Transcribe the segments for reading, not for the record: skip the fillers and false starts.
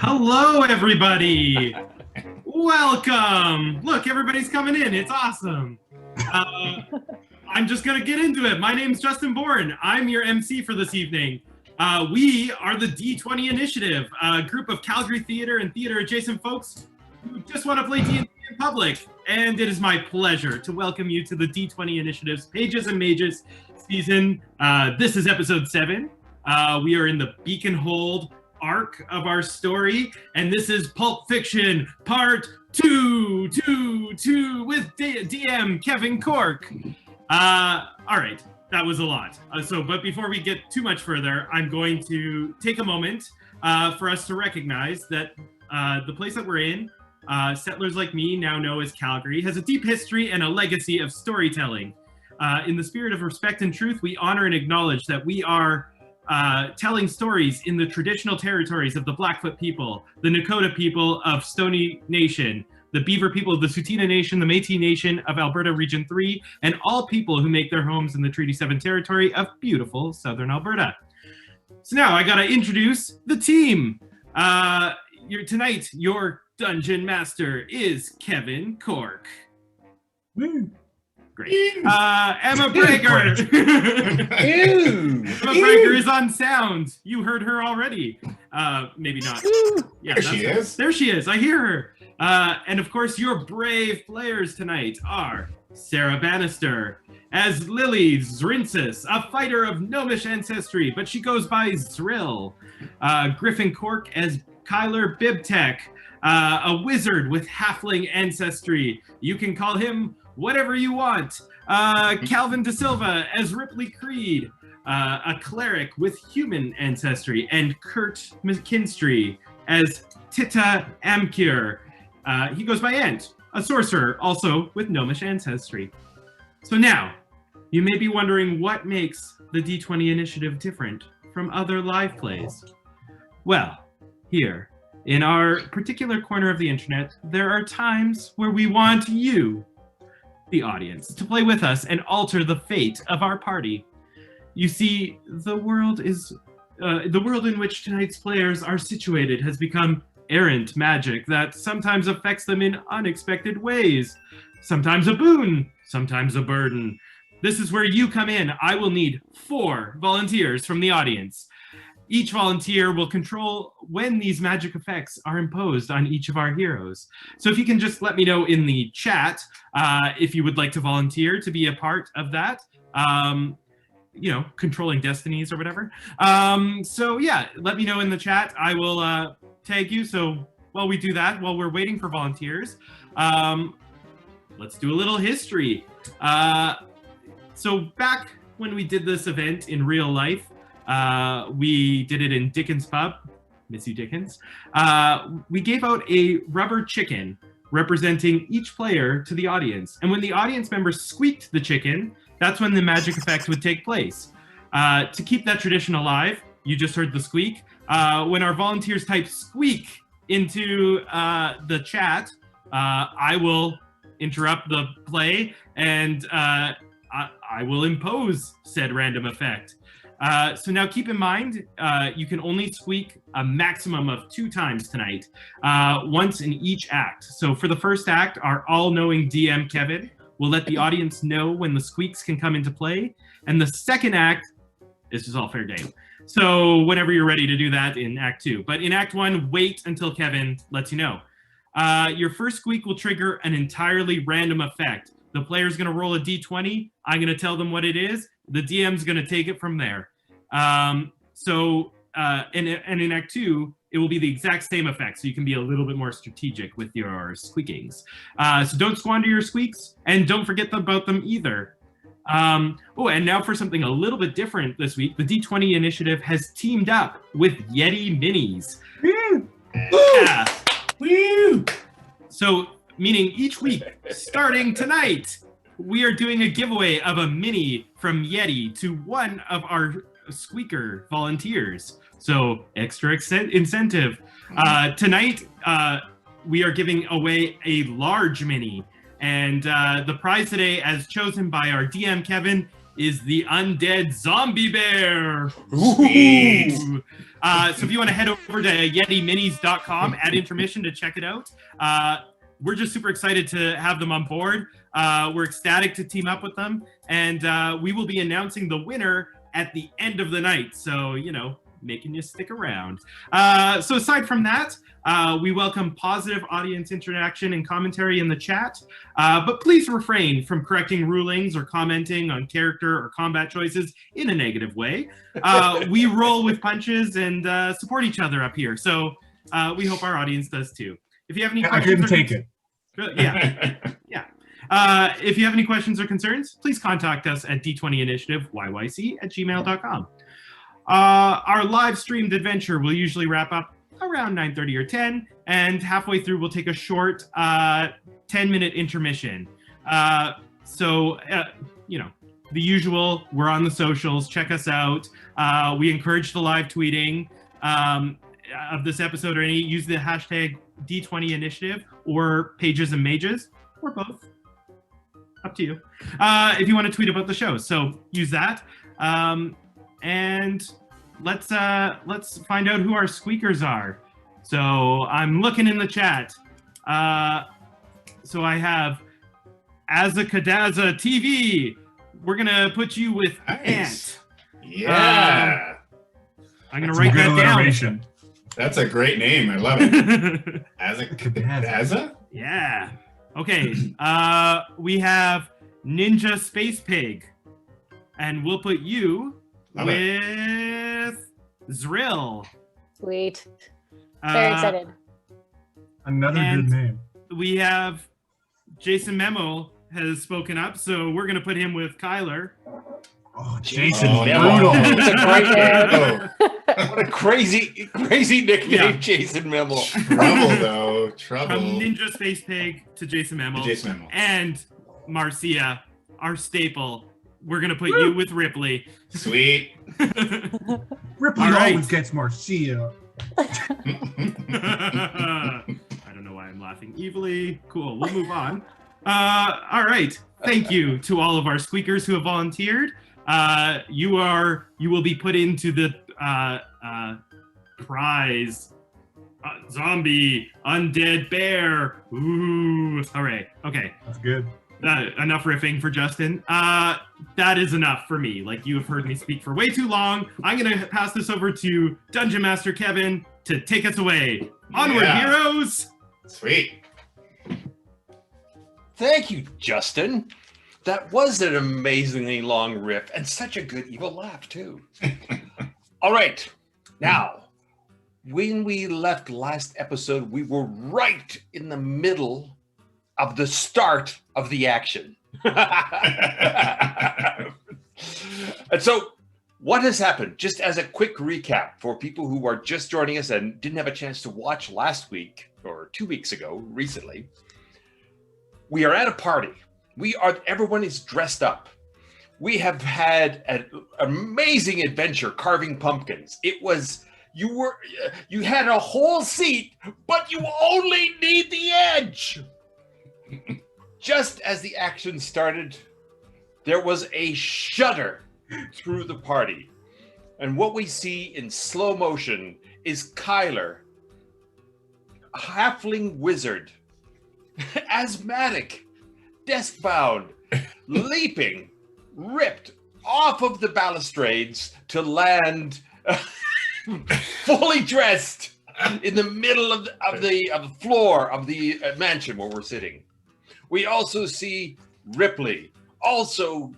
Hello, everybody. Welcome. Look, everybody's coming in. It's awesome. I'm just going to get into it. My name's Justin Bourne. I'm your MC for this evening. We are the D20 Initiative, a group of Calgary theater and theater-adjacent folks who just want to play D&D in public. And it is my pleasure to welcome you to the D20 Initiative's Pages and Mages season. This is episode 7. We are in the Beaconhold arc of our story, and this is Pulp Fiction Part 2 with DM Griffin Cork. All right, that was a lot. But before we get too much further, I'm going to take a moment for us to recognize that the place that we're in, settlers like me now know as Calgary, has a deep history and a legacy of storytelling. In the spirit of respect and truth, we honor and acknowledge that we are telling stories in the traditional territories of the Blackfoot people, the Nakota people of Stoney Nation, the Beaver people of the Tsuut'ina Nation, the Métis Nation of Alberta Region 3, and all people who make their homes in the Treaty 7 territory of beautiful southern Alberta. So now I gotta introduce the team. Tonight, your dungeon master is Griffin Cork. Woo! Great. Emma Breaker. Emma Breaker is on sound. You heard her already. Maybe not. Yeah, there she is. There she is. I hear her. And of course, your brave players tonight are Sarah Bannister as Lilli Zrinsys, a fighter of Gnomish ancestry, but she goes by Zrill. Griffin Cork as Kyler Bibtek, a wizard with Halfling ancestry. You can call him whatever you want. Calvin De Silva as Ripley Creed, a cleric with human ancestry, and Curt Mckinstry as Titta Amakiir. He goes by Ant, a sorcerer, also with Gnomish ancestry. So now, you may be wondering what makes the D20 Initiative different from other live plays. Well, here, in our particular corner of the internet, there are times where we want you, the audience, to play with us and alter the fate of our party. You see, the world in which tonight's players are situated has become errant magic that sometimes affects them in unexpected ways. Sometimes a boon, sometimes a burden. This is where you come in. I will need 4 volunteers from the audience. Each volunteer will control when these magic effects are imposed on each of our heroes. So if you can just let me know in the chat if you would like to volunteer to be a part of that, controlling destinies or whatever. So yeah, let me know in the chat. I will tag you. So while we do that, while we're waiting for volunteers, let's do a little history. So back when we did this event in real life, we did it in Dickens Pub, Missy Dickens. We gave out a rubber chicken representing each player to the audience. And when the audience members squeaked the chicken, that's when the magic effect would take place. To keep that tradition alive, you just heard the squeak. When our volunteers type squeak into the chat, I will interrupt the play and I will impose said random effect. So now keep in mind, you can only squeak a maximum of 2 times tonight, once in each act. So for the first act, our all-knowing DM, Kevin, will let the audience know when the squeaks can come into play. And the second act, this is all fair game. So whenever you're ready to do that in Act 2. But in Act 1, wait until Kevin lets you know. Your first squeak will trigger an entirely random effect. The player's going to roll a D20. I'm going to tell them what it is. The DM's going to take it from there. And in Act 2, it will be the exact same effect, so you can be a little bit more strategic with your squeakings. So don't squander your squeaks, and don't forget about them either. And now for something a little bit different this week, the D20 Initiative has teamed up with Yeti Minis. Woo! Yeah. Woo! So, meaning each week, starting tonight, we are doing a giveaway of a mini from Yeti to one of our squeaker volunteers. So extra incentive. Tonight, we are giving away a large mini. And the prize today, as chosen by our DM, Kevin, is the undead zombie bear. Sweet. So if you want to head over to YetiMinis.com at intermission to check it out. We're just super excited to have them on board. We're ecstatic to team up with them, and we will be announcing the winner at the end of the night. So, making you stick around. So aside from that, we welcome positive audience interaction and commentary in the chat, but please refrain from correcting rulings or commenting on character or combat choices in a negative way. We roll with punches and support each other up here. So we hope our audience does too. If you have any questions, I couldn't take it. Yeah. If you have any questions or concerns, please contact us at D20 Initiative yyc@gmail.com. Our live streamed adventure will usually wrap up around 9:30 or 10, and halfway through we'll take a short 10-minute intermission. The usual, we're on the socials, check us out. We encourage the live tweeting of this episode, or use the hashtag D20 Initiative or Pages and Mages, or both. Up to you. If you want to tweet about the show, so use that. And let's find out who our squeakers are. So I'm looking in the chat. So I have Azakadaza TV. We're gonna put you with Nice. Ant. Yeah. I'm gonna write that down. Alliteration. That's a great name. I love it. Aza? Yeah. Okay. We have Ninja Space Pig, and we'll put you Love with Zrill. Sweet. Very excited. Another good name. We have Jason Memo has spoken up, so we're gonna put him with Kyler. Oh, Jason, Memo. brutal. It's a great name. Oh, What a crazy nickname, Yeah. Jason Memo. trouble, though. Trouble. From Ninja Space Pig to Jason Memo. Jason Memo. And Marcia, our staple. We're gonna put you with Ripley. Sweet. Ripley All right. always gets Marcia. I don't know why I'm laughing evilly. Cool, we'll move on. All right. Thank you to all of our squeakers who have volunteered. You will be put into the prize. Zombie, undead bear. Ooh, hooray. Okay. That's good. Enough riffing for Justin. That is enough for me. Like, you have heard me speak for way too long. I'm going to pass this over to Dungeon Master Kevin to take us away. Onward, Yeah. heroes! Sweet. Thank you, Justin. That was an amazingly long riff and such a good evil laugh, too. All right. Now, when we left last episode, we were right in the middle of the start of the action. And so what has happened? Just as a quick recap for people who are just joining us and didn't have a chance to watch last week or 2 weeks ago, recently, we are at a party. Everyone is dressed up. We have had an amazing adventure carving pumpkins. You had a whole seat, but you only need the edge. Just as the action started, there was a shudder through the party. And what we see in slow motion is Kyler, a halfling wizard, asthmatic, desk-bound, leaping, ripped off of the balustrades to land fully dressed in the middle of the floor of the mansion where we're sitting. We also see Ripley, also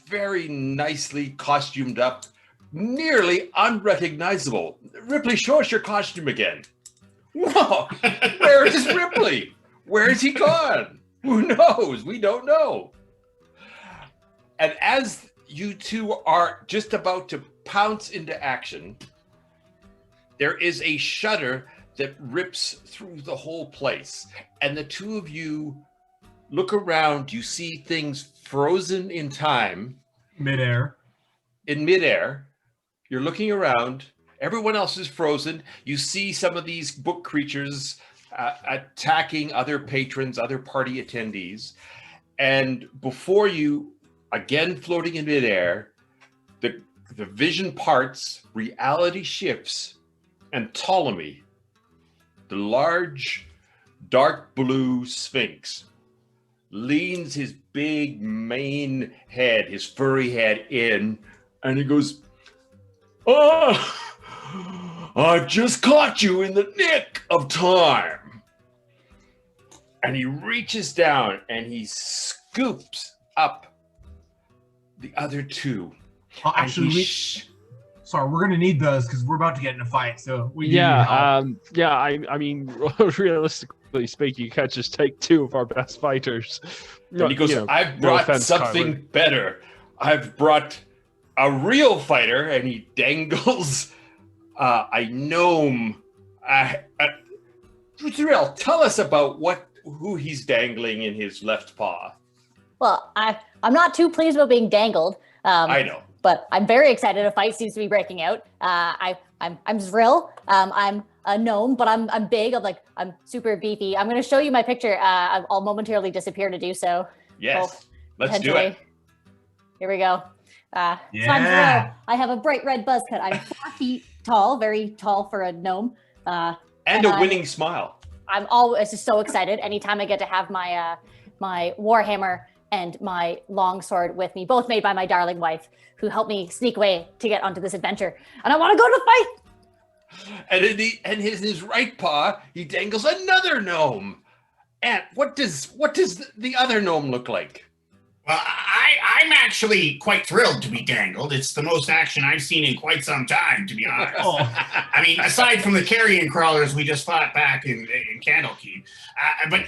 very nicely costumed up, nearly unrecognizable. Ripley, show us your costume again. Whoa, where is Ripley? Where is he gone? Who knows? We don't know. And as you two are just about to pounce into action, there is a shudder that rips through the whole place. And the two of you look around, you see things frozen in time. Midair. In midair. You're looking around. Everyone else is frozen. You see some of these book creatures attacking other patrons, other party attendees. And before you, again floating in midair, the vision parts, reality shifts, and Ptolemy, the large, dark blue sphinx, leans his big mane head, his furry head in, and he goes, "Oh, I've just caught you in the nick of time." And he reaches down and he scoops up the other two. Oh, actually, sorry, we're gonna need those because we're about to get in a fight. So we need help. I mean, realistically speaking, you can't just take two of our best fighters. And he goes, "I've brought something Kyler. better. I've brought a real fighter," and he dangles a gnome. Zrill, tell us about who he's dangling in his left paw. Well, I'm not too pleased about being dangled. I know. But I'm very excited. A fight seems to be breaking out. I'm Zrill. I'm a gnome, but I'm big. I'm super beefy. I'm going to show you my picture. I'll momentarily disappear to do so. Yes, let's do it. Here we go. So I'm Zrill. I have a bright red buzz cut. I'm 4 feet tall, very tall for a gnome. And a winning smile. I'm always just so excited anytime I get to have my my warhammer and my longsword with me, both made by my darling wife, who helped me sneak away to get onto this adventure. And I want to go to the fight. And in his right paw, he dangles another gnome. And what does the other gnome look like? Well, I'm actually quite thrilled to be dangled. It's the most action I've seen in quite some time, to be honest. I mean, aside from the carrion crawlers we just fought back in Candlekeep. But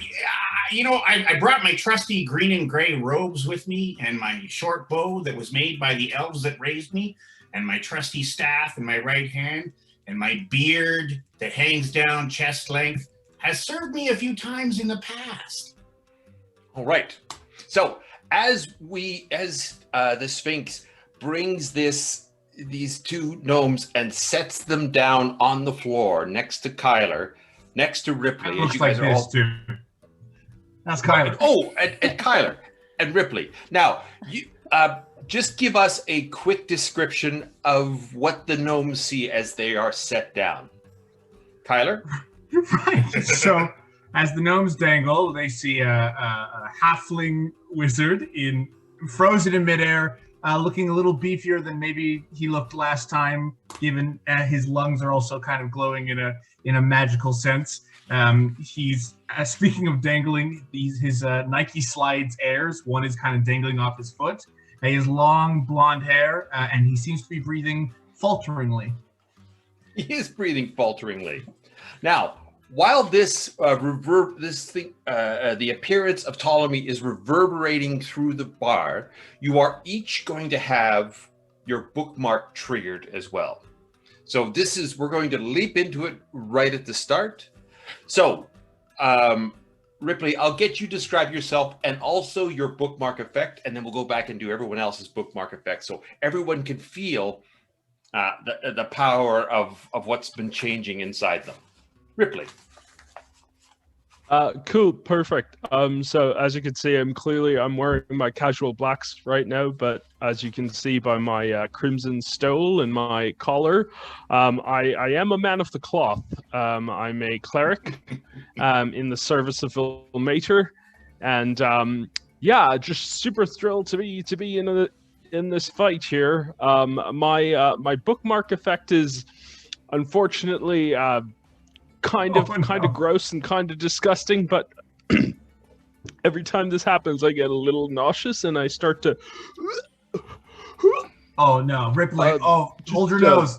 I brought my trusty green and gray robes with me, and my short bow that was made by the elves that raised me, and my trusty staff in my right hand, and my beard that hangs down chest length has served me a few times in the past. All right. So as the Sphinx brings these two gnomes and sets them down on the floor next to Kyler, next to Ripley. It looks like this too. That's Kyler. Oh, and Kyler and Ripley. Now, you just give us a quick description of what the gnomes see as they are set down. Kyler? Right. So, as the gnomes dangle, they see a halfling wizard frozen in midair, looking a little beefier than maybe he looked last time, given his lungs are also kind of glowing in a magical sense. He's speaking of dangling, his Nike slides airs. One is kind of dangling off his foot. He has long blonde hair, and he seems to be breathing falteringly. He is breathing falteringly. Now, while the appearance of Ptolemy is reverberating through the bar, you are each going to have your bookmark triggered as well. So we're going to leap into it right at the start. So, Ripley, I'll get you to describe yourself and also your bookmark effect, and then we'll go back and do everyone else's bookmark effect so everyone can feel the power of what's been changing inside them. Ripley. Cool, perfect. So as you can see, I'm wearing my casual blacks right now, but as you can see by my crimson stole and my collar, I am a man of the cloth. I'm a cleric in the service of Ilmater, and just super thrilled to be in this fight here. My bookmark effect is unfortunately kind of gross and kind of disgusting, but every time this happens I get a little nauseous and I start to oh no, Ripley, hold your nose.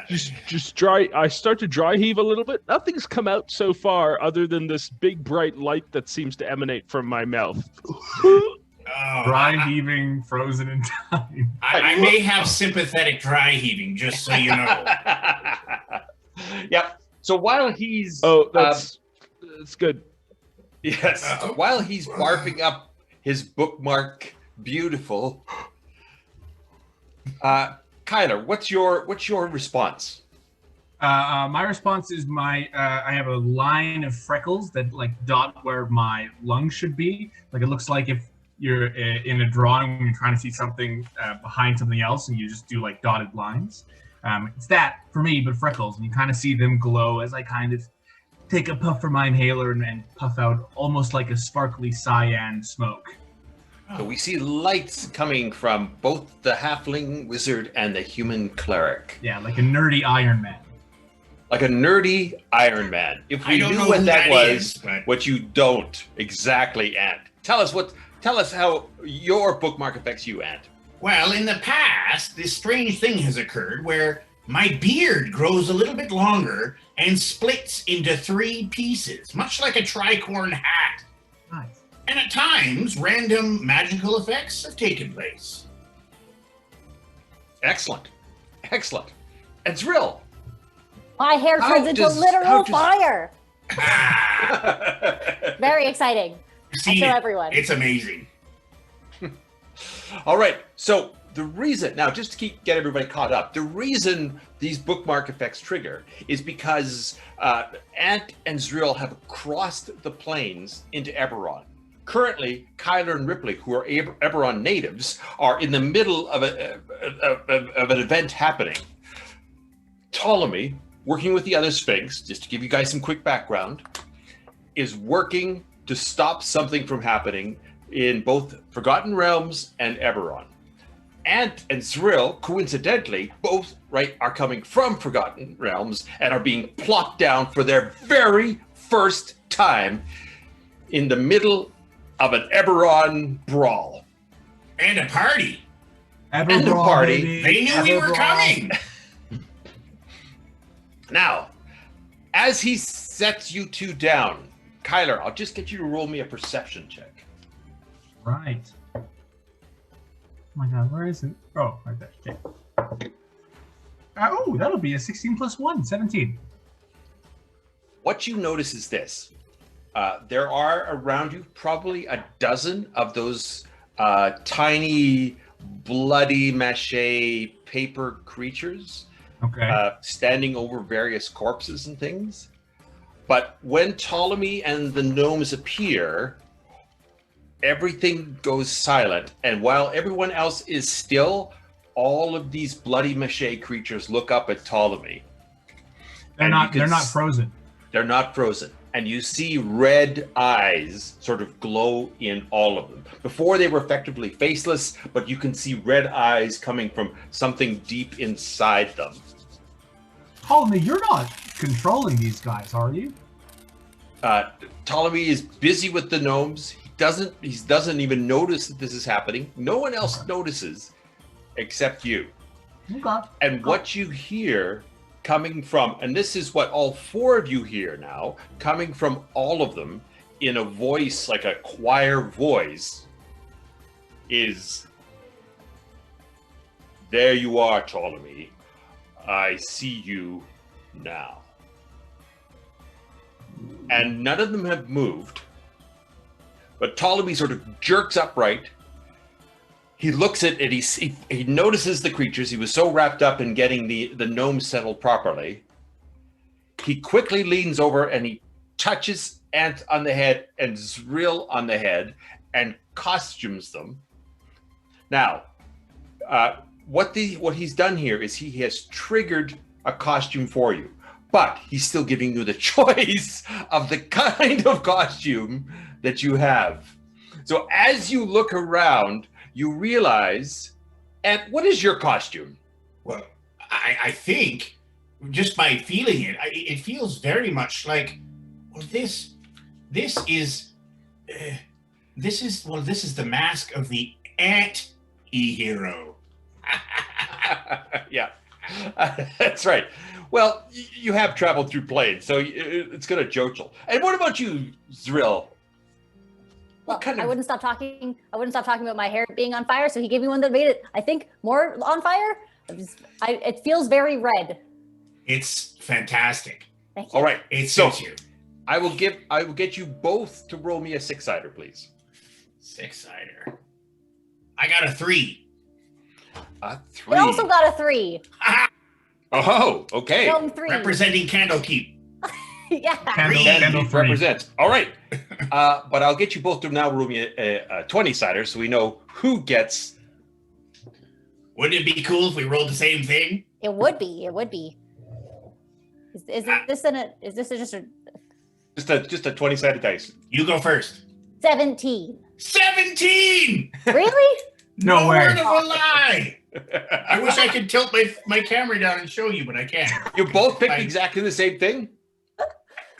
Just dry. I start to dry heave a little bit. Nothing's come out so far other than this big bright light that seems to emanate from my mouth. Dry heaving, frozen in time. I may have sympathetic dry heaving, just so you know. Yep. So while he's that's good. Yes. While he's barfing up his bookmark, beautiful. Kyler, what's your response? My response is I have a line of freckles that like dot where my lungs should be. Like it looks like if you're in a drawing when you're trying to see something behind something else, and you just do like dotted lines. It's that for me, but freckles, and you kind of see them glow as I kind of take a puff from my inhaler and puff out almost like a sparkly cyan smoke. So we see lights coming from both the halfling wizard and the human cleric. Yeah, like a nerdy Iron Man. Like a nerdy Iron Man. If we knew what that was, what you don't exactly, Ant. Tell us how your bookmark affects you, Ant. Well, in the past, this strange thing has occurred where my beard grows a little bit longer and splits into 3 pieces, much like a tricorn hat. Nice. And at times, random magical effects have taken place. Excellent. Excellent. And Zrill. My hair turns into literal fire. Very exciting. I show everyone. It's amazing. All right. So the reason, now just to get everybody caught up, the reason these bookmark effects trigger is because Ant and Zrill have crossed the plains into Eberron. Currently, Kyler and Ripley, who are Eberron natives, are in the middle of an event happening. Ptolemy, working with the other Sphinx, just to give you guys some quick background, is working to stop something from happening in both Forgotten Realms and Eberron. Ant and Zrill, coincidentally, both are coming from Forgotten Realms and are being plopped down for their very first time in the middle of an Eberron brawl. And a party. And a party. Baby. They knew we were coming. Now, As he sets you two down, Kyler, I'll just get you to roll me a perception check. Right. Oh my god, where is it? Oh, right there. Okay. Oh, that'll be a 16 plus 1, 17. What you notice is this. There are around you probably a dozen of those tiny, bloody mache paper creatures. Okay. Standing over various corpses and things. But when Ptolemy and the gnomes appear, everything goes silent. And while everyone else is still, all of these bloody mache creatures look up at Ptolemy. They're not frozen. They're not frozen. And you see red eyes sort of glow in all of them. Before they were effectively faceless, but you can see red eyes coming from something deep inside them. Ptolemy, you're not controlling these guys, are you? Ptolemy is busy with the gnomes. He doesn't even notice that this is happening. No one else notices except you. Okay. And what you hear coming from, and this is what all four of you hear now, coming from all of them in a voice like a choir voice, is, "There you are, Ptolemy. I see you now." And none of them have moved, but Ptolemy sort of jerks upright. He looks at it, he notices the creatures. He was so wrapped up in getting the gnomes settled properly. He quickly leans over and he touches Ant on the head and Zrill on the head and costumes them. Now, what he's done here is he has triggered a costume for you, but he's still giving you the choice of the kind of costume that you have. So as you look around, you realize, and what is your costume? Well, I think, just by feeling it, it feels very much like, well, this is the mask of the Ant-E-Hero. Yeah, that's right. Well, you have traveled through planes, so it's going to jostle. And what about you, Zrill? Well, I wouldn't stop talking about my hair being on fire, so he gave me one that made it, I think, more on fire. It feels very red. It's fantastic. Thank you. All right, It suits you. I will get you both to roll me a 6-sider, please. 6-sider. I got a 3. A 3. I also got a 3. Oh, okay. Gnome 3. Representing Candlekeep. Yeah. Candle three. represents. All right. But I'll get you both to now roll me a 20-sider so we know who gets. Wouldn't it be cool if we rolled the same thing? It would be. It would be. Is this just a Just a 20-sided dice. You go first. 17? 17! Really? No way. Word of a lie! I wish I could tilt my camera down and show you, but I can't. You both picked Fine. exactly the same thing?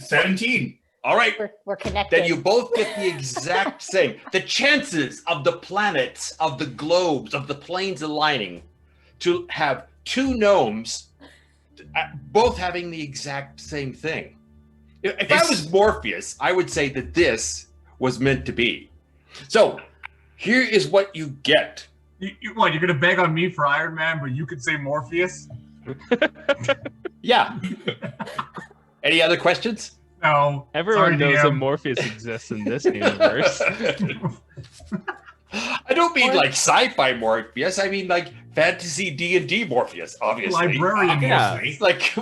17. All right. We're connected. Then you both get the exact same. The chances of the planets, of the globes, of the planes aligning to have two gnomes both having the exact same thing. If I was Morpheus, I would say that this was meant to be. So here is what you get. What, you're gonna beg on me for Iron Man, but you could say Morpheus? Yeah. Any other questions? No. Everyone knows DM. that Morpheus exists in this universe. I don't mean like sci-fi Morpheus. I mean like fantasy D&D Morpheus, obviously. Librarian Yeah. Morpheus.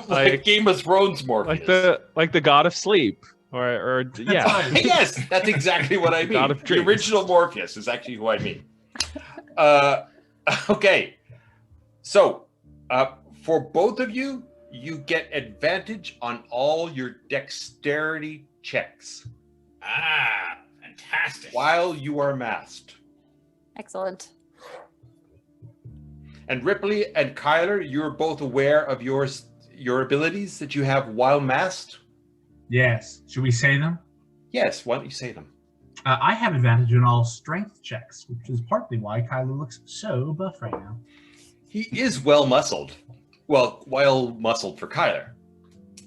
Like Game of Thrones Morpheus. like the god of sleep, or yeah. right. Yes, that's exactly what I mean. God of The dreams. original Morpheus is actually who I mean. Okay. So, for both of you, you get advantage on all your dexterity checks Ah, fantastic. while you are masked. Excellent. And Ripley and Kyler, you're both aware of your abilities that you have while masked? Yes. Should we say them? Yes, why don't you say them? I have advantage on all strength checks, which is partly why Kyler looks so buff right now. He is well muscled. Well, well muscled for Kyler.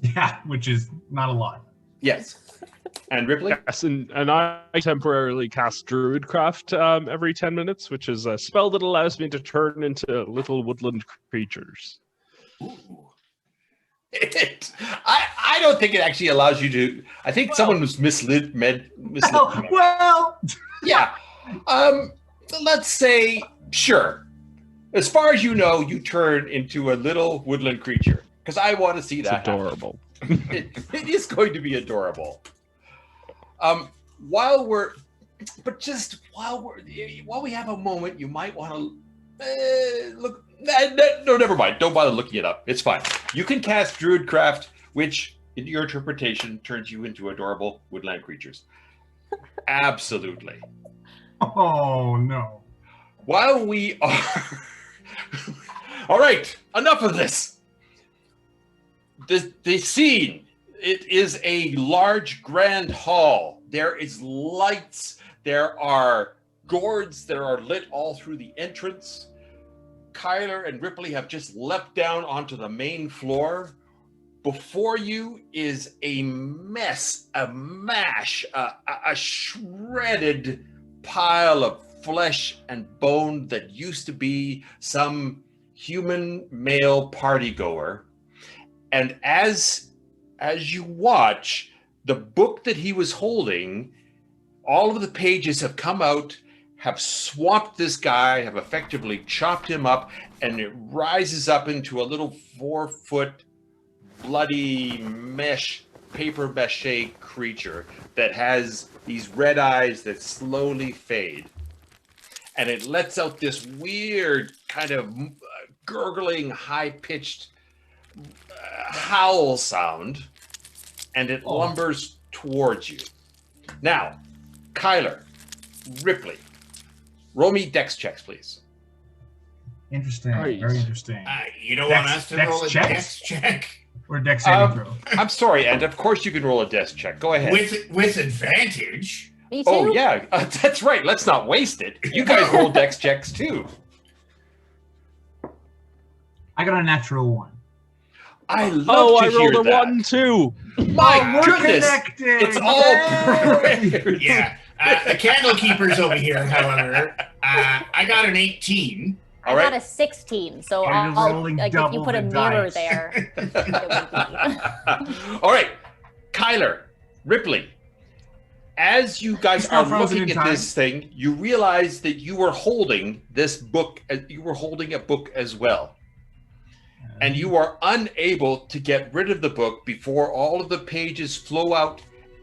Yeah, which is not a lot. Yes. And Ripley? Yes, and I temporarily cast Druidcraft every 10 minutes, which is a spell that allows me to turn into little woodland creatures. Ooh. I don't think it actually allows you to. I think someone was misled. Well, Yeah. Let's say, sure. As far as you know, you turn into a little woodland creature. Because I want to see It's that happen. adorable. It is going to be adorable. While we have a moment, you might want to look. No, never mind. Don't bother looking it up. It's fine. You can cast Druidcraft, which, in your interpretation, turns you into adorable woodland creatures. Absolutely. oh no. While we are... All right, enough of this. The scene, it is a large grand hall. There is lights. There are gourds that are lit all through the entrance. Kyler and Ripley have just leapt down onto the main floor. Before you is a mess, a mash, a shredded pile of flesh and bone that used to be some human male partygoer. And as you watch, the book that he was holding, all of the pages have come out, have swamped this guy, have effectively chopped him up, and it rises up into a little 4-foot bloody paper mache creature that has these red eyes that slowly fade. And it lets out this weird kind of gurgling, high-pitched howl sound, and it lumbers towards you. Now, Kyler, Ripley, roll me dex checks, please. Interesting. Right. Very interesting. You don't Dex- want us to dex roll a checks? dex check Or dex saving throw. I'm sorry, and of course you can roll a dex check. Go ahead. with advantage. Me too. Oh, yeah, that's right. Let's not waste it. You guys roll dex checks, too. I got a natural 1. I love Oh, to I hear rolled a that. 1 too. My we're goodness. connected. It's all perfect. Yeah. The Candlekeeper's over here, however. I got an 18. I All got right. a 16, so You're I'll rolling like if you double put a the mirror dice. there. It would be. All right, Kyler, Ripley, as you guys It's not are frozen looking in at time. this thing, you realize that you were holding this book. You were holding a book as well. and you are unable to get rid of the book before all of the pages flow out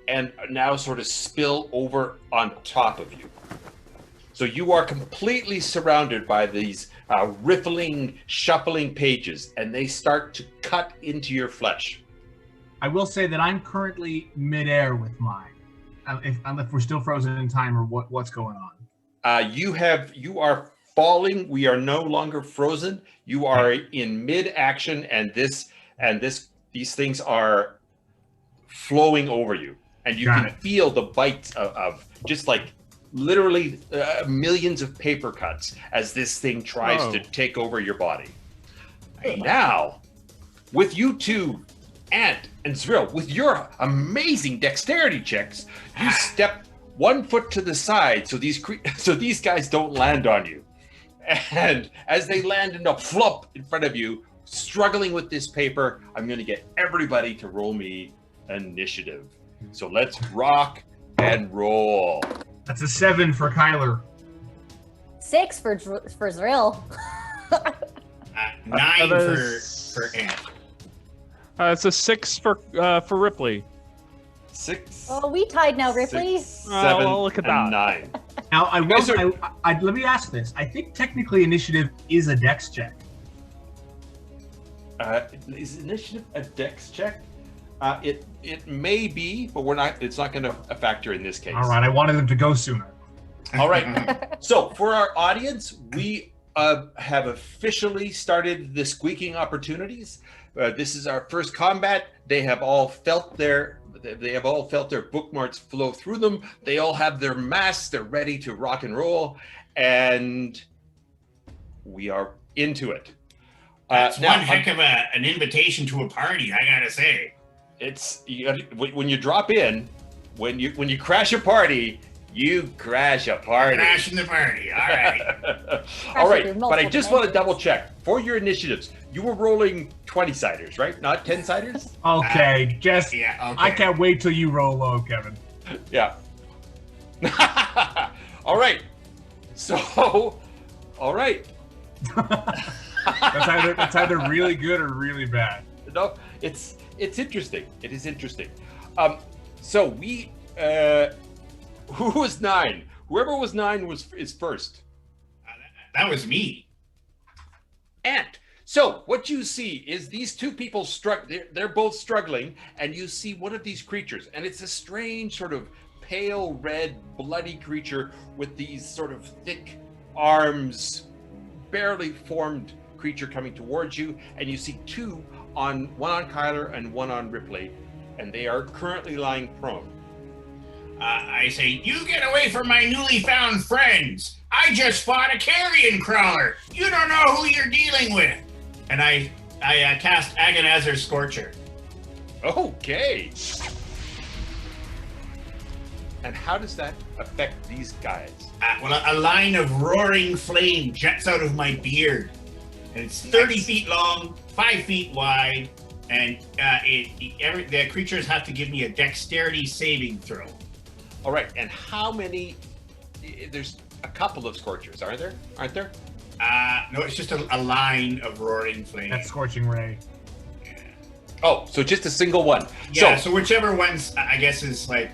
and now sort of spill over on top of you. So you are completely surrounded by these rippling, shuffling pages, and they start to cut into your flesh. I will say that I'm currently midair with mine. If we're still frozen in time, or what's going on? You are falling. We are no longer frozen. You are in mid-action, and these things are flowing over you, and you can feel the bites of just like literally millions of paper cuts as this thing tries to take over your body. And now, with you two, Ant and Zrill, with your amazing dexterity checks, you step 1 foot to the side so these guys don't land on you. And as they land in a flop in front of you, struggling with this paper, I'm going to get everybody to roll me initiative. So let's rock and roll. That's a 7 for Kyler. 6 for Zrill. 9 for Ant. It's a 6 for Ripley. 6. Oh, we tied now, Ripley. 6, 7, well, look at and that. 9. Now, let me ask this. I think technically initiative is a dex check. Is initiative a dex check? It may be, but it's not going to factor in this case. All right, I wanted them to go sooner. All right. So for our audience, we have officially started the squeaking opportunities. This is our first combat. They have all felt their bookmarks flow through them. They all have their masks. They're ready to rock and roll, and we are into it. That's one heck of an invitation to a party, I gotta say. When you drop in, when you crash a party, you crash a party. Crashing the party. All right. All right. But I just want to double check for your initiatives. You were rolling 20-siders, right? Not 10-siders? Okay, okay. I can't wait till you roll low, Kevin. Yeah. All right. So, all right. That's either really good or really bad. No, it's interesting. It is interesting. So we who was 9? Whoever was 9 is first. That was me. Ant. So what you see is these two people they're both struggling, and you see one of these creatures, and it's a strange sort of pale red bloody creature with these sort of thick arms, barely formed creature coming towards you, and you see one on Kyler and one on Ripley, and they are currently lying prone. I say, you get away from my newly found friends. I just fought a carrion crawler. You don't know who you're dealing with. And I cast Agonizer's Scorcher. Okay. And how does that affect these guys? Well, a line of roaring flame jets out of my beard. And it's 30 feet long, 5 feet wide, and the creatures have to give me a dexterity saving throw. All right, and how many? There's a couple of scorchers, aren't there? No, it's just a line of roaring flame. That's Scorching Ray. Yeah. Oh, so just a single one. Yeah, so whichever one's, I guess, is like...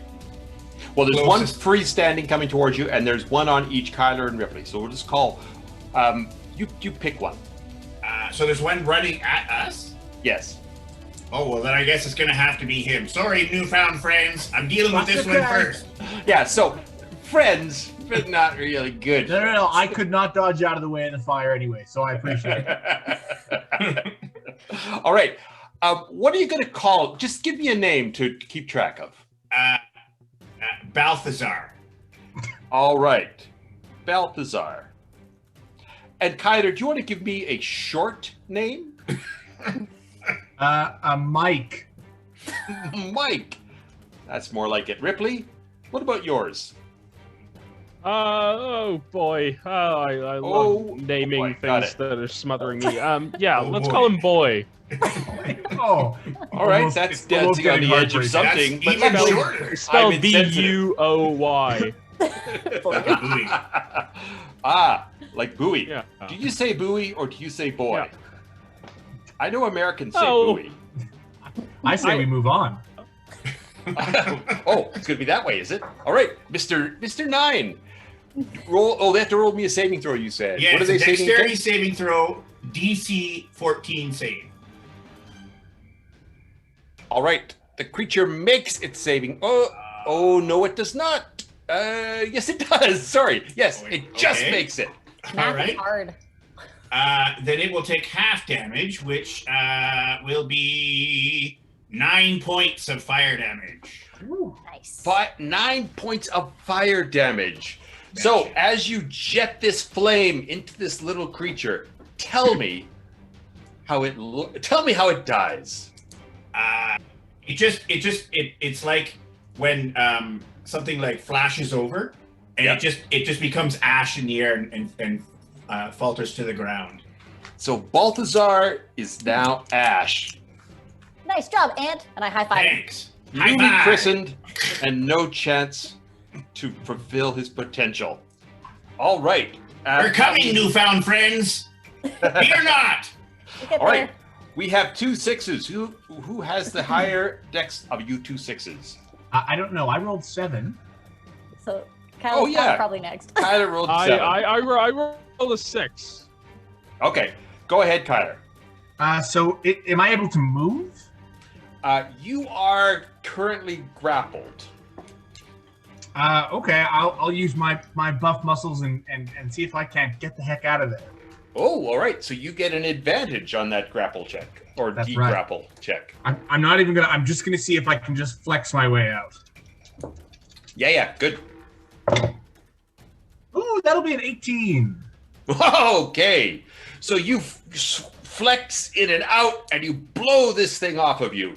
Well, there's closest. one freestanding coming towards you, and there's one on each Kyler and Ripley. So we'll just call... You pick one. So there's one running at us? Yes. Oh, well, then I guess it's going to have to be him. Sorry, newfound friends. I'm dealing with this one first. Yeah, so friends, but not really good. No. I could not dodge out of the way of the fire anyway, so I appreciate it. All right. What are you going to call? Just give me a name to keep track of. Balthazar. All right. Balthazar. And Kyler, do you want to give me a short name? Mike. Mike. That's more like it. Ripley, what about yours? Oh boy. I love naming things that are smothering me. Let's call him Boy. Oh. All right, that's dancing on the edge of something. That's even shorter. Spelled B-U-O-Y. Like buoy. Yeah. Do you say buoy or do you say boy? I know Americans say Oh. buoy. I say we move on. Oh, it's gonna be that way, is it? All right, Mr. 9. Roll. Oh, they have to roll me a saving throw. You said. Yeah, What are it's a they saving? dexterity saving throw, DC 14 save. All right, the creature makes its saving. Oh no, it does not. Yes, it does. Sorry. Yes, it just Okay. makes it. Math right. is hard. Then it will take half damage, which will be 9 points of fire damage. Nice. 9 points of fire damage. So Gotcha. as you jet this flame into this little creature, tell me how it dies. It's like when something like flashes over, and Yep. it just becomes ash in the air and falters to the ground. So Balthazar is now ash, Nice job, Ant. And I high five him. Thanks. High newly five. christened, and no chance to fulfill his potential. All right. We're coming, newfound friends. Fear not. You get All right. there. We have 2 6s. Who has the higher dex of you 2 6s? I don't know. I rolled 7. So Kyle's yeah. probably next. Kyler rolled 7. I roll a 6. Okay, go ahead, Kyler. So am I able to move? You are currently grappled. Okay, I'll use my buff muscles and see if I can't get the heck out of there. Oh, all right. So you get an advantage on that grapple check or That's right. de-grapple check. I'm not even gonna. I'm just gonna see if I can just flex my way out. Yeah, good. Ooh, that'll be an 18. Okay, so you flex in and out, and you blow this thing off of you.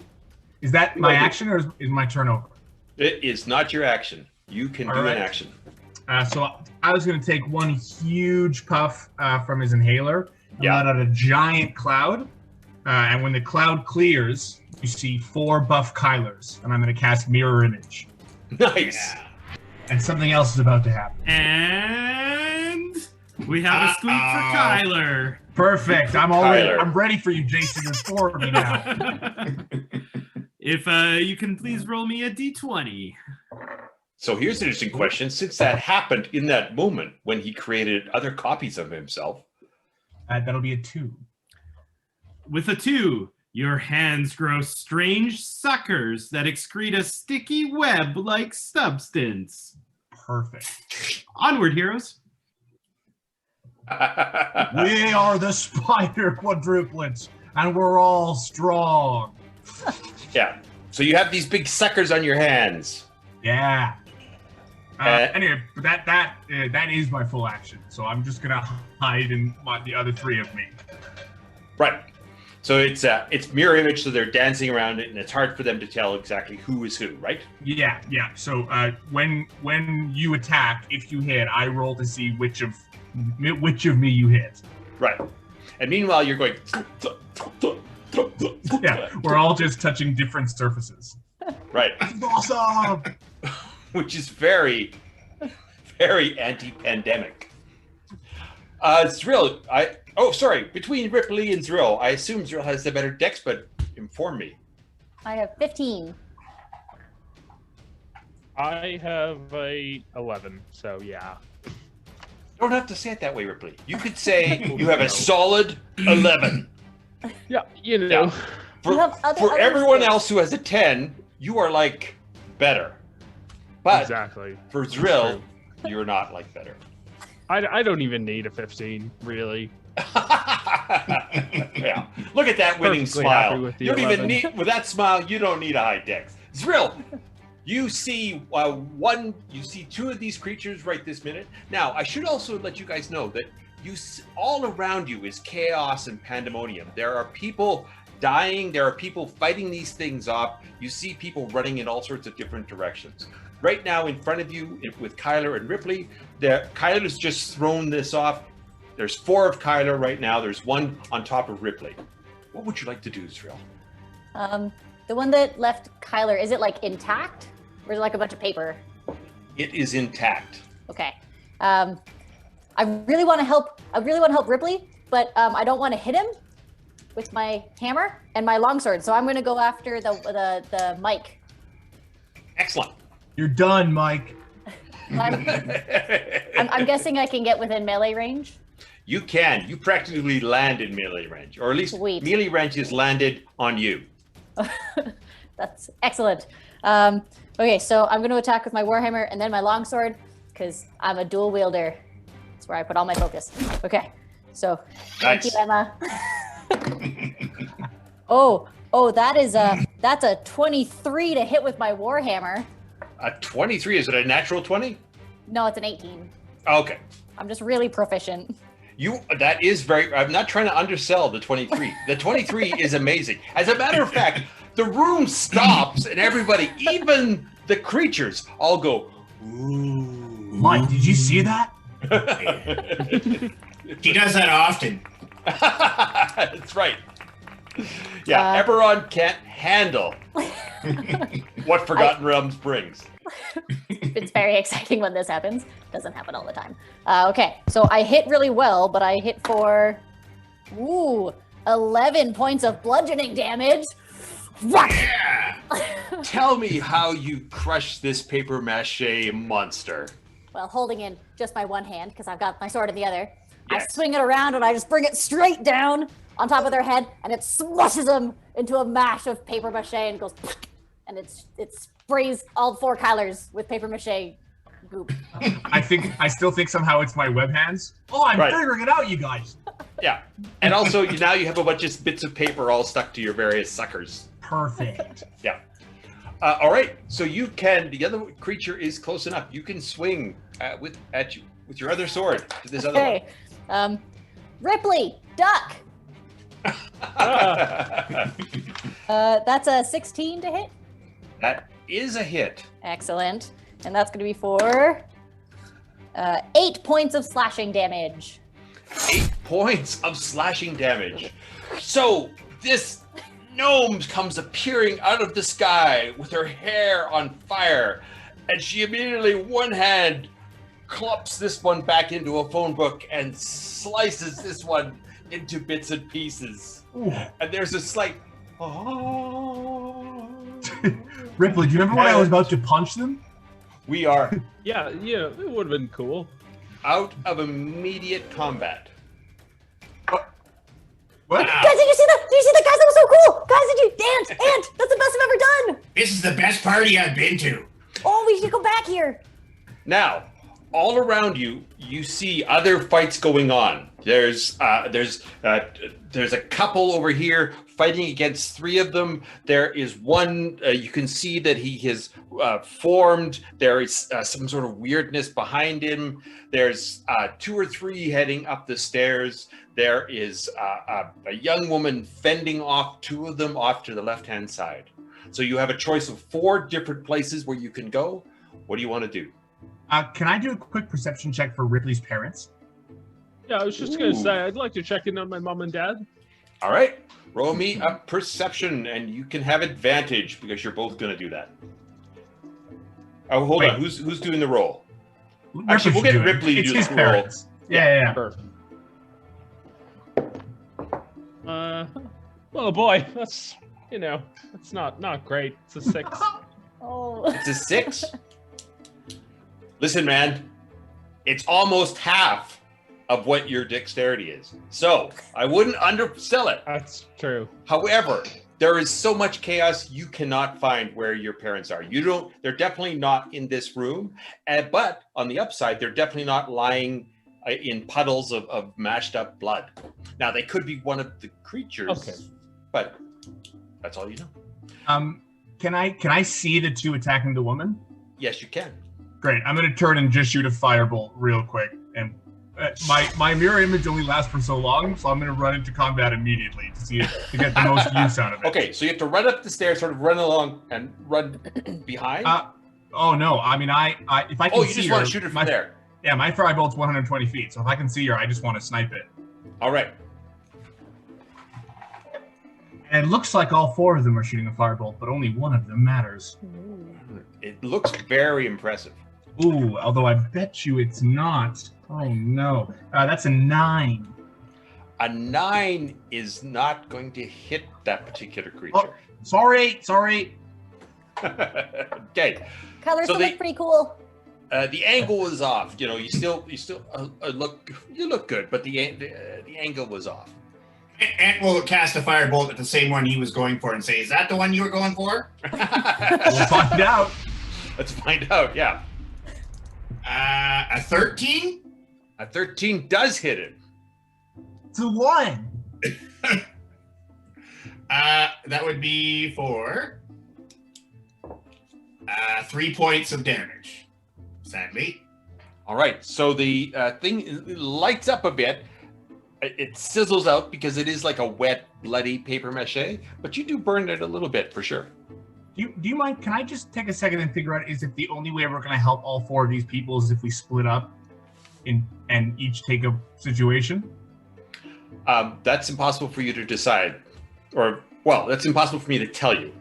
Is that my action or is my turn over? It is not your action. You can All do right. an action. So I was gonna take one huge puff from his inhaler and Yeah. let out a giant cloud. And when the cloud clears, you see 4 buff Kylers, and I'm gonna cast Mirror Image. Nice. Yeah. And something else is about to happen. And we have a squeak for Uh-oh. Kyler. Perfect. I'm already. Kyler. I'm ready for you, Jason. There's 4 of me now. If you can please roll me a d20. So here's an interesting question. Since that happened in that moment when he created other copies of himself, That'll be a 2. With a 2, your hands grow strange suckers that excrete a sticky web-like substance. Perfect. Onward, heroes. We are the spider quadruplets, and we're all strong. yeah. So you have these big suckers on your hands. Yeah. Anyway, but that is my full action. So I'm just gonna hide in the other 3 of me. Right. So it's mirror image, so they're dancing around it, and it's hard for them to tell exactly who is who, right? Yeah. So when you attack, if you hit, I roll to see which of me you hit. Right. And meanwhile, you're going. Yeah, we're all just touching different surfaces. Right. Awesome. Which is very, very anti-pandemic. Zrill, between Ripley and Zrill, I assume Zrill has the better dex, but inform me. I have 15. I have a 11, so yeah. You don't have to say it that way, Ripley. You could say you have a solid 11. Yeah, you know. Yeah. You have other For everyone skills. else who has a 10, you are like better. But Exactly. for Zrill, you're not like better. I don't even need a 15, really. Yeah. Look at that winning Perfectly happy smile. with the You don't 11. even need, with that smile, you don't need a high dex. Zrill, you see you see 2 of these creatures right this minute. Now, I should also let you guys know that all around you is chaos and pandemonium. There are people dying. There are people fighting these things off. You see people running in all sorts of different directions. Right now, in front of you, with Kyler and Ripley, Kyler's just thrown this off. There's 4 of Kyler right now. There's 1 on top of Ripley. What would you like to do, Zrill? The one that left Kyler, is it like intact? Or is it like a bunch of paper? It is intact. Okay. I really want to help Ripley, but I don't want to hit him. with my hammer and my longsword. So I'm going to go after the mic. Excellent. You're done, Mike. I'm guessing I can get within melee range. You can. You practically land in melee range, or at least Sweet. melee range is landed on you. That's excellent. Okay, so I'm going to attack with my warhammer and then my longsword because I'm a dual wielder. That's where I put all my focus. Okay, so thank you, Emma. Oh, that's a 23 to hit with my warhammer. A 23, is it a natural 20? No, it's an 18. Okay. I'm just really proficient. That is very, I'm not trying to undersell the 23. The 23 is amazing. As a matter of fact, the room stops and everybody, even the creatures, all go, ooh. Mike, did you see that? He does that often. That's right. Yeah, Eberron can't handle what Forgotten Realms brings. It's very exciting when this happens. Doesn't happen all the time. Okay, so I hit really well, but I hit for 11 points of bludgeoning damage. Yeah. Tell me how you crush this paper mache monster. Well, holding in just my one hand because I've got my sword in the other. Yes. I swing it around and I just bring it straight down on top of their head, and it smushes them into a mash of paper mache and goes, and it sprays all 4 Kylers with paper mache goop. I still think somehow it's my web hands. Oh, I'm Right. figuring it out, you guys. Yeah, and also now you have a bunch of bits of paper all stuck to your various suckers. Perfect. Yeah. All right, so you can. The other creature is close enough. You can swing with your other sword to this other one. Ripley, duck. That's a 16 to hit. That is a hit. Excellent. And that's going to be for 8 points of slashing damage. 8 points of slashing damage. So this gnome comes appearing out of the sky with her hair on fire, and she immediately, one hand, clumps this one back into a phone book and slices this one into bits and pieces. Ooh. And there's a slight Ripley, do you remember when I was about to punch them? We are Yeah, it would have been cool. out of immediate combat. What? Guys, did you see that? Did you see that? Guys, that was so cool. Guys, did you? Ant, that's the best I've ever done. This is the best party I've been to. Oh, we should go back here. Now, all around you, you see other fights going on. There's a couple over here fighting against 3 of them. There is one, you can see that he has formed. There is some sort of weirdness behind him. There's 2 or 3 heading up the stairs. There is a young woman fending off 2 of them off to the left-hand side. So you have a choice of 4 different places where you can go. What do you want to do? Can I do a quick perception check for Ripley's parents? Yeah, I was just going to say, I'd like to check in on my mom and dad. All right, roll me a perception, and you can have advantage because you're both going to do that. Oh, hold on. Who's doing the roll? Actually, we'll get Ripley to do his the roll. parents. Yeah. Perfect. Oh boy, that's that's not great. It's a 6. Oh. It's a 6. Listen, man, it's almost half of what your dexterity is. So I wouldn't undersell it. That's true. However, there is so much chaos you cannot find where your parents are. They're definitely not in this room. But on the upside, they're definitely not lying in puddles of mashed up blood. Now they could be one of the creatures. Okay. But that's all you know. Can I see the 2 attacking the woman? Yes, you can. Great. I'm gonna turn and just shoot a firebolt real quick. And my mirror image only lasts for so long, so I'm gonna run into combat immediately to get the most use out of it. Okay, so you have to run up the stairs, sort of run along and run behind. Oh no. I mean, if I can you see just her, want to shoot it from there. Yeah, my firebolt's 120 feet, so if I can see her, I just want to snipe it. All right. And it looks like all 4 of them are shooting a firebolt, but only one of them matters. It looks very impressive. Ooh, although I bet you it's not. Oh no. That's a 9. A 9 is not going to hit that particular Oh, creature. sorry. Okay. Colors So look pretty cool. The angle was off. You know, you still look good, but the angle was off. Ant will cast a firebolt at the same one he was going for and say, "Is that the one you were going for?" We'll find out. Let's find out. Yeah, A 13. a 13 does hit it. It's a 1. That would be for 3 points of damage. Sadly. All right. So the thing lights up a bit. It sizzles out because it is like a wet, bloody paper mache, but you do burn it a little bit for sure. Do you mind? Can I just take a second and figure out is if the only way we're going to help all 4 of these people is if we split up and each take a situation? That's impossible for you to decide, that's impossible for me to tell you.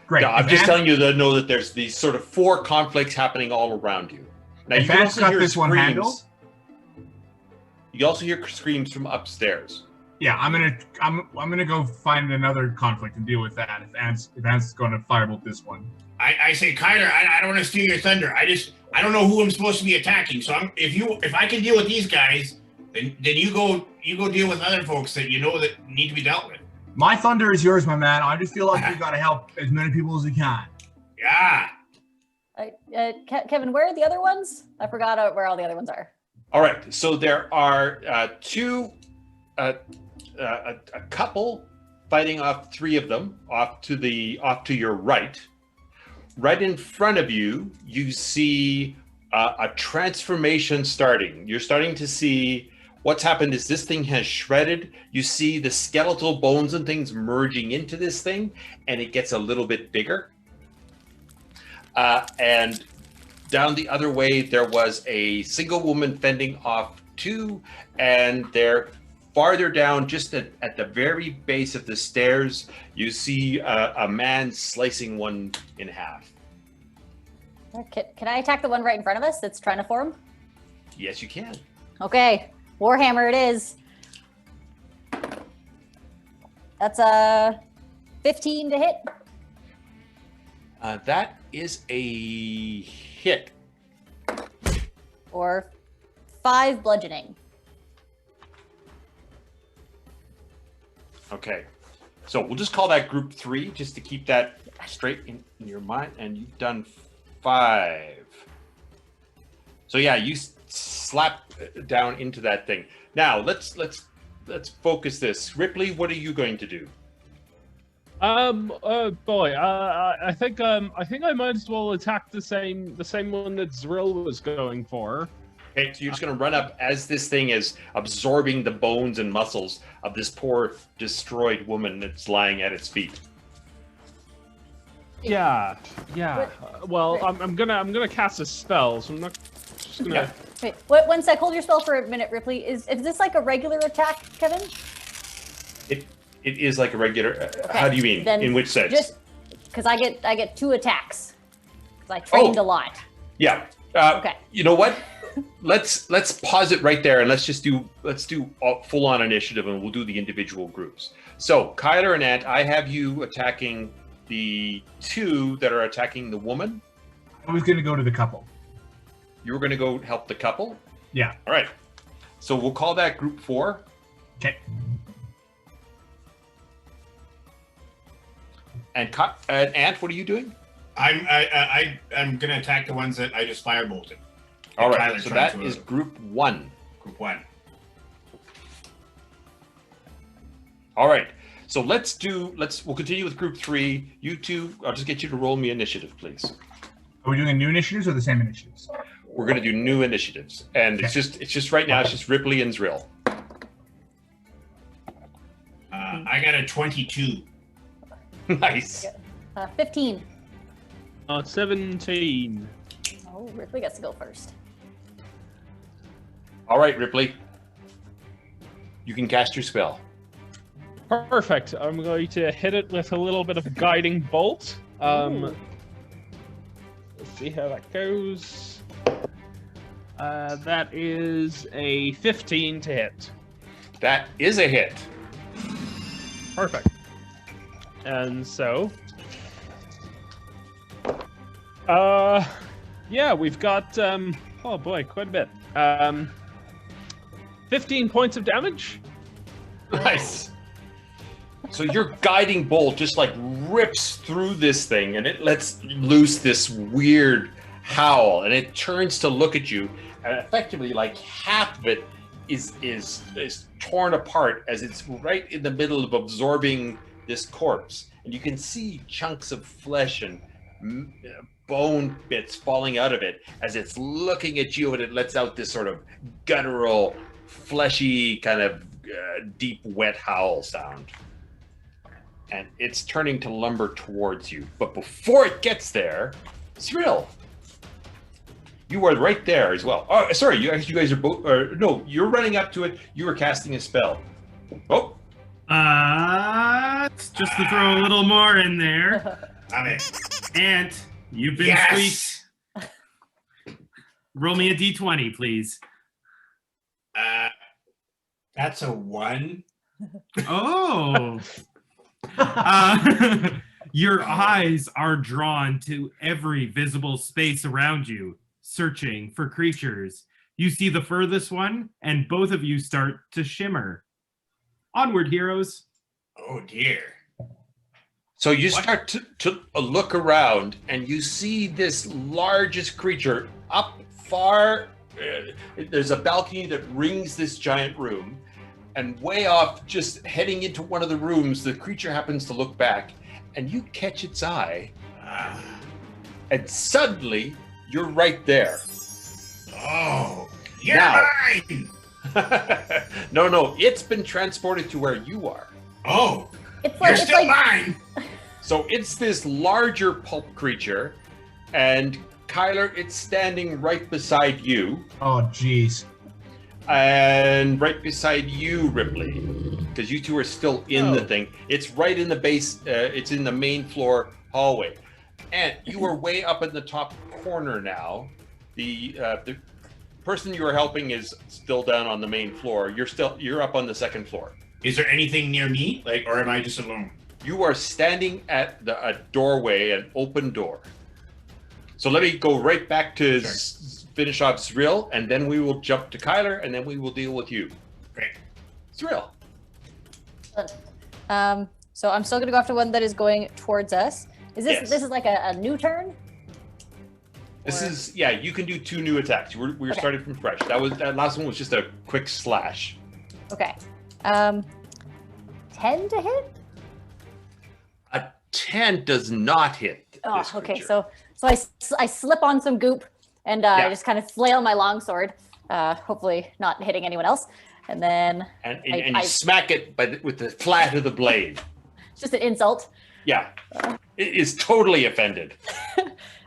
Great. No, I'm just telling you to know that there's these sort of 4 conflicts happening all around you. Now If you can Ant's also got hear this one screams. handled? You can also hear screams from upstairs. Yeah, I'm gonna go find another conflict and deal with that. If Ant's going to firebolt this one. I say, Kyler, I don't want to steal your thunder. I don't know who I'm supposed to be attacking. So if I can deal with these guys, then you go deal with other folks that you know that need to be dealt with. My thunder is yours, my man. I just feel like we got to help as many people as we can. Yeah. Kevin, where are the other ones? I forgot where all the other ones are. All right, so there are a couple fighting off 3 of them off to your right. Right in front of you, you see a transformation starting. You're starting to see what's happened is this thing has shredded. You see the skeletal bones and things merging into this thing, and it gets a little bit bigger. And down the other way, there was a single woman fending off 2, and they're farther down, just at the very base of the stairs, you see a man slicing one in half. Can I attack the one right in front of us that's trying to form? Yes, you can. Okay, Warhammer it is. That's a 15 to hit. That is a hit. Or 5 bludgeoning. Okay, so we'll just call that group 3 just to keep that straight in your mind. And you've done 5. So yeah, you slap down into that thing. Now let's focus this. Ripley, what are you going to do? I think I might as well attack the same one that Zrill was going for. Okay, so you're just going to run up as this thing is absorbing the bones and muscles of this poor destroyed woman that's lying at its feet. Yeah. Well, I'm gonna cast a spell, so I'm not just gonna. Yeah. Wait, one sec. Hold your spell for a minute, Ripley. Is this like a regular attack, Kevin? It is like a regular. How do you mean? Then in which sense? Just because I get 2 attacks. Because I trained a lot. Yeah. Okay. You know what? Let's pause it right there and let's do full on initiative and we'll do the individual groups. So Kyler and Ant, I have you attacking the 2 that are attacking the woman. I was going to go to the couple. You were going to go help the couple. Yeah. All right. So we'll call that group 4. Okay. And Ant, what are you doing? I'm gonna attack the ones that I just firebolted. All right. Tyler So tried that to- is group 1. Group 1. All right. So we'll continue with group 3. You 2, I'll just get you to roll me initiative, please. Are we doing new initiatives or the same initiatives? We're going to do new initiatives, and it's just right now. It's just Ripley and Zrill. I got a 22. Nice. 15. 17. Oh, Ripley gets to go first. All right, Ripley. You can cast your spell. Perfect. I'm going to hit it with a little bit of guiding bolt. Let's see how that goes. That is a 15 to hit. That is a hit. Perfect. And so, yeah, we've got, oh boy, quite a bit. 15 points of damage. Nice. So your guiding bolt just like rips through this thing and it lets loose this weird howl and it turns to look at you and effectively like half of it is torn apart as it's right in the middle of absorbing this corpse. And you can see chunks of flesh and bone bits falling out of it as it's looking at you and it lets out this sort of guttural, fleshy kind of deep wet howl sound. And it's turning to lumber towards you. But before it gets there, Zrill, you are right there as well. Oh, sorry, you guys are both. No, you're running up to it. You were casting a spell. Oh. Just to throw a little more in there. I'm in. Ant, you've been squeaked. Roll me a d20, please. That's a 1. Oh. Your eyes are drawn to every visible space around you, searching for creatures. You see the furthest one, and both of you start to shimmer. Onward, heroes. Oh, dear. So you start to look around, and you see this largest creature up far. There's a balcony that rings this giant room. And way off, just heading into one of the rooms, the creature happens to look back, and you catch its eye, and suddenly you're right there. Oh, you're Now- mine! No, it's been transported to where you are. Oh, It's you're like, still mine! So it's this larger pulp creature, and Kyler, it's standing right beside you, Oh, jeez. and right beside you, Ripley, because you two are still in the thing. It's right in the base. It's in the main floor hallway, and you are way up in the top corner now. The person you are helping is still down on the main floor. You're up on the second floor. Is there anything near me? Or am I just alone? You are standing at a doorway, an open door. So let me go right back to finish off Zrill, and then we will jump to Kyler, and then we will deal with you. Great. Zrill. So I'm still gonna go after one that is going towards us. Is this Yes. this is like a new turn? This Or- is, yeah, you can do 2 new attacks. We were Okay. starting from fresh. That last one was just a quick slash. Okay. 10 to hit? A 10 does not hit Oh, this okay. creature. So I slip on some goop and Yeah. just kind of flail my longsword, hopefully not hitting anyone else. And then And I- you smack it with the flat of the blade. it's just an insult. Yeah. It is totally offended.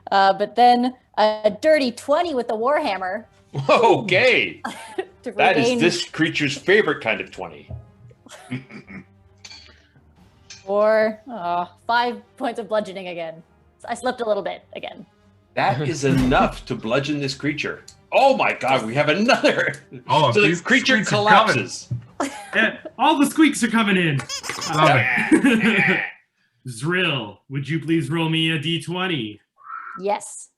But then a dirty 20 with the warhammer Okay. to That is regain this creature's favorite kind of 20. for 5 points of bludgeoning again. So I slipped a little bit again. That is enough to bludgeon this creature. Oh my god, we have another. Oh, So the these creature squeaks are coming. collapses. All the squeaks are coming in. I love it. Zrill, would you please roll me a d20? Yes.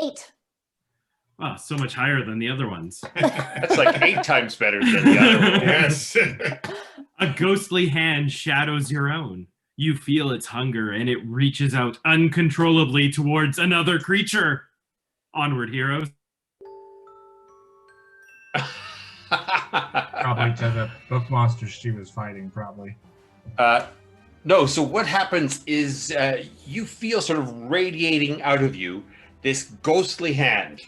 8. Wow, so much higher than the other ones. That's like 8 times better than the other one. Yes. A ghostly hand shadows your own. You feel its hunger, and it reaches out uncontrollably towards another creature. Onward, heroes. Probably to the book monsters she was fighting, probably. No, so what happens is you feel sort of radiating out of you this ghostly hand.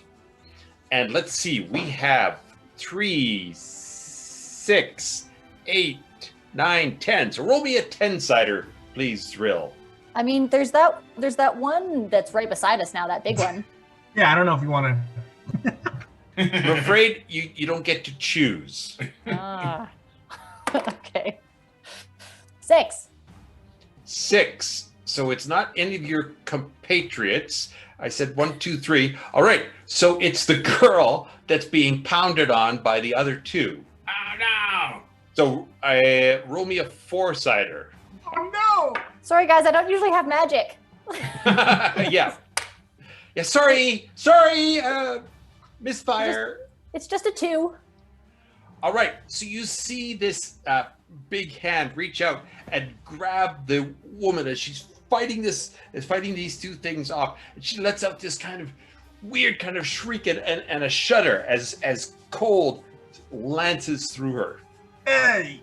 And let's see, we have 3, 6, 8, 9, 10. So roll me a 10-sider, please, Zrill. I mean, there's that one that's right beside us now, that big one. Yeah, I don't know if you want to. I'm afraid you don't get to choose. Okay. 6. 6. So it's not any of your compatriots. I said 1, 2, 3. All right. So it's the girl that's being pounded on by the other two. Oh no! So roll me a 4-sider. Oh no! Sorry, guys, I don't usually have magic. Yeah. Yeah. Sorry. Misfire. It's just a 2. All right. So you see this big hand reach out and grab the woman as she's fighting these two things off, and she lets out this kind of weird kind of shriek and a shudder as cold lances through her. Hey!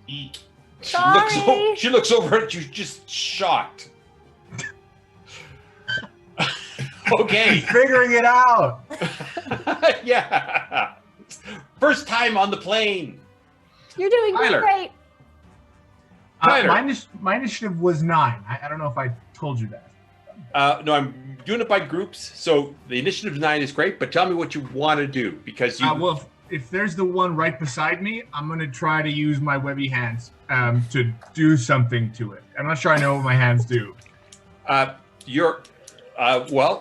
Eek. She looks over at you, just shocked. Okay. Figuring it out! Yeah. First time on the plane. You're doing Tyler. great. Tyler. My initiative was 9. I don't know if I told you that. No, I'm doing it by groups. So the initiative 9 is great, but tell me what you want to do, because you. Well, if there's the one right beside me, I'm going to try to use my webby hands to do something to it. I'm not sure I know what my hands do. Well,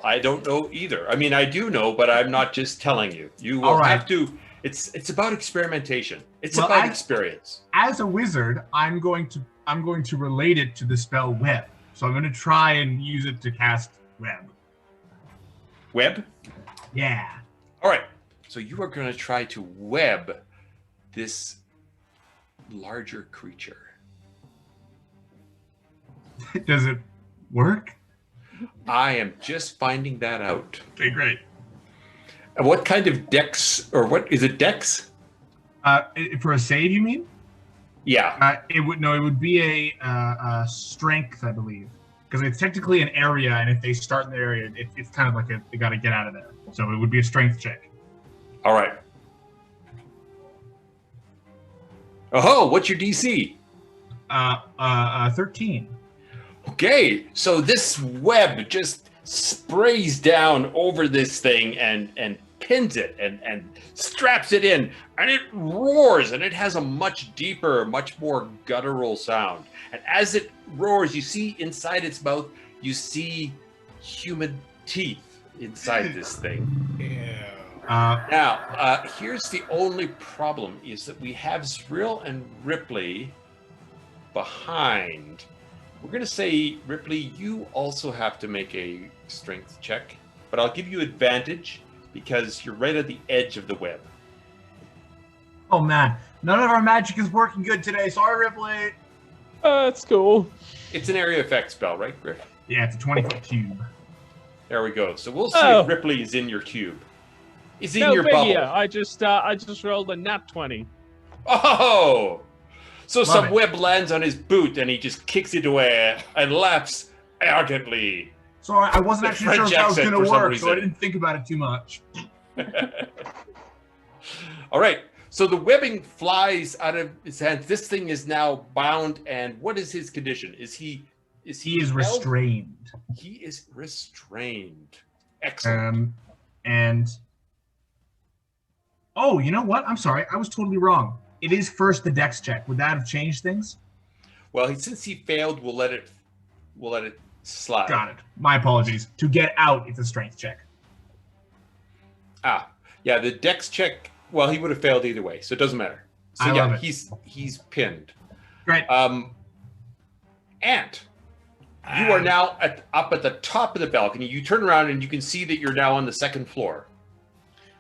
I don't know either. I mean, I do know, but I'm not just telling you. You will All right. have to. It's about experimentation. It's Well, about experience. As a wizard, I'm going to relate it to the spell web. So I'm going to try and use it to cast web. Web? Yeah. All right. So you are going to try to web this larger creature. Does it work? I am just finding that out. Okay, great. And what kind of dex, or what is it, dex? For a save, you mean? Yeah. It would be a strength, I believe, because it's technically an area, and if they start in the area, it's kind of like they got to get out of there. So it would be a strength check. All right. Oh, what's your DC? 13. Okay, so this web just sprays down over this thing and pins it and straps it in, and it roars, and it has a much deeper, much more guttural sound. And as it roars, you see inside its mouth, you see human teeth inside this thing. Yeah. Now, here's the only problem, is that we have Zrill and Ripley behind. We're going to say, Ripley, you also have to make a strength check, but I'll give you advantage because you're right at the edge of the web. Oh man, none of our magic is working good today. Sorry, Ripley. That's cool. It's an area effect spell, right, Griff? Yeah, it's a 20-foot cube. There we go. So we'll see if Ripley is in your cube. Is in your bubble. I just rolled a nat 20. Oh! So Love some it. web lands on his boot, and he just kicks it away and laughs arrogantly. Sorry, I wasn't The actually sure if French that was accent going to for some work, so I reason. didn't think about it too much. All right. So the webbing flies out of his hands. This thing is now bound, and what is his condition? He is He is held? restrained. He is restrained. Excellent. And oh, you know what? I'm sorry, I was totally wrong. It is first the dex check. Would that have changed things? Well, since he failed, we'll let it slide. Got it. My apologies. To get out, it's a strength check. Ah, yeah. The dex check. Well, he would have failed either way, so it doesn't matter. So I yeah, love it. he's pinned. Great. Ant, you are now up at the top of the balcony. You turn around and you can see that you're now on the second floor.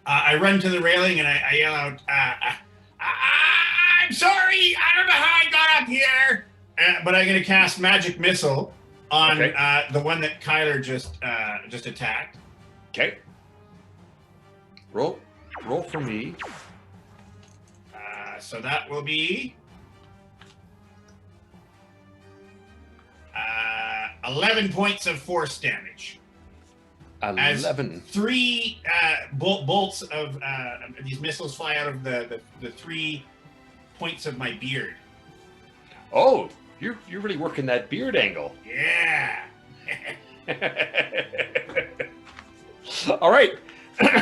I run to the railing and I yell out, I'm sorry, I don't know how I got up here. But I'm going to cast Magic Missile on the one that Kyler just attacked. Okay. Roll for me. So that will be 11 points of force damage. 11. As 3 bolts of these missiles fly out of the 3 points of my beard. Oh, you're really working that beard angle. Yeah. All right.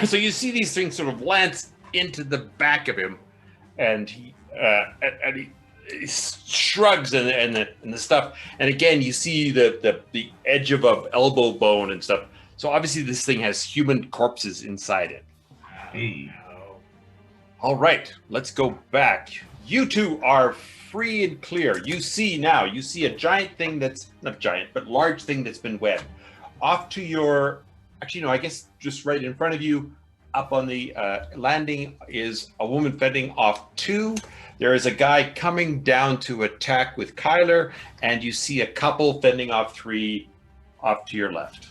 So you see these things sort of lance into the back of him, and shrugs and the stuff. And again, you see the edge of a elbow bone and stuff. So obviously this thing has human corpses inside it. Hey. All right, let's go back. You two are free and clear. You see a giant thing that's not giant, but large thing that's been webbed. Off to your, actually, no, I guess just right in front of you, up on the landing is a woman fending off 2. There is a guy coming down to attack with Kyler, and you see a couple fending off 3 off to your left.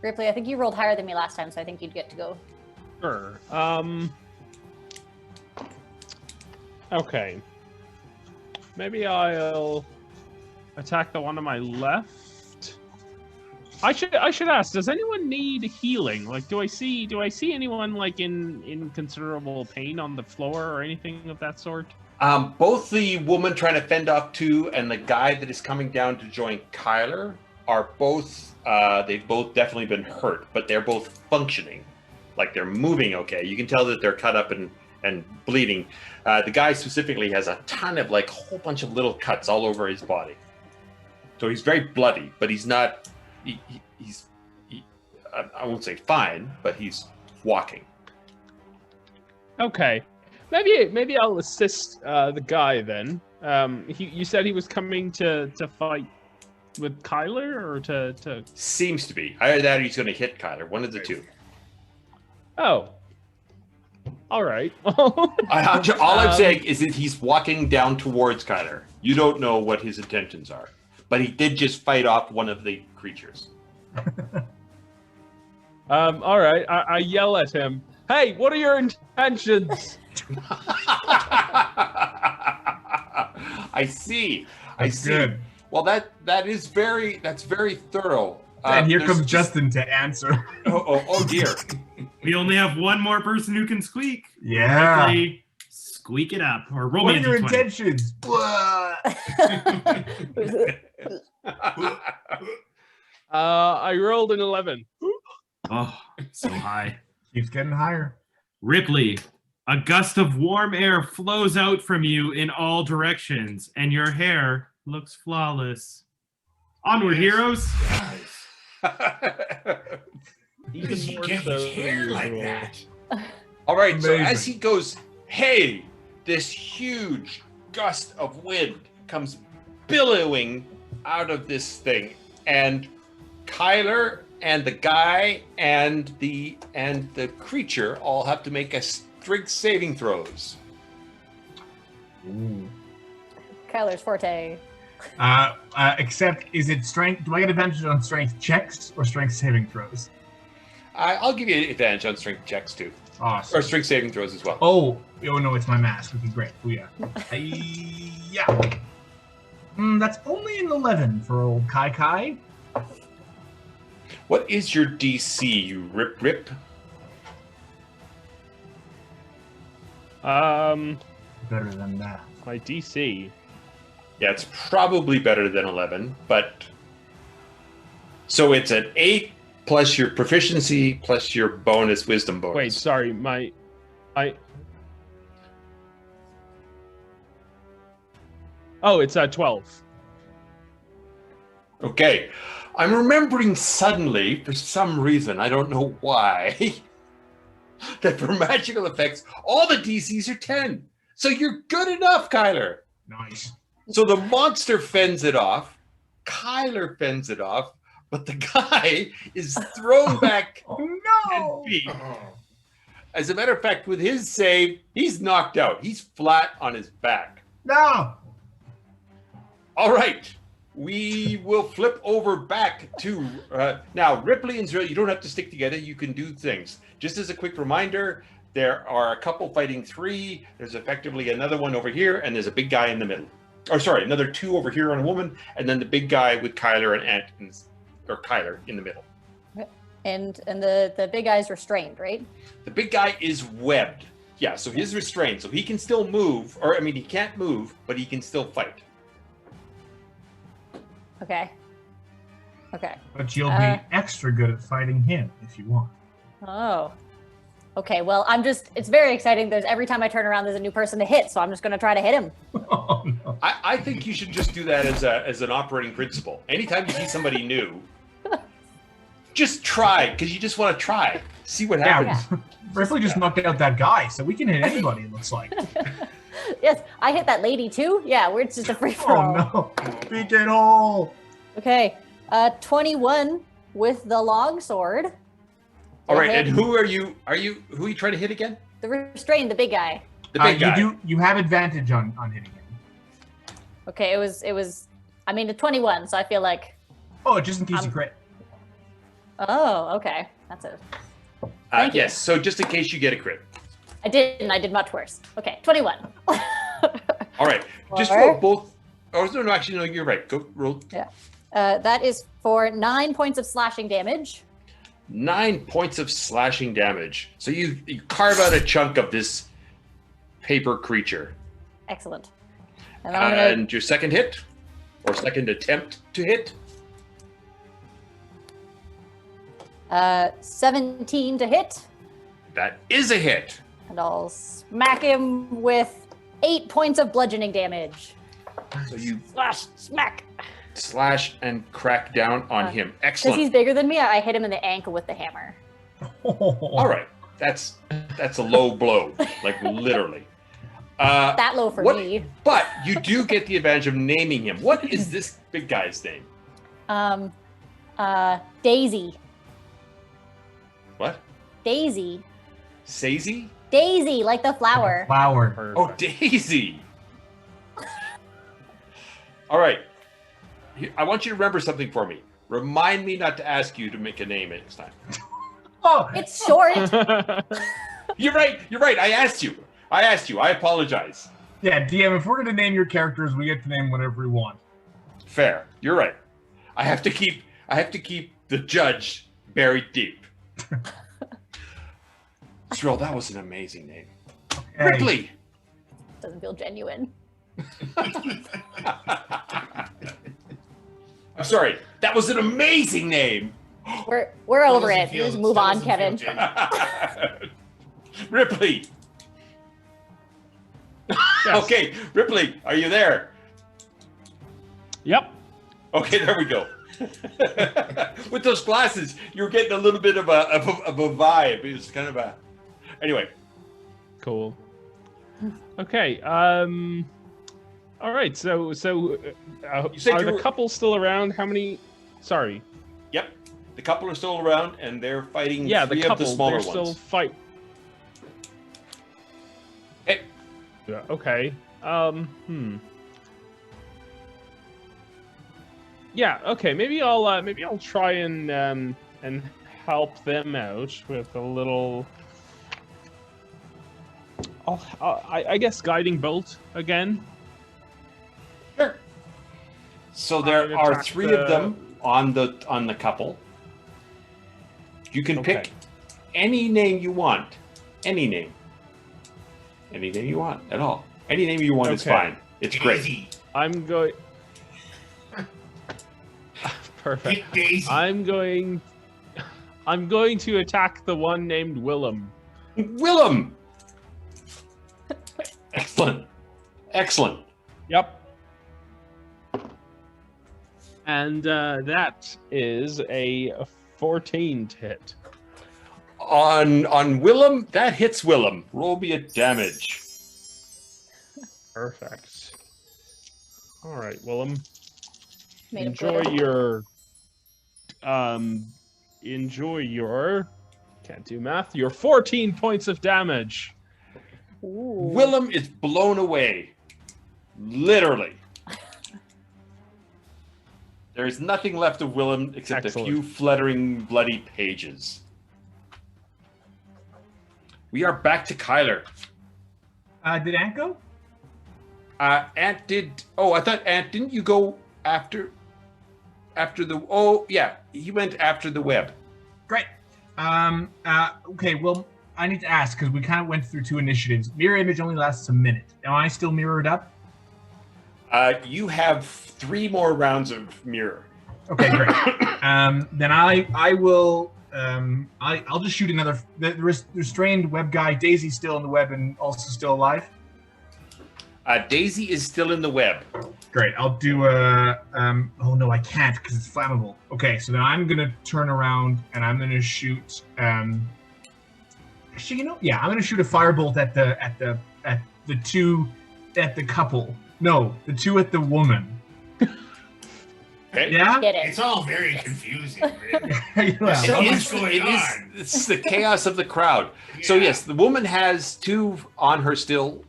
Ripley, I think you rolled higher than me last time, so I think you'd get to go. Sure. Okay. Maybe I'll attack the one on my left. I should ask, does anyone need healing? Like, do I see anyone like in considerable pain on the floor or anything of that sort? Both the woman trying to fend off 2 and the guy that is coming down to join Kyler are both they've both definitely been hurt, but they're both functioning. Like they're moving okay. You can tell that they're cut up and bleeding. The guy specifically has a ton of like a whole bunch of little cuts all over his body. So he's very bloody, but he's not I won't say fine, but he's walking. Okay. Maybe I'll assist the guy then. You said he was coming to fight with Kyler or to... Seems to be. Either that or he's going to hit Kyler. One of the two. Oh. All right. All I'm saying is that he's walking down towards Kyler. You don't know what his intentions are. But he did just fight off one of the creatures. All right. I yell at him. Hey, what are your intentions? I see. That's good. Well, that's very thorough. And here comes Justin to answer. Oh dear. We only have one more person who can squeak. Yeah. Ripley, squeak it up or roll What me are your a D20. intentions? I rolled an 11. Oh, so high. Keeps getting higher. Ripley, a gust of warm air flows out from you in all directions, and your hair looks flawless. Onward, heroes. Even he get his hair like that? All right, so Amazing. as he goes, hey, this huge gust of wind comes billowing out of this thing, and Kyler and the guy and the creature all have to make a strength saving throws. Ooh. Kyler's forte. Except, is it strength? Do I get advantage on strength checks or strength saving throws? I'll give you advantage on strength checks too, Awesome. or strength saving throws as well. Oh no, it's my mask. Okay, great. Oh yeah. Yeah. That's only an 11 for old Kai. What is your DC, you rip? Better than that. My DC. Yeah, it's probably better than 11, but so it's an 8 plus your proficiency plus your bonus wisdom bonus. Wait, sorry, Oh, it's 12. Okay. I'm remembering suddenly, for some reason, I don't know why, that for magical effects, all the DCs are 10. So you're good enough, Kyler. Nice. So the monster fends it off, Kyler fends it off, but the guy is thrown back Oh 10 no! feet. As a matter of fact, with his save, he's knocked out. He's flat on his back. No! All right. We will flip over back to now Ripley and Zrill. You don't have to stick together. You can do things. Just as a quick reminder, there are a couple fighting 3. There's effectively another one over here, and there's a big guy in the middle. Or sorry, another 2 over here on a woman, and then the big guy with Kyler or Kyler in the middle. And the big guy's restrained, right? The big guy is webbed. Yeah, so he's restrained, so he can still move, or I mean, he can't move, but he can still fight. Okay. But you'll be extra good at fighting him if you want. Oh. Okay, well, it's very exciting. Every time I turn around, there's a new person to hit, so I'm just going to try to hit him. Oh, no. I think you should just do that as an operating principle. Anytime you see somebody new, just try, because you just want to try. See what happens. Yeah. Ripley just knocked out that guy, so we can hit anybody, it looks like. Yes, I hit that lady too. Yeah, it's just a free for Oh, all. no. Beaconhold. Okay, 21 with the longsword. All right, and who are you trying to hit again? The restrained, the big guy. The big guy. You have advantage on hitting him. Okay, it was a 21, so I feel like. Oh, just in case you crit. Oh, okay. That's it. Thank you. Yes, so just in case you get a crit. I did much worse. Okay, 21. All right, just roll both. Oh, no, actually, no, you're right. Go roll. Yeah. That is for 9 points of slashing damage. 9 points of slashing damage. So you carve out a chunk of this paper creature. Excellent. And, then I'm gonna... and your second hit, or second attempt to hit? 17 to hit. That is a hit. And I'll smack him with 8 points of bludgeoning damage. So you slash and crack down on him. Because Excellent. he's bigger than me, I hit him in the ankle with the hammer. All right, that's a low blow, like literally. That low for me. But you do get the advantage of naming him. What is this big guy's name? Daisy. What? Daisy. Sazy? Daisy, like the flower. Flower. Oh, Daisy. All right. I want you to remember something for me. Remind me not to ask you to make a name next time. Oh, It's short. You're right. I asked you. I apologize. yeah, DM, if we're going to name your characters, we get to name whatever we want. Fair. You're right. I have to keep the judge buried deep. Zrill, that was an amazing name. Okay. Ripley. Doesn't feel genuine. I'm sorry. That was an amazing name. We're over it. Just move on, Kevin. Ripley. Yes. Okay, Ripley, are you there? Yep. Okay, there we go. With those glasses, you're getting a little bit of a vibe. It was kind of a. Anyway. Cool. Okay. All right. So are the couple still around? How many? Sorry. Yep. The couple are still around, and they're fighting Yeah, three the couple. of the smaller They're still ones. fight. Hey. Yeah. Okay. Yeah. Okay. Maybe I'll try and help them out with a little. I guess guiding bolt again. Sure. So there are three of them on the couple. You can pick any name you want. Any name. Any name you want at all. Any name you want is fine. It's great. I'm going. Perfect. I'm going to attack the one named Willem. Willem. Excellent. Excellent. Yep. And that is a 14 to hit. On Willem, that hits Willem. Roll me a damage. Perfect. All right, Willem. Made of Enjoy glitter. your can't do math. Your 14 points of damage. Ooh. Willem is blown away. Literally. There is nothing left of Willem except Excellent. a few fluttering, bloody pages. We are back to Kyler. Did Ant go? Ant did. Oh, I thought Ant. Didn't you go after the? Oh, yeah. He went after the web. Great. Okay, well, I need to ask, because we kind of went through 2 initiatives. Mirror image only lasts a minute. Am I still mirrored up? You have 3 more rounds of mirror. Okay, great. Then I will I'll just shoot another. The restrained web guy. Daisy's still in the web and also still alive. Daisy is still in the web. Great. I'll do a. Oh no, I can't because it's flammable. Okay, so then I'm gonna turn around and I'm gonna shoot. Actually, yeah, I'm gonna shoot a firebolt at the couple. No, the two at the woman. Okay. Yeah. Get it. It's all very confusing. Really. It's the chaos of the crowd. Yeah. So yes, the woman has 2 on her still.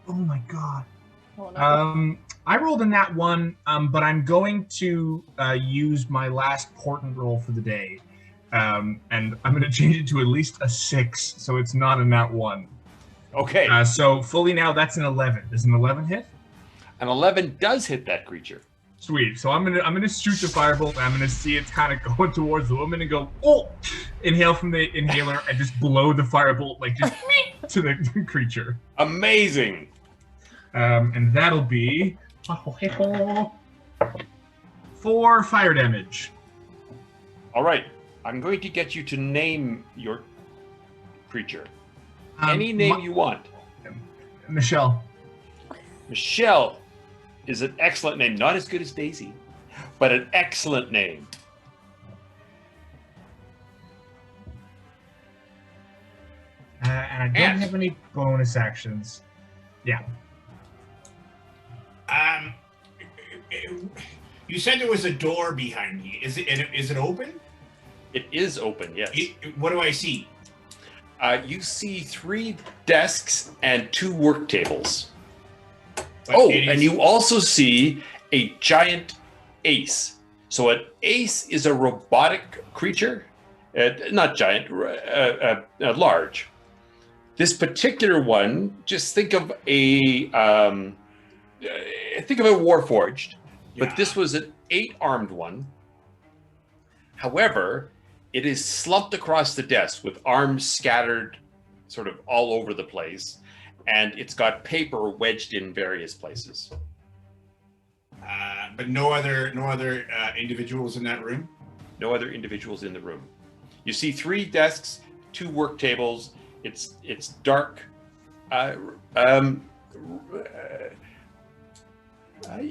Oh my god. Oh, no. I rolled a nat 1, but I'm going to use my last portent roll for the day. And I'm going to change it to at least a 6, so it's not a nat 1. Okay. So fully now, that's an 11. Does an 11 hit? An 11 does hit that creature. Sweet. So I'm gonna shoot the firebolt. And I'm gonna see it kind of going towards the woman and go, oh! Inhale from the inhaler and just blow the firebolt like just to the creature. Amazing. And that'll be 4 fire damage. All right. I'm going to get you to name your creature. Any name you want. Michelle. Michelle is an excellent name. Not as good as Daisy, but an excellent name. And I don't have any bonus actions. Yeah. You said there was a door behind me. Is it open? It is open, yes. What do I see? You see 3 desks and 2 work tables. And you also see a giant ace. So an ace is a robotic creature, not giant, large. This particular one, just think of a Warforged, but this was an 8-armed one. However, it is slumped across the desk with arms scattered sort of all over the place. And it's got paper wedged in various places. But no other individuals in that room? No other individuals in the room. You see 3 desks, 2 work tables. It's dark.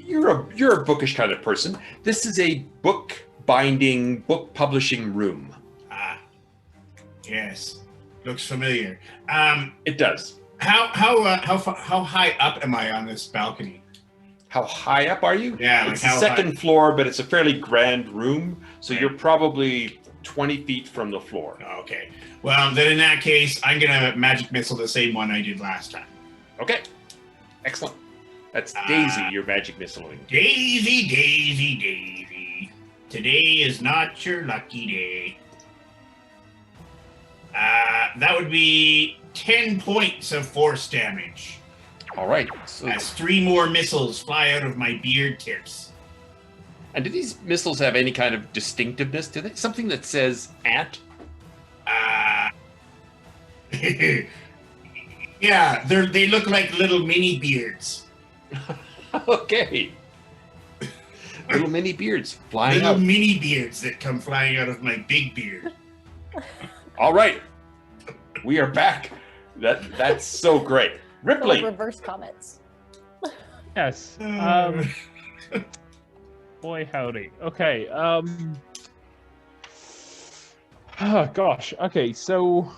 You're a bookish kind of person. This is a book publishing room. Yes. Looks familiar. It does. How high up am I on this balcony? How high up are you? Yeah, it's the second floor, but it's a fairly grand room, so you're probably 20 feet from the floor. Okay. Well, then in that case, I'm gonna magic missile the same one I did last time. Okay. Excellent. That's Daisy. You're magic missiling. Daisy, Daisy, Daisy. Today is not your lucky day. That would be 10 points of force damage. All right. So as 3 more missiles fly out of my beard tips. And do these missiles have any kind of distinctiveness to them? Something that says ant? Yeah, they look like little mini beards. Okay. Little mini beards flying little out. Mini beards that come flying out of my big beard. All right. We are back. That's so great. Ripley. Reverse comments. Yes. Boy, howdy. Okay. Oh gosh. Okay. So,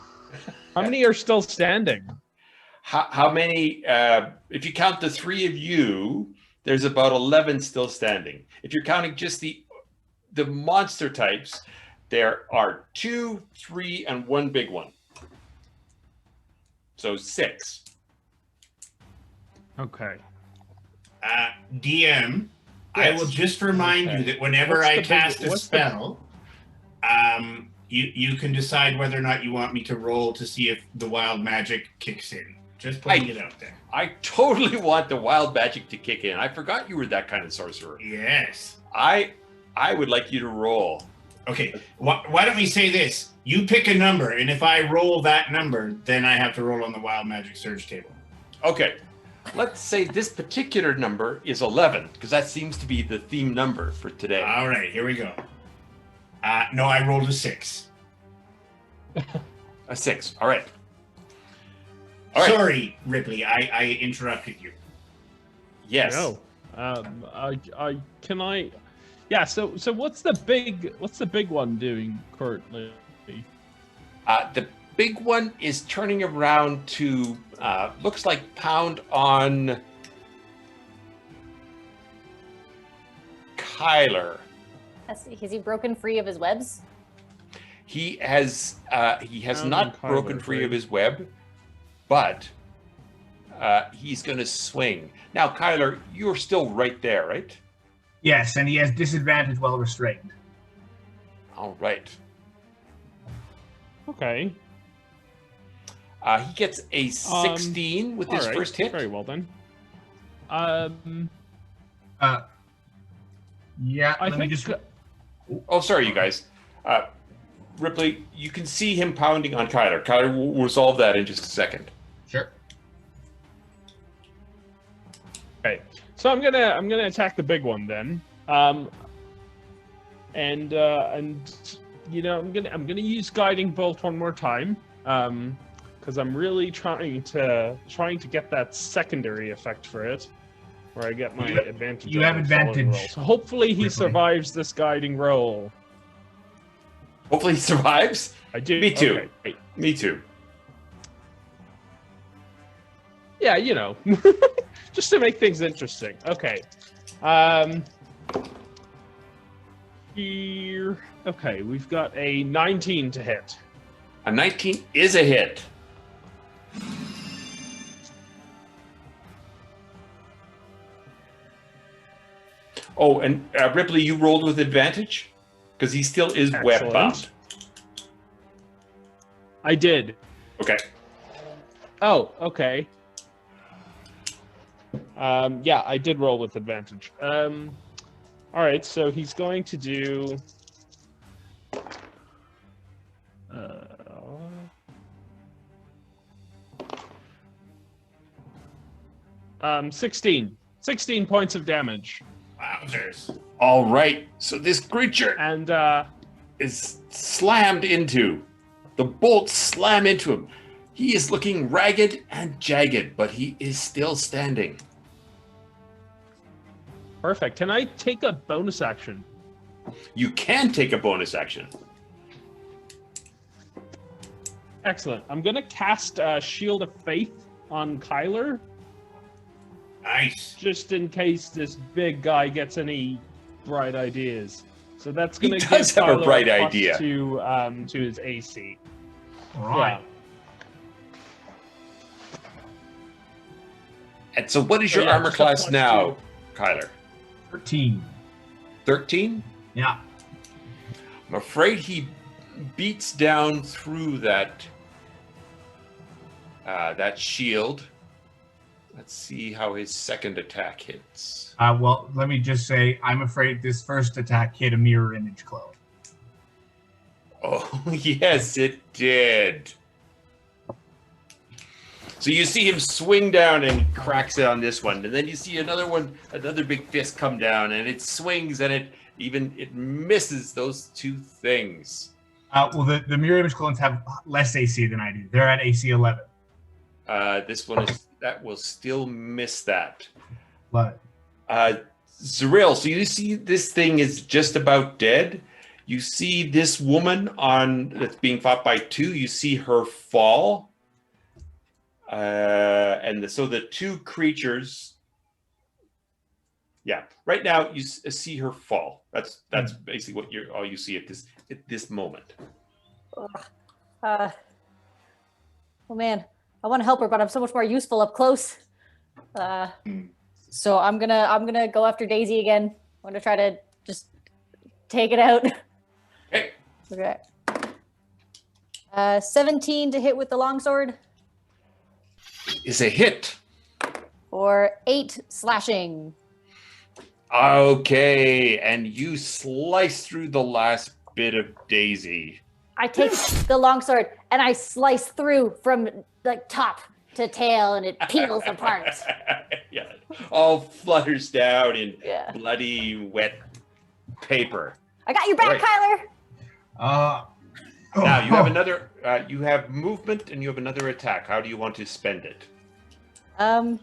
how many are still standing? How many? If you count the 3 of you, there's about 11 still standing. If you're counting just the monster types, there are 2, 3, and 1 big one. So 6. Okay. DM, I will just remind you that whenever I cast a spell, you can decide whether or not you want me to roll to see if the wild magic kicks in. Just putting it out there. I totally want the wild magic to kick in. I forgot you were that kind of sorcerer. Yes. I would like you to roll. Okay, why don't we say this? You pick a number, and if I roll that number, then I have to roll on the wild magic surge table. Okay. Let's say this particular number is 11, because that seems to be the theme number for today. All right, here we go. No, I rolled a 6. A 6. All right. Sorry, Ripley. I interrupted you. Yes. No. Can I? Yeah. So what's the big one doing currently? The big one is turning around to looks like pound on Kyler. Has he broken free of his webs? He has not broken free of his web, but he's going to swing. Now, Kyler, you're still right there, right? Yes, and he has disadvantage while restrained. All right. Okay. He gets a 16 with his first hit. Very well then. Yeah, I let me think. just... Oh, sorry, you guys. Ripley, you can see him pounding on Kyler. Kyler, we'll resolve that in just a second. Sure. Okay, so I'm gonna attack the big one then, and you know I'm gonna use guiding bolt one more time, because I'm really trying to get that secondary effect for it, where I get my advantage. You have on the following advantage. roll. So hopefully he Ripley. survives this guiding roll. Hopefully he survives. I do. Me too. Okay, great. Me too. Yeah, you know, just to make things interesting. Okay. Here. Okay, we've got a 19 to hit. A 19 is a hit. Oh, and Ripley, you rolled with advantage? Because he still is web bound. I did. Okay. Oh, okay. Yeah, I did roll with advantage. All right, so he's going to do. 16 points of damage. Wowzers. All right. So this creature And is slammed into. The bolts slam into him. He is looking ragged and jagged, but he is still standing. perfect. Can I take a bonus action? You can take a bonus action. Excellent. I'm gonna cast Shield of Faith on Kyler, Nice. just in case this big guy gets any bright ideas. So that's He gonna give does have a Kyler bright plus idea. to his AC. All right. And so what is your yeah, armor just a class plus now, Kyler? 13. 13? Yeah. I'm afraid he beats down through that that shield. Let's see how his second attack hits. Well, let me just say, I'm afraid this first attack hit a mirror image clone. Oh, yes, it did. So you see him swing down and he cracks it on this one. And then you see another one, another big fist come down and it swings and it misses those two things. Well, the mirror image clones have less AC than I do. They're at AC 11. This one that will still miss that. But Zrill, so you see this thing is just about dead. You see this woman that's being fought by two. You see her fall. So the two creatures. Yeah, right now you see her fall. That's basically what all you see at this moment. Oh man, I want to help her, but I'm so much more useful up close. So I'm gonna go after Daisy again. I'm gonna try to just take it out. Okay. Okay. 17 to hit with the longsword. Is a hit. For 8 slashing. Okay, and you slice through the last bit of Daisy. I take the longsword and I slice through from like top to tail, and it peels apart. Yeah, all flutters down in Yeah. bloody, wet paper. I got your back, All Kyler. Now you have another. You have movement and you have another attack. How do you want to spend it? You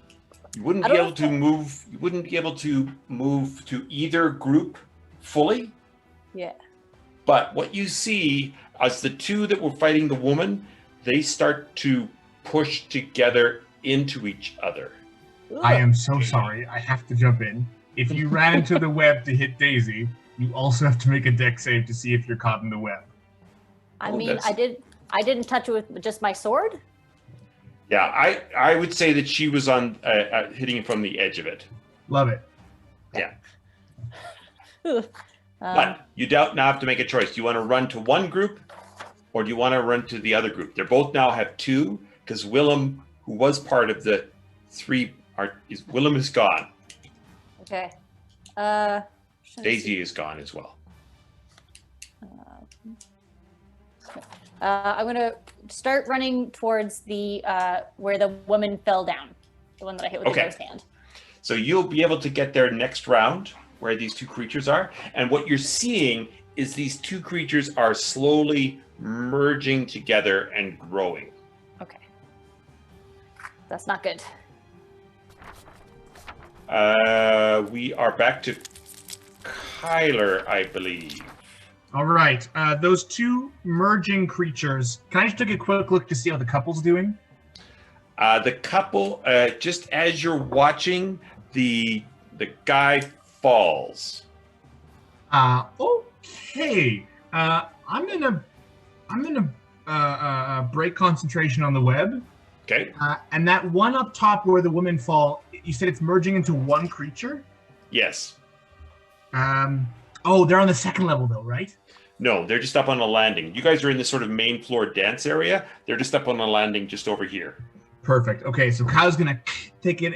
wouldn't be able to move. You wouldn't be able to move to either group fully. Yeah. But what you see as the two that were fighting the woman, they start to push together into each other. I am so sorry. I have to jump in. If you ran into the web to hit Daisy, you also have to make a dex save to see if you're caught in the web. I mean, I didn't touch it with just my sword. Yeah, I would say that she was on hitting from the edge of it. Love it. Yeah. But you now have to make a choice. Do you want to run to one group or do you want to run to the other group? They both now have two because Willem, who was part of the three, Willem is gone. Okay. Daisy is gone as well. I'm going to start running towards the where the woman fell down. The one that I hit with the ghost hand. So you'll be able to get there next round where these two creatures are. And what you're seeing is these two creatures are slowly merging together and growing. Okay. That's not good. We are back to Kyler, I believe. All right. Those two merging creatures. Can I just take a quick look to see how the couple's doing? The couple, just as you're watching, the guy falls. Okay. I'm gonna break concentration on the web. Okay. And that one up top where the women fall, you said it's merging into one creature? Yes. Oh, they're on the second level though, right? No, they're just up on a landing. You guys are in this sort of main floor dance area. They're just up on a landing just over here. Perfect. Okay, so Kyle's gonna take an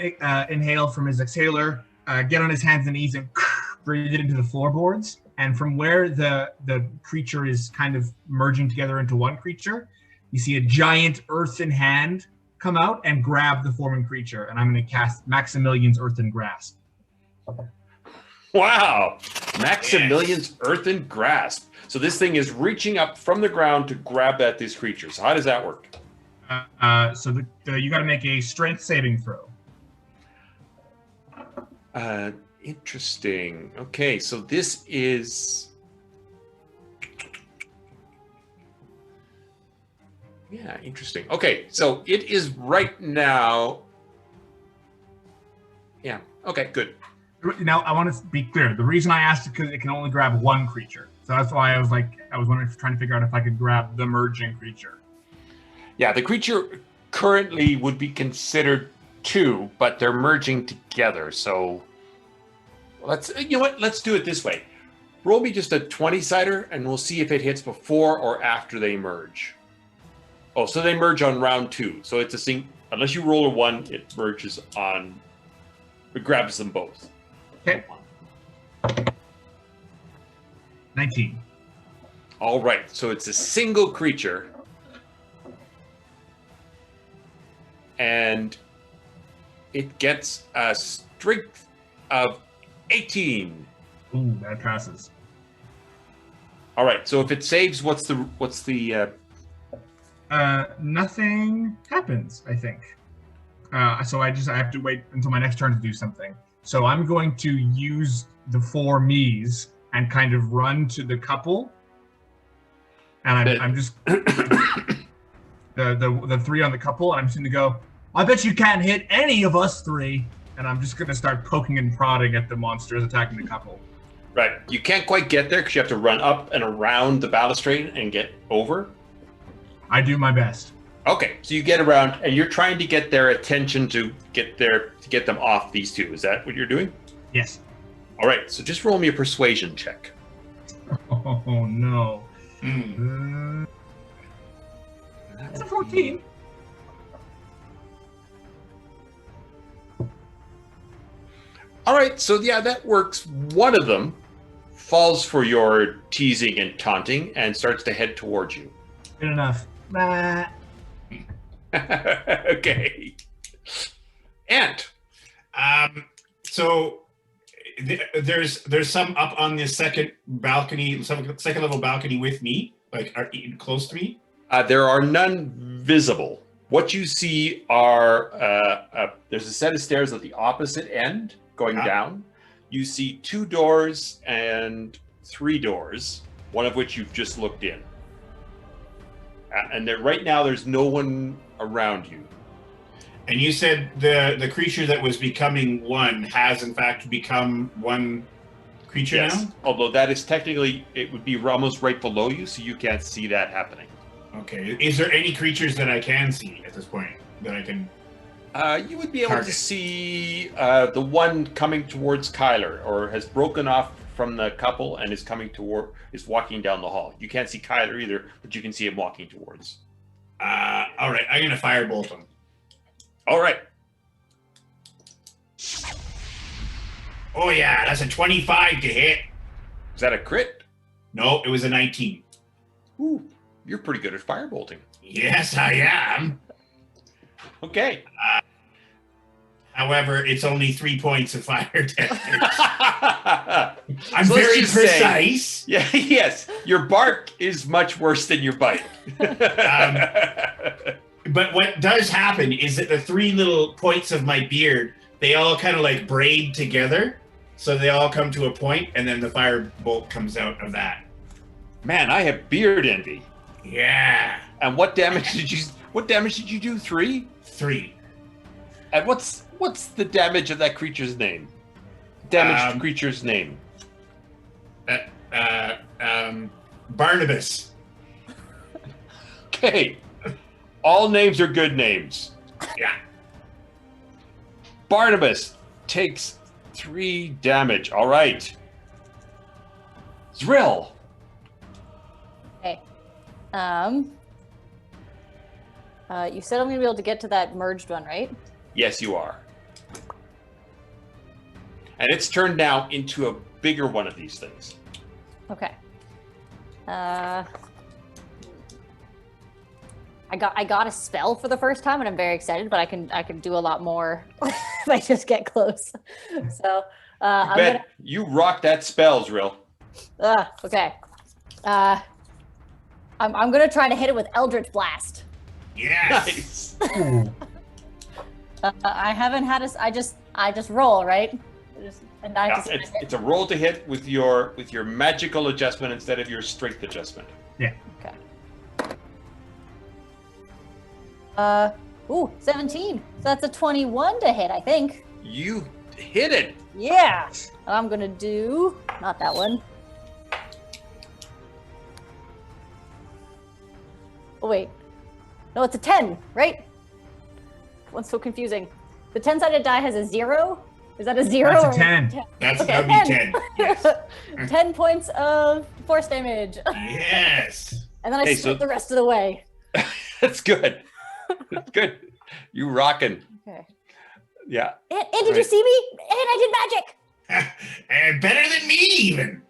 inhale from his exhaler, get on his hands and knees and breathe it into the floorboards. And from where the creature is kind of merging together into one creature, you see a giant earthen hand come out and grab the forming creature. And I'm going to cast Maximilian's Earthen Grasp. Wow. Maximilian's Earthen Grasp. So this thing is reaching up from the ground to grab at this creature. So how does that work? So you got to make a strength saving throw. Interesting. Okay, so this is... Yeah, interesting. Okay, so it is right now... Yeah, okay, good. Now, I want to be clear. The reason I asked is because it can only grab one creature. So that's why I was wondering, trying to figure out if I could grab the merging creature. Yeah, the creature currently would be considered two, but they're merging together, so... you know what? Let's do it this way. Roll me just a 20-sider, and we'll see if it hits before or after they merge. Oh, so they merge on round 2. So it's a unless you roll a 1, it merges on... It grabs them both. Okay. 19. All right. So it's a single creature. And it gets a strength of 18. Ooh, that passes. All right. So if it saves, what's the nothing happens, I think. So I have to wait until my next turn to do something. So I'm going to use the 4 me's and kind of run to the couple. And I'm just the 3 on the couple, and I'm just going to go, I bet you can't hit any of us 3. And I'm just going to start poking and prodding at the monsters attacking the couple. Right. You can't quite get there because you have to run up and around the balustrade and get over. I do my best. Okay, so you get around and you're trying to get their attention to get them off these two. Is that what you're doing? Yes. All right, so just roll me a persuasion check. Oh no. That's a 14. All right, so yeah, that works. One of them falls for your teasing and taunting and starts to head towards you. Good enough. Okay. Ant. So There's some up on the second balcony, second level balcony with me, like are close to me. There are none visible. What you see are there's a set of stairs at the opposite end going down. You see 2 doors and 3 doors, one of which you've just looked in. And right now there's no one around you. And you said the creature that was becoming one has in fact become one creature now? Although that is technically, it would be almost right below you, so you can't see that happening. Okay. Is there any creatures that I can see at this point that I can? You would be able to see the one coming towards Kyler, or has broken off from the couple and is walking down the hall. You can't see Kyler either, but you can see him walking towards. All right. I'm gonna firebolt him. All right. Oh yeah, that's a 25 to hit. Is that a crit? No, it was a 19. Ooh, you're pretty good at firebolting. Yes, I am. Okay. However, it's only 3 points of fire damage. I'm So let's very just say- precise. Yeah, yes. Your bark is much worse than your bite. But what does happen is that the 3 little points of my beard, they all kind of like braid together. So they all come to a point, and then the firebolt comes out of that. Man, I have beard envy. Yeah. And what damage did you do? 3? 3. And what's the damage of that creature's name? Damaged creature's name. Barnabas. Okay. All names are good names. Yeah. Barnabas takes 3 damage. All right. Zrill. Okay. You said I'm gonna be able to get to that merged one, right? Yes, you are. And it's turned now into a bigger one of these things. Okay. I got a spell for the first time, and I'm very excited. But I can do a lot more if I just get close. So You rock that spell, Zrill. okay. I'm gonna try to hit it with Eldritch Blast. Yes. Nice. I haven't had I just roll, right? It's a roll to hit with your magical adjustment instead of your strength adjustment. Yeah. Okay. 17. So that's a 21 to hit, I think. You hit it. Yeah. I'm gonna do not that one. Oh wait. No, it's a 10, right? One's so confusing. The 10-sided die has a 0. Is that a 0? That's a or 10. That'd Okay, be 10. Yes. 10 points of force damage. Yes. And then I Okay, sprint the rest of the way. That's good. That's good. You rocking. Okay. Yeah. And did you see me? And I did magic. And better than me, even.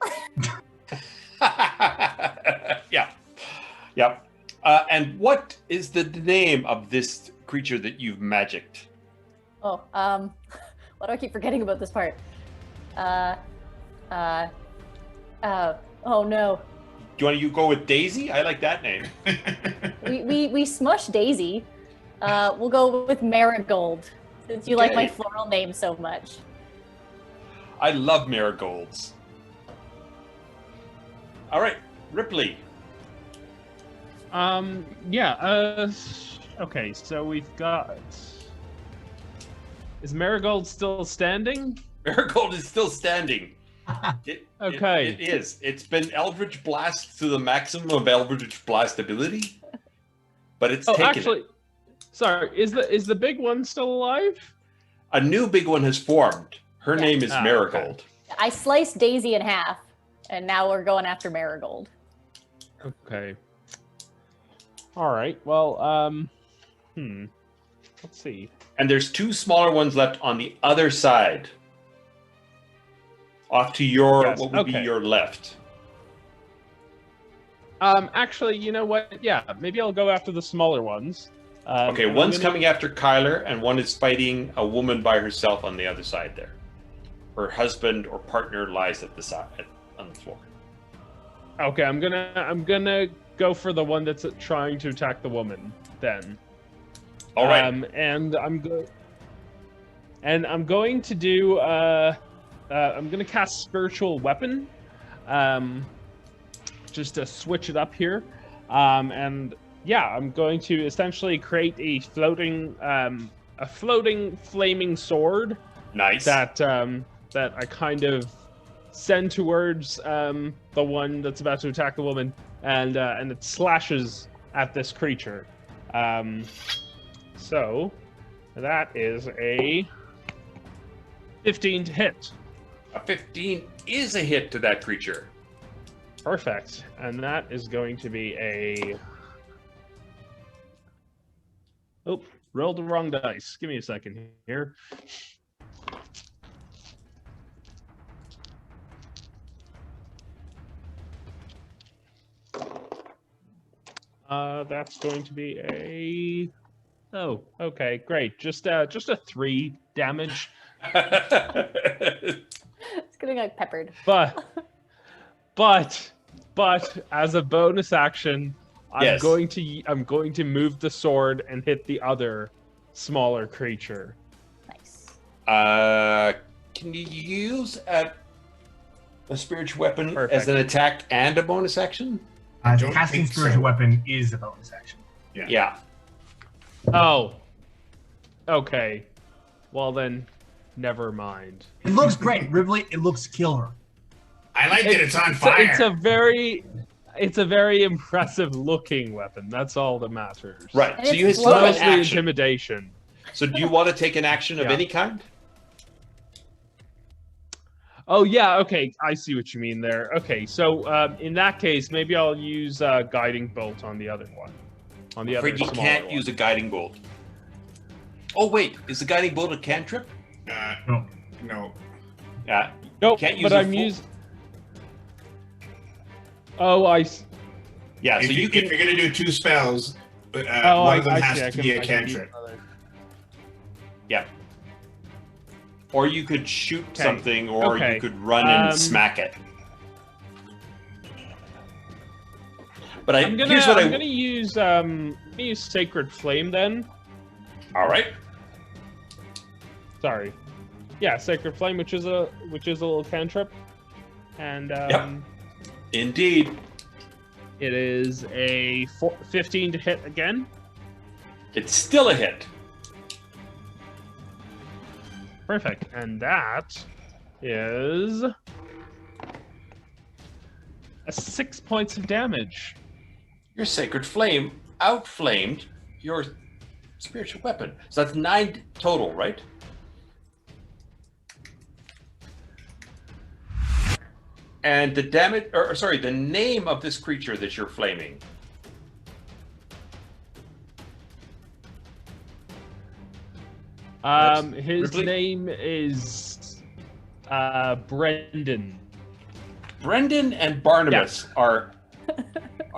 Yeah. Yep. And what is the name of this creature that you've magicked? Oh, why do I keep forgetting about this part? Oh no. Do you want to go with Daisy? I like that name. We smush Daisy. We'll go with Marigold, since you like my Okay. floral name so much. I love marigolds. All right, Ripley. Okay, so we've got... Is Marigold still standing? Marigold is still standing. Okay. It is. It's been Eldritch Blast to the maximum of Eldritch Blast ability, but it's taken it. Sorry, is the big one still alive? A new big one has formed. Her Yeah. name is Marigold. I sliced Daisy in half, and now we're going after Marigold. Okay. All right. Well, let's see. And there's 2 smaller ones left on the other side. Off to your, Yes, what would be okay. your left. Actually, you know what? Yeah, maybe I'll go after the smaller ones. Okay, and one's I'm gonna- coming after Kyler, and one is fighting a woman by herself on the other side there. her husband or partner lies at the side on the floor. Okay, I'm gonna go for the one that's trying to attack the woman then. All right. And I'm going to do I'm gonna cast Spiritual Weapon, just to switch it up here, and yeah, I'm going to essentially create a floating flaming sword. Nice. That I kind of send towards the one that's about to attack the woman, and it slashes at this creature. So that is a 15 to hit. A 15 is a hit to that creature. Perfect. And that is going to be a... Oh, rolled the wrong dice. Give me a second here. That's going to be a... Oh, okay, great. Just a 3 damage. It's getting like peppered. But as a bonus action, Yes. I'm going to move the sword and hit the other smaller creature. Nice. Can you use a spiritual weapon Perfect. as an attack and a bonus action? Don't Casting think spiritual so. weapon is a bonus action. Yeah. Oh. Okay. Well then, never mind. It looks great, Ripley. It looks killer. I like that it's on fire. It's a very impressive looking weapon. That's all that matters. Right. And So it's you still have an Mostly action. intimidation. So do you want to take an action of Yeah. any kind? Oh yeah, okay, I see what you mean there. Okay, so in that case, maybe I'll use Guiding Bolt on the other one. On the I'm other afraid you smaller can't one. use a guiding bolt. Oh wait, is the guiding bolt a cantrip? No. No. Yeah. Nope, can't use but a I'm full- using... Oh, Yeah. If, So you if can. you're gonna do 2 spells, one of them I has see, I to be a can use cantrip. another. Yeah. Or you could shoot Okay. something, or Okay. you could run and smack it. But I'm gonna here's what I'm gonna use Sacred Flame then. All right. Sorry. Yeah, Sacred Flame, which is a little cantrip. And Indeed. it is a 15 to hit again. It's still a hit. Perfect. And that is 6 points of damage. Your sacred flame outflamed your spiritual weapon. So that's 9 total, right? And the damage, or sorry, the name of this creature that you're flaming. His Ripley? name is Brendan. Brendan and Barnabas are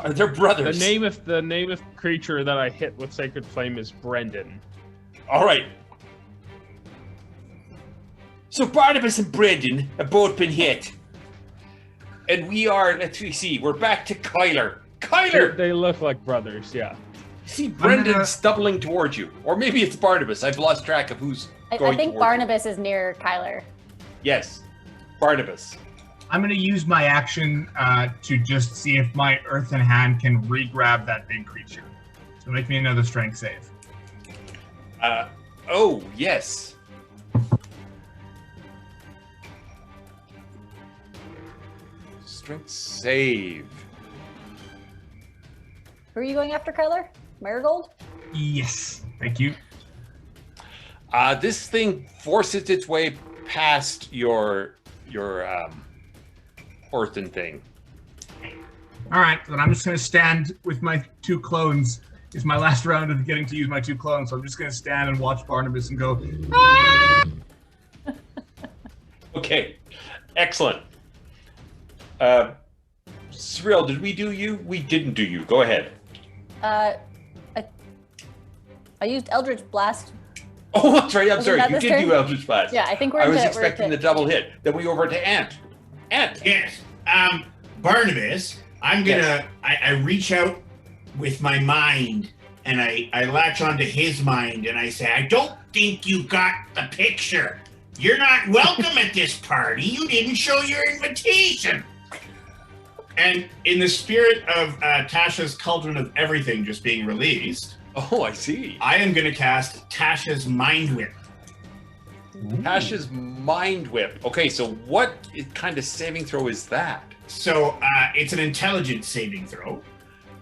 they're The brothers. name of the creature that I hit with Sacred Flame is Brendan. All right. So Barnabas and Brendan have both been hit. And we are, let's see, we're back to Kyler. Kyler! They look like brothers, yeah. See, Brendan's stumbling towards you. Or maybe it's Barnabas. I've lost track of who's I going think towards Barnabas is near Kyler. you. Yes, Barnabas. I'm going to use my action to just see if my earthen hand can re-grab that big creature. So make me another strength save. Oh, yes. Strength save. Who are you going after, Kyler? Marigold? Yes. Thank you. This thing forces its way past your earthen thing. All right, then I'm just going to stand with my 2 clones. It's my last round of getting to use my 2 clones, so I'm just going to stand and watch Barnabas and go, "Ah!" Okay, excellent. Zrill, did we do you? We didn't do you. Go ahead. I used Eldritch Blast Oh, that's right. I'm Wasn't sorry. that You this did turn? do Eldritch Blast. Yeah, I think we're I was into- expecting we're the double hit. Then we over to Ant. Ant. Yes. Barnabas, I'm gonna. I reach out with my mind, and I latch onto his mind, and I say, I don't think you got the picture. You're not welcome at this party. You didn't show your invitation. And in the spirit of Tasha's Cauldron of Everything just being released, Oh, I see. I am going to cast Tasha's Mind Whip. Tasha's Mind Whip. Okay, so what kind of saving throw is that? So it's an intelligence saving throw.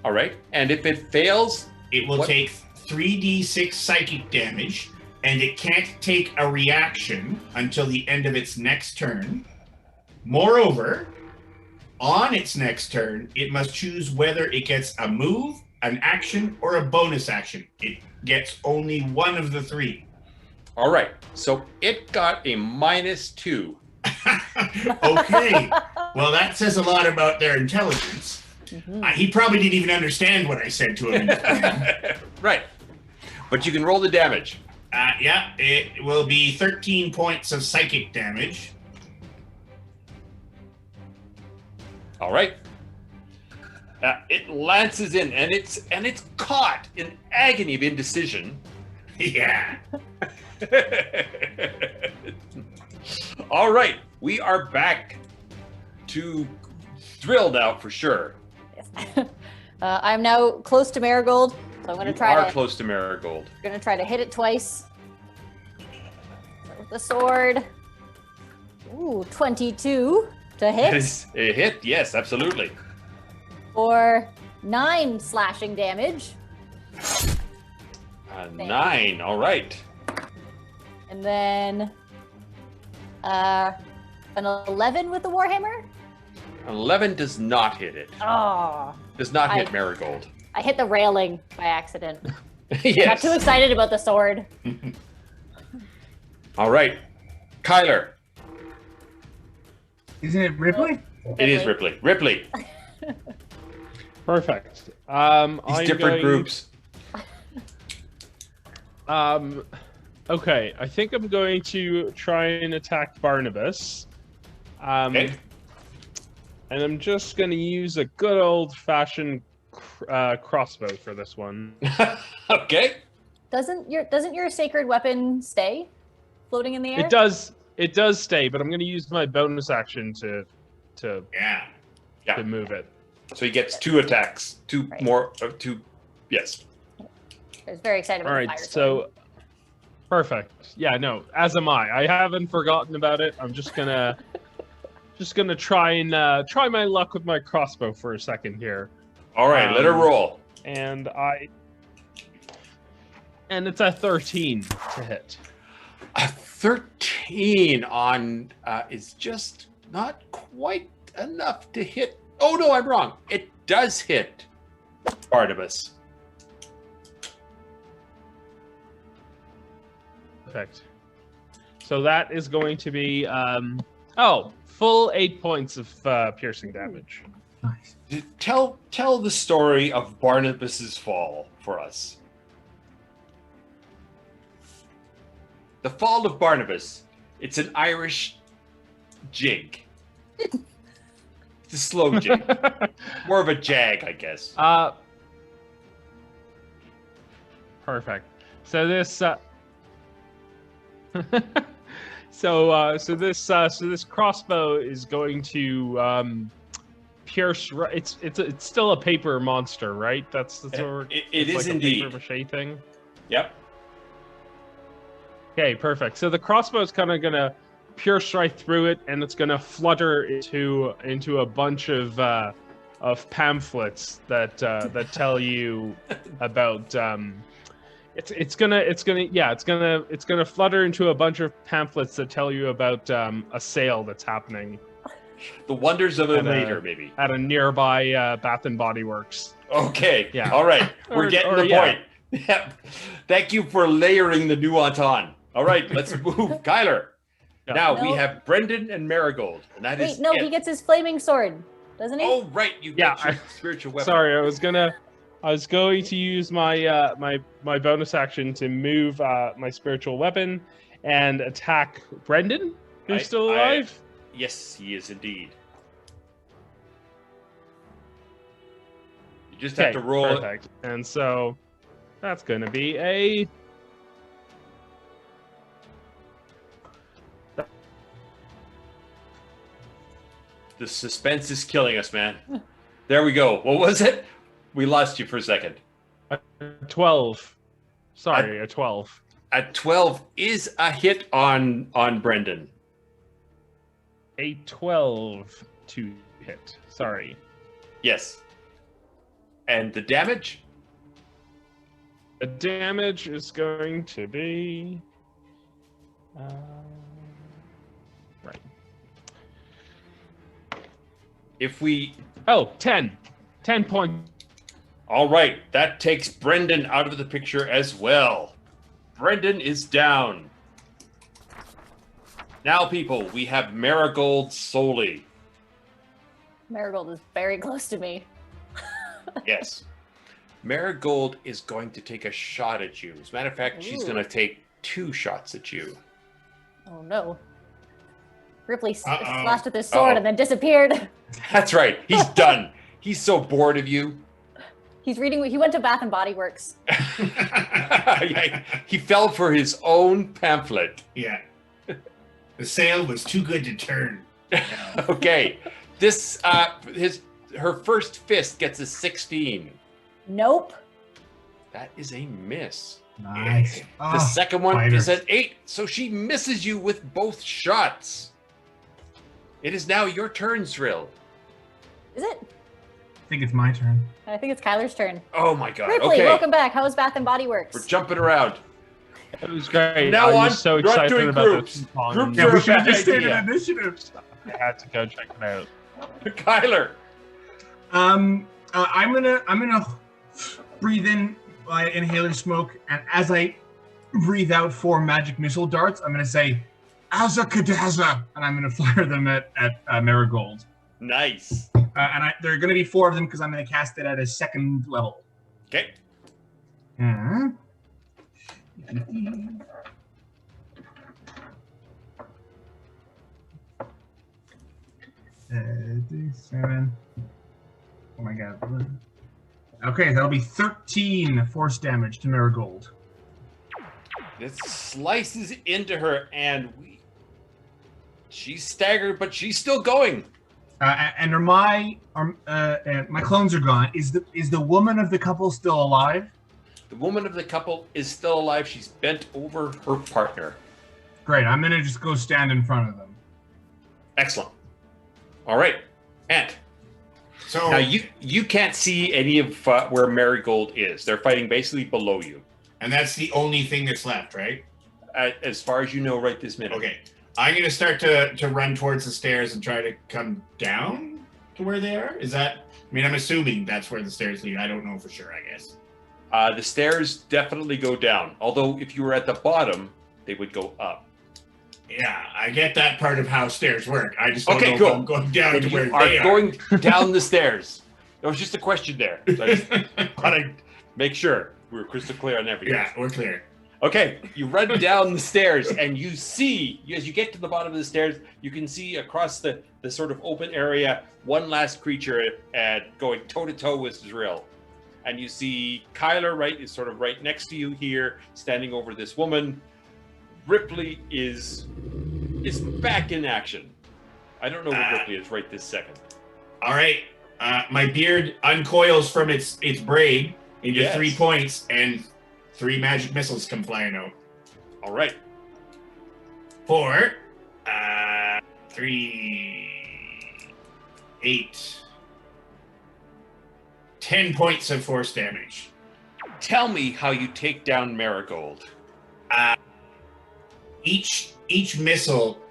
All right. And if it fails, It will What? take 3d6 psychic damage, and it can't take a reaction until the end of its next turn. Moreover, on its next turn, it must choose whether it gets a move, an action, or a bonus action. It gets only one of the three. all right. So it got a -2. Okay. Well, that says a lot about their intelligence. Mhm. He probably didn't even understand what I said to him. Right. But you can roll the damage. Yeah, it will be 13 points of psychic damage. All right. It lances in, and it's caught in agony of indecision. Yeah. All right, we are back to Zrill now for sure. I'm now close to Marigold, so I'm gonna You try are to close to Marigold. hit it twice. Start with the sword. Ooh, 22 to That hit is a hit. Yes, absolutely. for 9 slashing damage, 9. All right. and then an 11 with the warhammer. 11 does not hit it. Oh, Does not hit I- Marigold. I hit the railing by accident. Got Yes. too excited about the sword. All right, Kyler. Isn't it Ripley? It is Ripley. Ripley. Perfect. These I'm different going- groups. Okay, I think I'm going to try and attack Barnabas. Okay. And I'm just going to use a good old-fashioned crossbow for this one. Okay. Doesn't your sacred weapon stay floating in the air? It does stay, but I'm going to use my bonus action to Yeah. move it. So he gets 2 attacks. 2 Right. more. 2. Yes. I was very excited about All the right, fire sword. so perfect. Yeah, no, as am I. I haven't forgotten about it. I'm just gonna try my luck with my crossbow for a second here, All right. Let her roll. and it's a 13 to hit. A 13 on is just not quite enough to hit. Oh no, I'm wrong. It does hit Barnabas. Perfect. So that is going to be full 8 points of piercing damage. Nice. Tell the story of Barnabas's fall for us. The fall of Barnabas. It's an Irish jig. It's a slow jig. More of a jag, I guess. Perfect. So this so this crossbow is going to pierce. It's still a paper monster, right? That's what we're, It it's is like indeed. a paper mache thing. Yep. Okay, perfect. So the crossbow is kind of gonna pierce right through it, and it's gonna flutter into a bunch of pamphlets that tell you about. It's gonna flutter into a bunch of pamphlets that tell you about a sale that's happening The wonders of a And, later, maybe. at a nearby Bath and Body Works. Okay. Yeah. All right. We're Or- getting or, the yeah. point. Yep. Thank you for layering the nuance on. All right, let's move. Kyler. Yeah. Now we No. have Brendan and Marigold, and that is Wait, no, it. he gets his flaming sword, doesn't he? Oh, right. You Yeah, got your spiritual weapon. Sorry, I was gonna I was going to use my my bonus action to move my spiritual weapon and attack Brendan, who's still alive. Yes, he is indeed. You just have to roll it. Perfect. And so that's going to be a... The suspense is killing us, man. There we go. What was it? We lost you for a second. a 12. Sorry, a 12. A 12 is a hit on Brendan. A 12 to hit. Sorry. Yes. And the damage? The damage is going to be... right. If we... Oh, 10. 10 points. All right, that takes Brendan out of the picture as well. Brendan is down. Now, people, we have Marigold solely. Marigold is very close to me. Yes. Marigold is going to take a shot at you. As a matter of fact, she's going to take 2 shots at you. Oh no. Ripley slashed with his sword and then disappeared. That's right. He's done. He's so bored of you. He's reading. He went to Bath and Body Works. Yeah. He fell for his own pamphlet. Yeah. The sale was too good to turn. Okay. This her first fist gets a 16. Nope. That is a miss. Nice. The second one fighter. is an 8, so she misses you with both shots. It is now your turn, Zrill. Is it? I think it's my turn. I think it's Kyler's turn. Oh my god. Ripley, Okay. welcome back. How was Bath and Body Works? We're jumping around. It was great. Now I on, was so you're not excited doing about groups. the coupon. Groups Yeah, are we a should have bad just stayed in idea. initiative. I had to go check it out. Kyler. I'm gonna breathe in my inhaler smoke, and as I breathe out 4 magic missile darts, I'm gonna say "Azakadaza," and I'm gonna fire them at Marigold. Nice. And there are gonna be 4 of them because I'm gonna cast it at a 2nd level. Okay. D7. Oh my god. Okay, that'll be 13 force damage to Marigold. It slices into her, and she's staggered, but she's still going. And my clones are gone. Is the woman of the couple still alive? The woman of the couple is still alive. She's bent over her partner. Great. I'm gonna just go stand in front of them. Excellent. All right, Ant. So Now you can't see any of where Marigold is. They're fighting basically below you, and that's the only thing that's left, right? as far as you know right this minute. Okay. I'm gonna start to run towards the stairs and try to come down to where they are. Is that? I mean, I'm assuming that's where the stairs lead. I don't know for sure. I guess. The stairs definitely go down. Although if you were at the bottom, they would go up. Yeah, I get that part of how stairs work. I just don't Okay, know cool. if I'm going down But to where you are they are. going down the stairs. There was just a question there. So I just want to make sure we're crystal clear on everything. Yeah, we're clear. Okay, you run down the stairs and you see, as you get to the bottom of the stairs, you can see across the sort of open area, one last creature going toe-to-toe with Zrill. And you see Kyler is sort of right next to you here, standing over this woman. Ripley is back in action. I don't know where Ripley is right this second. All right. My beard uncoils from its braid into Yes. 3 points, and 3 magic missiles come flying out. All right. 4, 3, 8, 10 points of force damage. Tell me how you take down Marigold. Each missile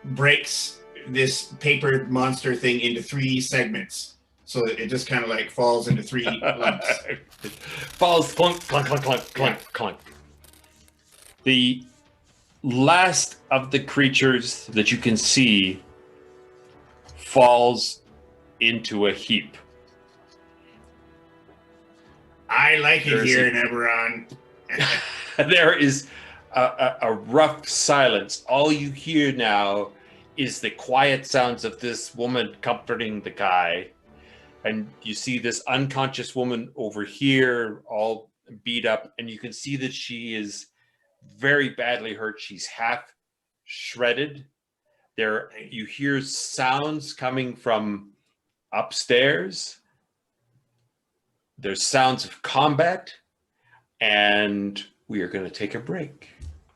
breaks this paper monster thing into 3 segments. So it just kind of like falls into 3 lumps. Falls clunk, clunk, clunk, clunk, clunk, clunk. The last of the creatures that you can see falls into a heap. I like it here in Eberron. There is a rough silence. All you hear now is the quiet sounds of this woman comforting the guy. And you see this unconscious woman over here, all beat up, and you can see that she is very badly hurt. She's half shredded. There, you hear sounds coming from upstairs. There's sounds of combat, and we are going to take a break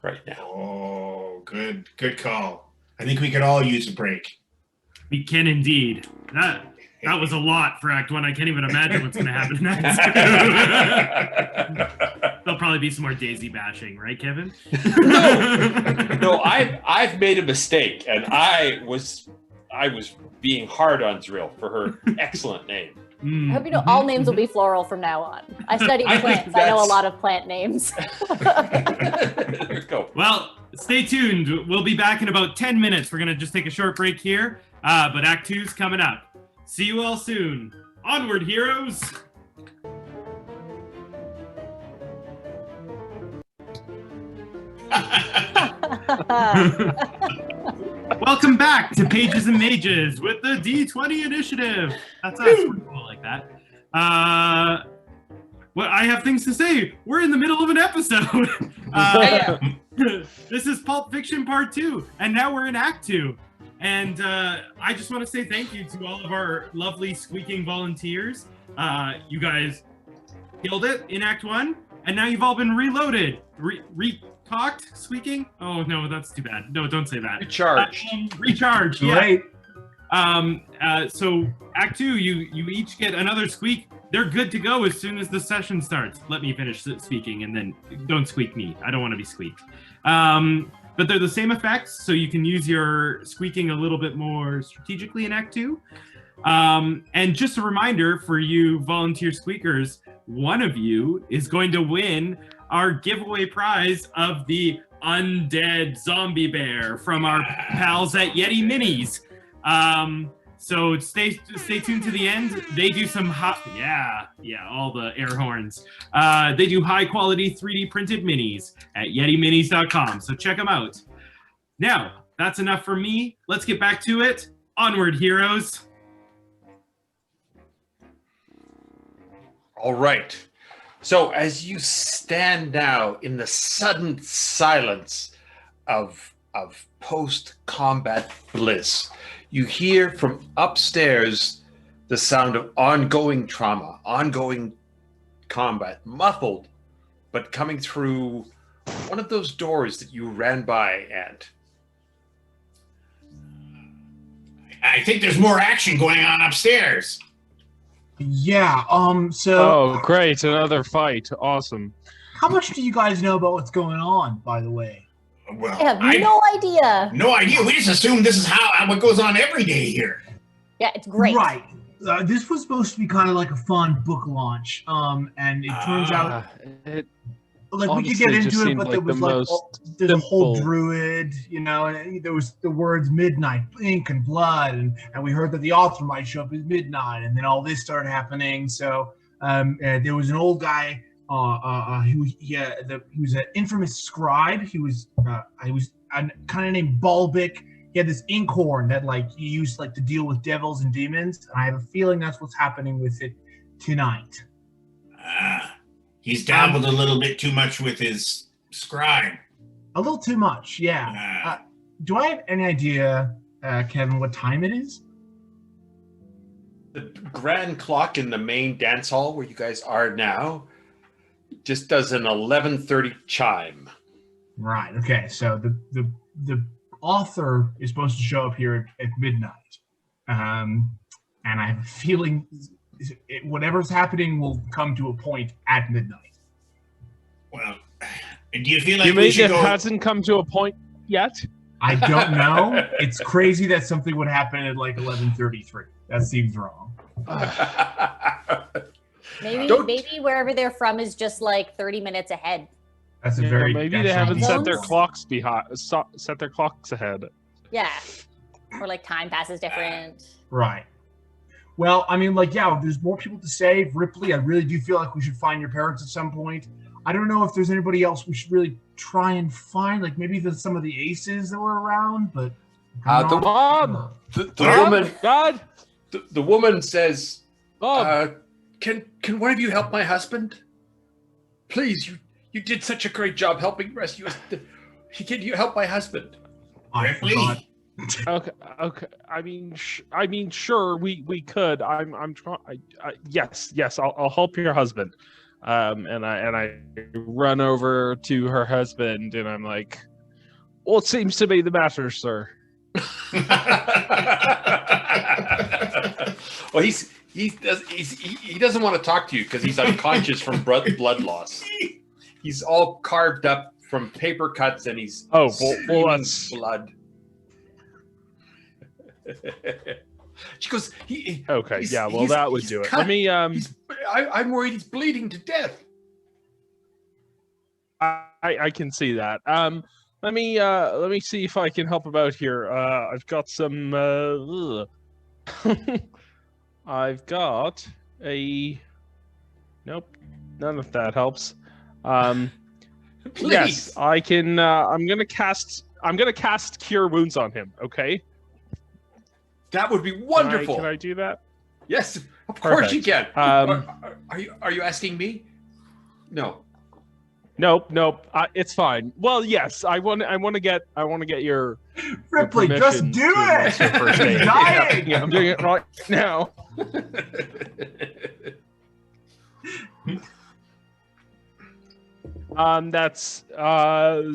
right now. Oh, good call. I think we could all use a break. We can indeed. That was a lot for Act 1. I can't even imagine what's going to happen next. There'll probably be some more daisy bashing, right, Kevin? No, I've made a mistake, and I was being hard on Zrill for her excellent name. I hope you know all names will be floral from now on. I studied plants. I know a lot of plant names. There we go. Well, stay tuned. We'll be back in about 10 minutes. We're going to just take a short break here, but Act 2's coming up. See you all soon. Onward, heroes! Welcome back to Pages and Mages with the D20 Initiative. That's us. We're cool like that. Well, I have things to say. We're in the middle of an episode. This is Pulp Fiction Part 2, and now we're in Act 2. And I just want to say thank you to all of our lovely squeaking volunteers. You guys killed it in Act 1, and now you've all been reloaded. Re-talked? Squeaking? Oh, no, that's too bad. No, don't say that. Recharged. Recharged, yeah. Right. So Act 2, you each get another squeak. They're good to go as soon as the session starts. Let me finish speaking, and then don't squeak me. I don't want to be squeaked. But they're the same effects, so you can use your squeaking a little bit more strategically in Act 2. And just a reminder for you volunteer squeakers, one of you is going to win our giveaway prize of the undead zombie bear from our pals at Yeti Minis. So stay tuned to the end. They do some all the air horns. They do high quality 3D printed minis at YetiMinis.com. So check them out. Now, that's enough for me. Let's get back to it. Onward, heroes. All right. So as you stand now in the sudden silence of post-combat bliss, you hear from upstairs the sound of ongoing trauma, ongoing combat, muffled, but coming through one of those doors that you ran by, Ant. I think there's more action going on upstairs. Yeah, so... Oh, great, another fight. Awesome. How much do you guys know about what's going on, by the way? Well, I have no idea. No idea. We just assume this is what goes on every day here. Yeah, it's great. Right. This was supposed to be kind of like a fun book launch, and it turns out... Like we could get into it, but there was there's a whole druid, and there was the words midnight, ink and blood, and we heard that the author might show up at midnight, and then all this started happening. So there was an old guy he was an infamous scribe. He was kind of named Bulbic. He had this inkhorn that he used to deal with devils and demons. And I have a feeling that's what's happening with it tonight. He's dabbled a little bit too much with his scribe. A little too much, yeah. Do I have any idea, Kevin, what time it is? The grand clock in the main dance hall where you guys are now just does an 11:30 chime. Right. Okay. So the author is supposed to show up here at midnight, and I have a feeling whatever's happening will come to a point at midnight. Well, do you feel like you mean it hasn't come to a point yet? I don't know. It's crazy that something would happen at 11:33. That seems wrong. Maybe wherever they're from is just 30 minutes ahead. That's a very maybe they haven't set their clocks set their clocks ahead. Yeah, or time passes different. Right. Well, I mean, like, yeah, there's more people to save. Ripley, I really do feel like we should find your parents at some point. I don't know if there's anybody else we should really try and find, like maybe some of the aces that were around, but the Mom! woman, Dad! the woman says, Mom! Can one of you help my husband? Please, you did such a great job helping rescue us. Can you help my husband? I forgot. Okay. I mean, sure, we could. I'm trying. Yes. I'll help your husband. And I run over to her husband, and I'm like, "What seems to be the matter, sir?" Well, he doesn't want to talk to you because he's unconscious from blood loss. He's all carved up from paper cuts, and he's that's blood. She goes, okay. Yeah, well, that would do it. Cut. Let me. I'm worried he's bleeding to death. I can see that. Let me see if I can help about here. I've got some. I've got a. Nope, none of that helps. Yes, I can. I'm gonna cast Cure Wounds on him. Okay. That would be wonderful. Can I do that? Yes, of course you can. Are you asking me? No. Nope. It's fine. Well, yes, I want to get your Ripley, your just do it. He's dying. Yeah, I'm doing it right now. That's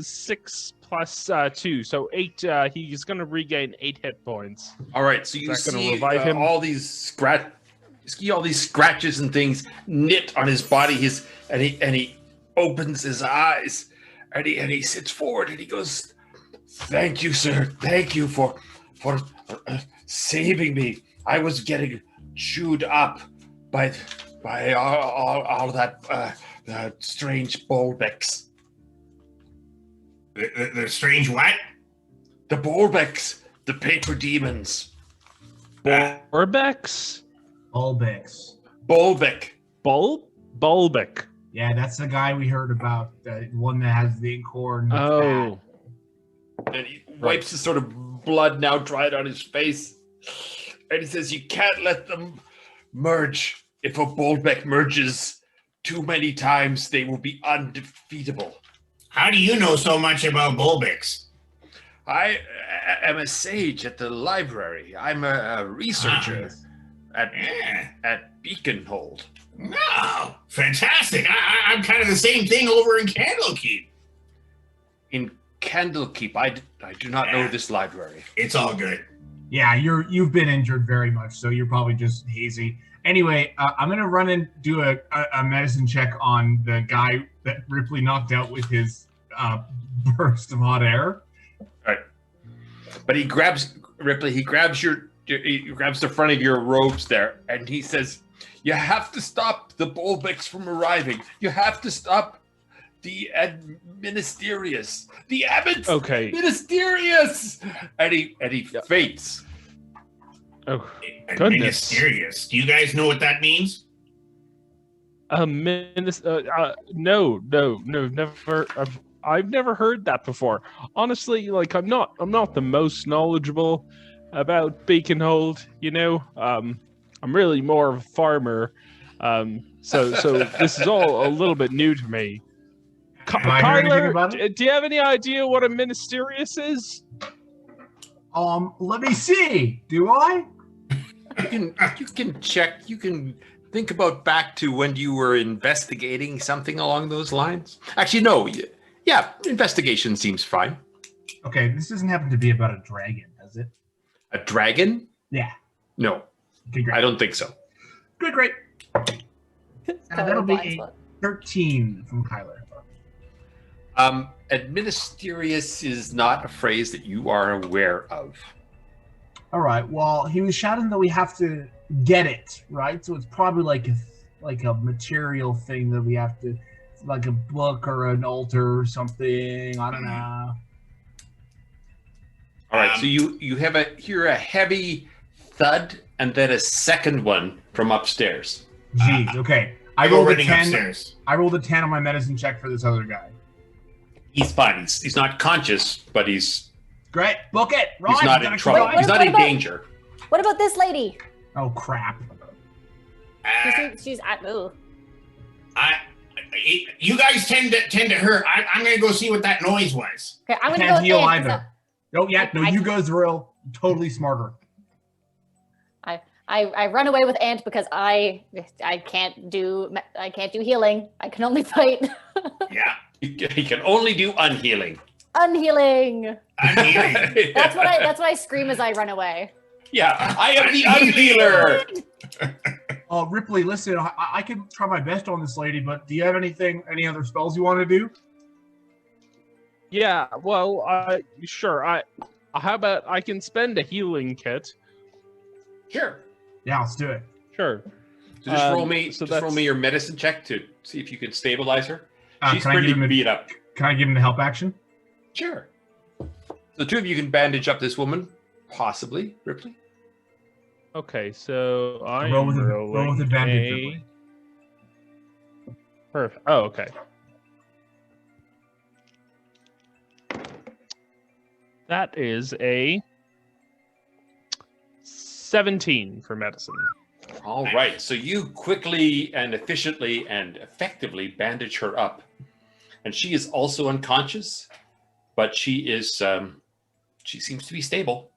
6 plus 2, so 8. He's gonna regain 8 hit points. All right, so you see revive him? all these scratches and things knit on his body. And he opens his eyes, and he sits forward, and he goes, "Thank you, sir. Thank you for saving me. I was getting chewed up by all that strange Bulbics." The strange what? The Bulbics, the paper demons. Orbex? Bulbics. Bulbic. Bulbic. Yeah, that's the guy we heard about. The one that has the inkhorn. Oh. And he wipes his sort of blood now dried on his face. And he says, "You can't let them merge. If a Bulbic merges too many times, they will be undefeatable." How do you know so much about Bulbics? I am a sage at the library. I'm a researcher at Beaconhold. No, fantastic. I'm kind of the same thing over in Candlekeep. In Candlekeep, I do not know this library. It's all good. Yeah, you've been injured very much, so you're probably just hazy. Anyway, I'm gonna run and do a medicine check on the guy that Ripley knocked out with his burst of hot air. All right, but he grabs Ripley. He grabs the front of your robes there, and he says, "You have to stop the Bulbics from arriving. You have to stop the Ministerious. The Abbots. Okay. Ministerious." And he faints. Oh, goodness. Mysterious. Do you guys know what that means? No, never. I've never heard that before. Honestly, like I'm not the most knowledgeable about Beaconhold. You know, I'm really more of a farmer. So this is all a little bit new to me. Kyler, do you have any idea what a Ministerious is? Let me see. Do I? You can check. You can think about back to when you were investigating something along those lines. Actually, no. Yeah, investigation seems fine. Okay, this doesn't happen to be about a dragon, does it? A dragon? Yeah. No. Okay, great. I don't think so. Good, great. That'll be 13 from Kyler. Administerious is not a phrase that you are aware of. All right. Well, he was shouting that we have to get it, right? So it's probably like a material thing that we have to, like a book or an altar or something. I don't know. All right. So you hear a heavy thud and then a second one from upstairs. Jeez. Okay. I go rolled a running 10. upstairs. I rolled a 10 on my medicine check for this other guy. He's fine. He's not conscious, but he's Great. Book it. Rod, not you in gotta trouble. go. He's not in about- danger. What about this lady? Oh crap. She's at ooh. You guys tend to her. I'm gonna go see what that noise was. Okay, I'm gonna Can't go heal in, 'cause either. No, yeah, no, I- you go Zrill. Totally smarter. I run away with Ant because I can't do healing. I can only fight. Yeah, He can only do unhealing. Unhealing. I'm healing. That's what I scream as I run away. Yeah, I am the unhealer. Ripley, listen, I can try my best on this lady, but do you have any other spells you want to do? Yeah, well, sure. How about I can spend a healing kit? Sure. Yeah, let's do it. Sure. So just roll me. so just roll that's- me your medicine check to see if you can stabilize her. She's Can I give pretty him a- beat up. Can I give him the help action? Sure. The two of you can bandage up this woman, possibly, Ripley. Okay, so I'm Roll with rolling advantage, a... Ripley. Perfect. Oh, okay. That is a 17 for medicine. All right. So you quickly and efficiently and effectively bandage her up, and she is also unconscious, but she is. She seems to be stable.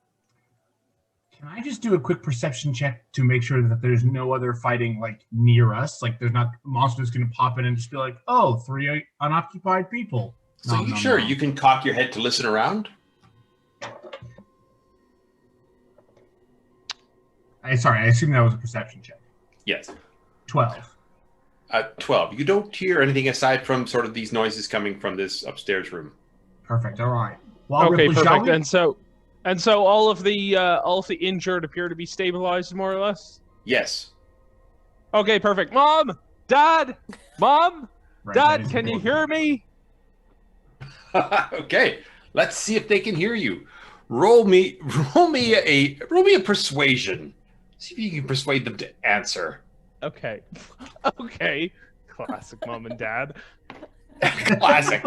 Can I just do a quick perception check to make sure that there's no other fighting like near us? Like there's not monsters going to pop in and just be like, "Oh, 3 unoccupied people." So you can cock your head to listen around. Sorry, I assume that was a perception check. Yes. 12. 12. You don't hear anything aside from sort of these noises coming from this upstairs room. Perfect. All right. Well, Okay, Ripley, shall perfect. we? And so all of the injured appear to be stabilized more or less. Yes. Okay, perfect. Mom, Dad, Mom, Right, that Dad, is can you important. hear me? Okay. Let's see if they can hear you. Roll me a persuasion. See if you can persuade them to answer. Okay. Okay. Classic mom and dad. Classic.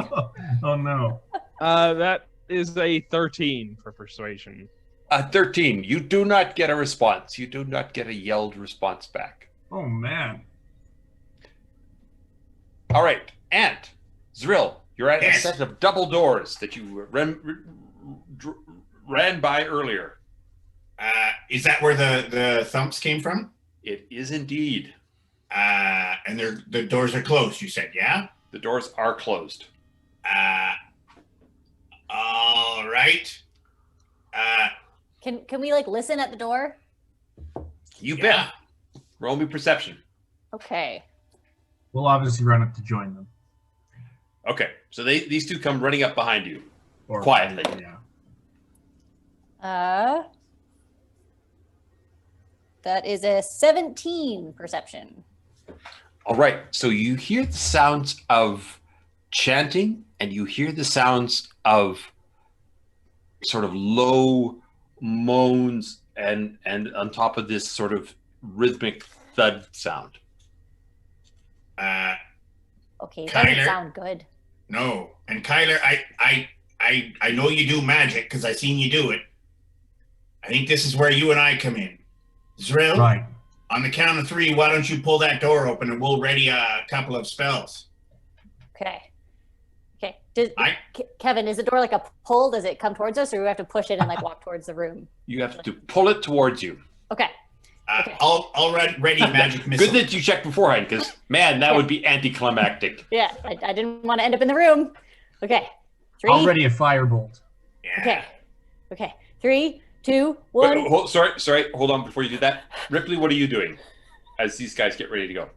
Oh no. That is a 13 for persuasion. 13. You do not get a response. You do not get a yelled response back. Oh man. All right. Ant, Zrill, you're at Yes. a set of double doors that you ran by earlier. Is that where the thumps came from? It is indeed. And the doors are closed. You said, yeah. The doors are closed. All right. Can we like listen at the door? You Yeah. bet. Roll me perception. Okay. We'll obviously run up to join them. Okay. So these two come running up behind you. Or Quietly. Yeah. That is a 17 perception. All right. So you hear the sounds of chanting, and you hear the sounds of sort of low moans and on top of this sort of rhythmic thud sound. Okay, that Kyler? doesn't sound good. No. And Kyler, I know you do magic because I seen you do it. I think this is where you and I come in. Zrill, Right. on the count of 3, why don't you pull that door open and we'll ready a couple of spells. Okay. Okay. Kevin, is the door like a pull? Does it come towards us, or do we have to push it and like walk towards the room? You have to pull it towards you. Okay. Okay. I'll ready magic missile. Good that you checked beforehand, because man, that would be anticlimactic. Yeah, I didn't want to end up in the room. Okay. 3. Already a firebolt. Yeah. Okay. Okay. 3, 2, 1. Wait, sorry. Hold on before you do that. Ripley, what are you doing as these guys get ready to go?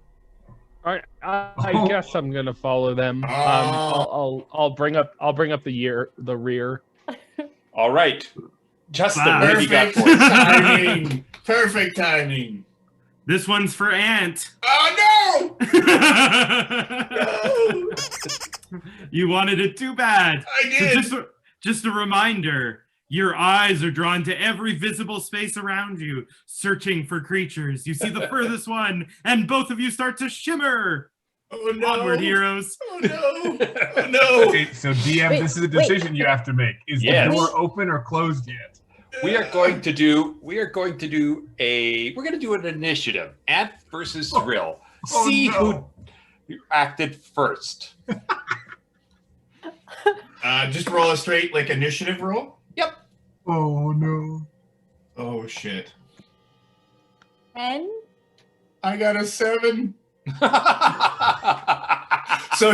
All right, I guess I'm gonna follow them. I'll bring up the rear. All right. Justin, Wow. what have you got Perfect for us? timing. Perfect timing. This one's for Ant. Oh You wanted it too bad. I did. So just a reminder, Your eyes are drawn to every visible space around you, searching for creatures. You see the furthest one, and both of you start to shimmer. Oh no! Onward, heroes. Oh no! Oh no! Okay, so DM, Wait, this is a decision you have to make. Is Yes. the door open or closed yet? We're going to do an initiative. Ant versus Zrill. Oh, See no. who acted first. Just roll a straight initiative roll. Yep. Oh no. Oh shit! And I got a 7. So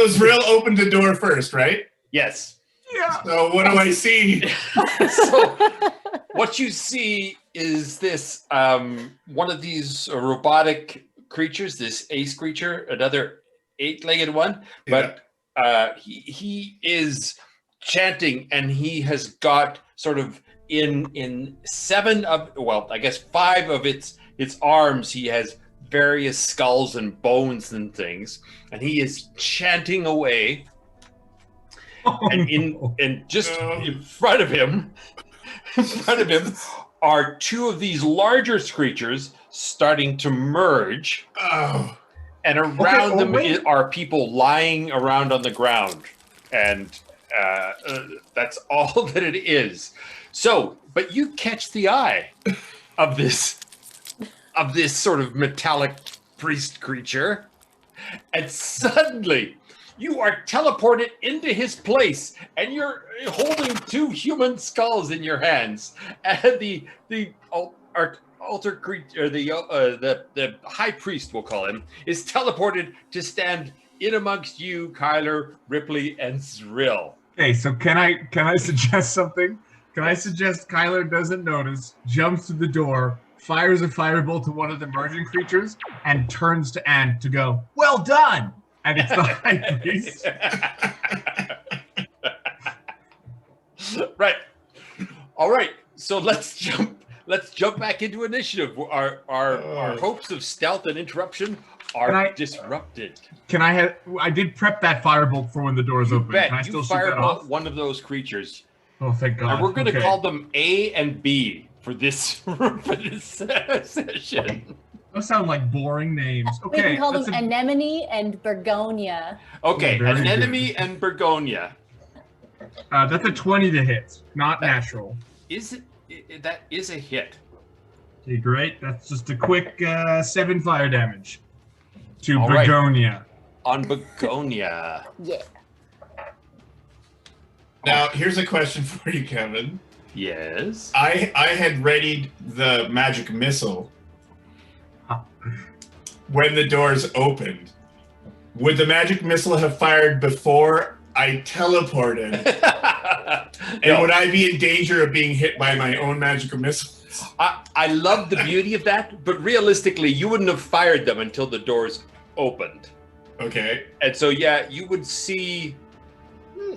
Zrill opened the door first, right? Yes. Yeah. So what do I see? So what you see is this one of these robotic creatures, this ace creature, another 8-legged one, but he is chanting, and he has got sort of in 5 of its arms, he has various skulls and bones and things, and he is chanting away. And just in front of him are 2 of these larger creatures starting to merge. Oh. And around them are people lying around on the ground, and that's all that it is. So, but you catch the eye of this sort of metallic priest creature, and suddenly you are teleported into his place, and you're holding 2 human skulls in your hands, and the altar creature, the high priest, we'll call him, is teleported to stand in amongst you, Kyler, Ripley, and Zrill. Okay, so can I suggest something? Can I suggest Kyler doesn't notice, jumps to the door, fires a firebolt to one of the merging creatures, and turns to Ant to go, "Well done!" And it's the high priest. Right. All right. So let's jump back into initiative. Our hopes of stealth and interruption are disrupted. I did prep that firebolt for when the door's open. Can I still shoot that off? One of those creatures. Oh, thank God. And we're going to call them A and B for this session. Those sound like boring names. we Okay. can call them Anemone and Bergonia. Okay, Very Anemone good. and Bergonia. That's a 20 to hit, not natural. That is a hit. Okay, great. That's just a quick 7 fire damage to All right. Bergonia. On Bergonia. Yeah. Now, here's a question for you, Kevin. Yes. I had readied the magic missile when the doors opened. Would the magic missile have fired before I teleported? And would I be in danger of being hit by my own magical missiles? I love the beauty of that, but realistically, you wouldn't have fired them until the doors opened. Okay. And so, yeah, you would see...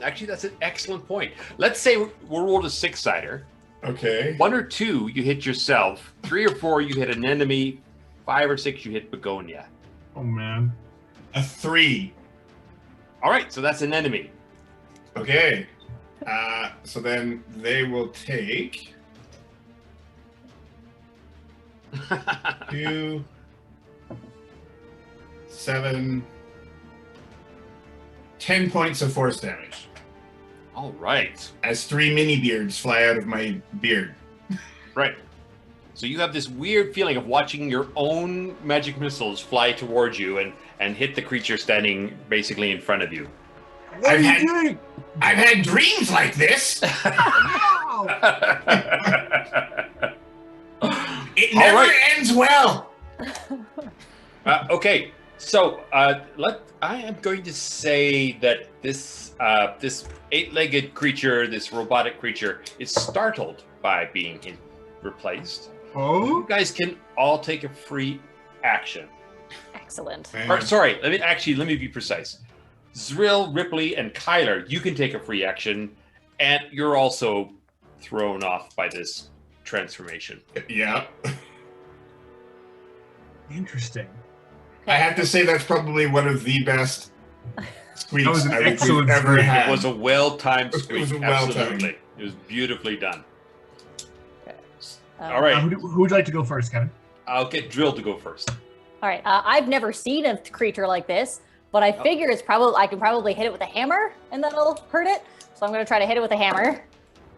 Actually, that's an excellent point. Let's say we'll roll a 6-sider. Okay. 1 or 2, you hit yourself. 3 or 4, you hit an enemy. 5 or 6, you hit Begonia. Oh, man. A 3. All right, so that's an enemy. Okay. So then they will take 2, 7, 10 points of force damage. All right. As 3 mini beards fly out of my beard. Right. So you have this weird feeling of watching your own magic missiles fly towards you and hit the creature standing basically in front of you. What are you doing? I've had dreams like this. It never ends well. Okay, so I am going to say that this 8-legged creature, this robotic creature, is startled by being replaced. Oh? You guys can all take a free action. Excellent. Or, sorry, let me be precise. Zrill, Ripley, and Kyler, you can take a free action, and you're also thrown off by this transformation. Yeah. Interesting. I have to say that's probably one of the best squeaks That was an I think excellent we've ever squeak. had. It was a well-timed squeak. It was a well-timed. Absolutely. It was beautifully done. Okay. All right. Who would you like to go first, Kevin? I'll get Zrill to go first. All right. I've never seen a creature like this, but I figure I can probably hit it with a hammer, and that'll hurt it. So I'm going to try to hit it with a hammer.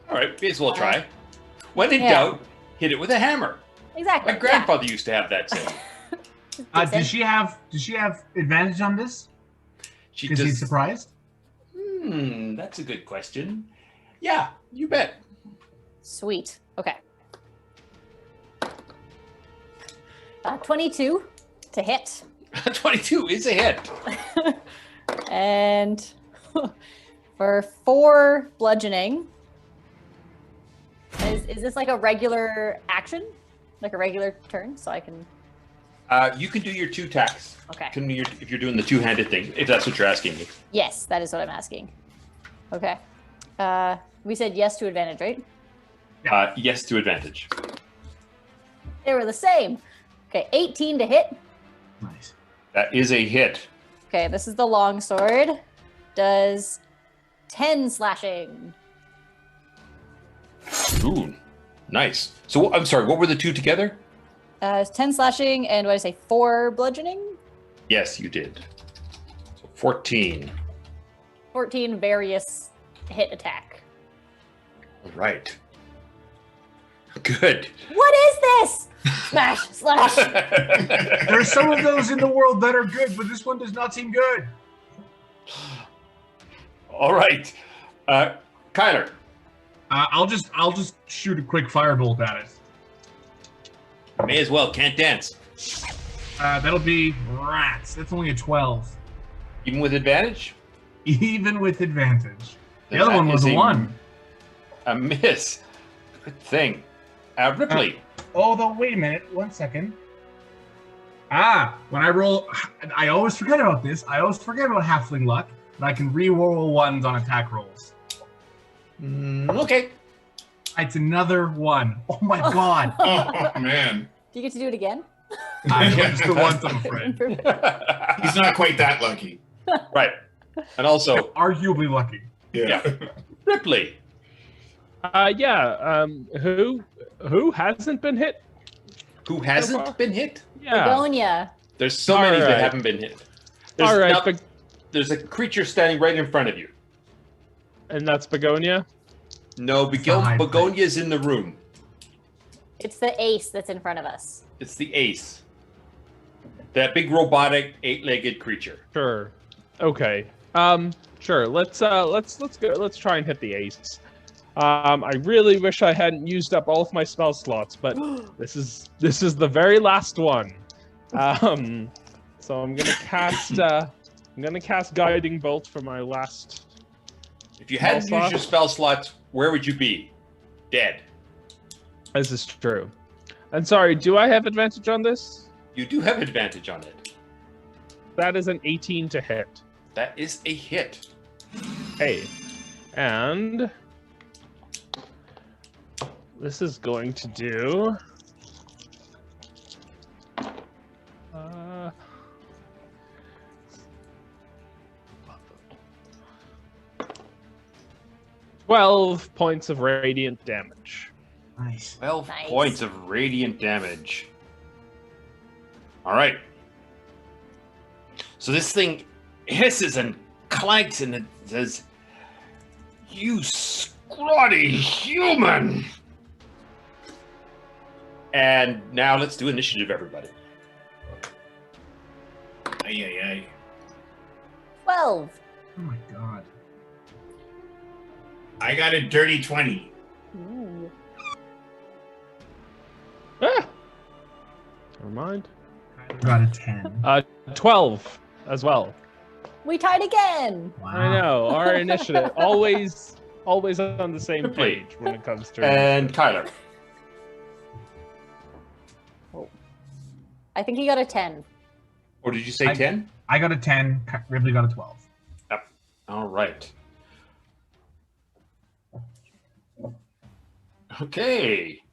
All right, may as well try. When in doubt, hit it with a hammer. Exactly. My grandfather used to have that saying. Does she have advantage on this? Is he surprised? That's a good question. Yeah, you bet. Sweet. Okay. 22 to hit. 22 is a hit. And for 4 bludgeoning. Is this like a regular action? Like a regular turn? So I can... You can do your 2 attacks. Okay. If you're doing the two-handed thing, if that's what you're asking me. Yes, that is what I'm asking. Okay. We said yes to advantage, right? Yes to advantage. They were the same. Okay, 18 to hit. Nice. That is a hit. Okay, this is the longsword. Does 10 slashing. Ooh, nice. So, I'm sorry, what were the 2 together? 10 slashing and what did I say, 4 bludgeoning? Yes, you did. So 14. 14 various hit attack. All right. Good. What is this? Smash, slash. There's some of those in the world that are good, but this one does not seem good. All right. Kyler. I'll just shoot a quick firebolt at it. May as well, can't dance. That'll be rats. That's only a 12. Even with advantage? Even with advantage. The Then other that one was is a 1. A miss. Good thing. Ripley. Though, wait a minute. 1 second. When I roll, I always forget about this. I always forget about Halfling luck, but I can re-roll 1s on attack rolls. Okay. It's another 1. Oh my god. Oh, man. Do you get to do it again? Just the once, I'm afraid. He's not quite that lucky. Right. And also, Arguably lucky. Yeah. Ripley. Who hasn't been hit? Who hasn't been hit? Yeah. Begonia. There's so many that right. haven't been hit. All right, There's a creature standing right in front of you. and that's Begonia. No, Begonia's in the room. It's the ace that's in front of us. It's the ace. That big robotic 8-legged creature. Sure. Okay. Sure. Let's go. Let's try and hit the ace. I really wish I hadn't used up all of my spell slots, but this is the very last one. So I'm gonna cast Guiding Bolt for my last. If you hadn't used your spell slots, where would you be? Dead. This is true. And sorry, do I have advantage on this? You do have advantage on it. That is an 18 to hit. That is a hit. Hey, and this is going to do. 12 points of radiant damage. Nice. 12 Nice. points of radiant damage. All right. So this thing hisses and clanks and it says, "You scrawny human!" And now let's do initiative, everybody. Ay. 12. Oh my god. I got a dirty 20. Ooh. Ah! Never mind. I got a 10. 12 as well. We tied again. Wow. I know. Our initiative always on the same Ripley. page when it comes to. And Kyler. I think he got a 10. Or did you say 10? I got a 10. Ripley got a 12. Yep. All right. Okay.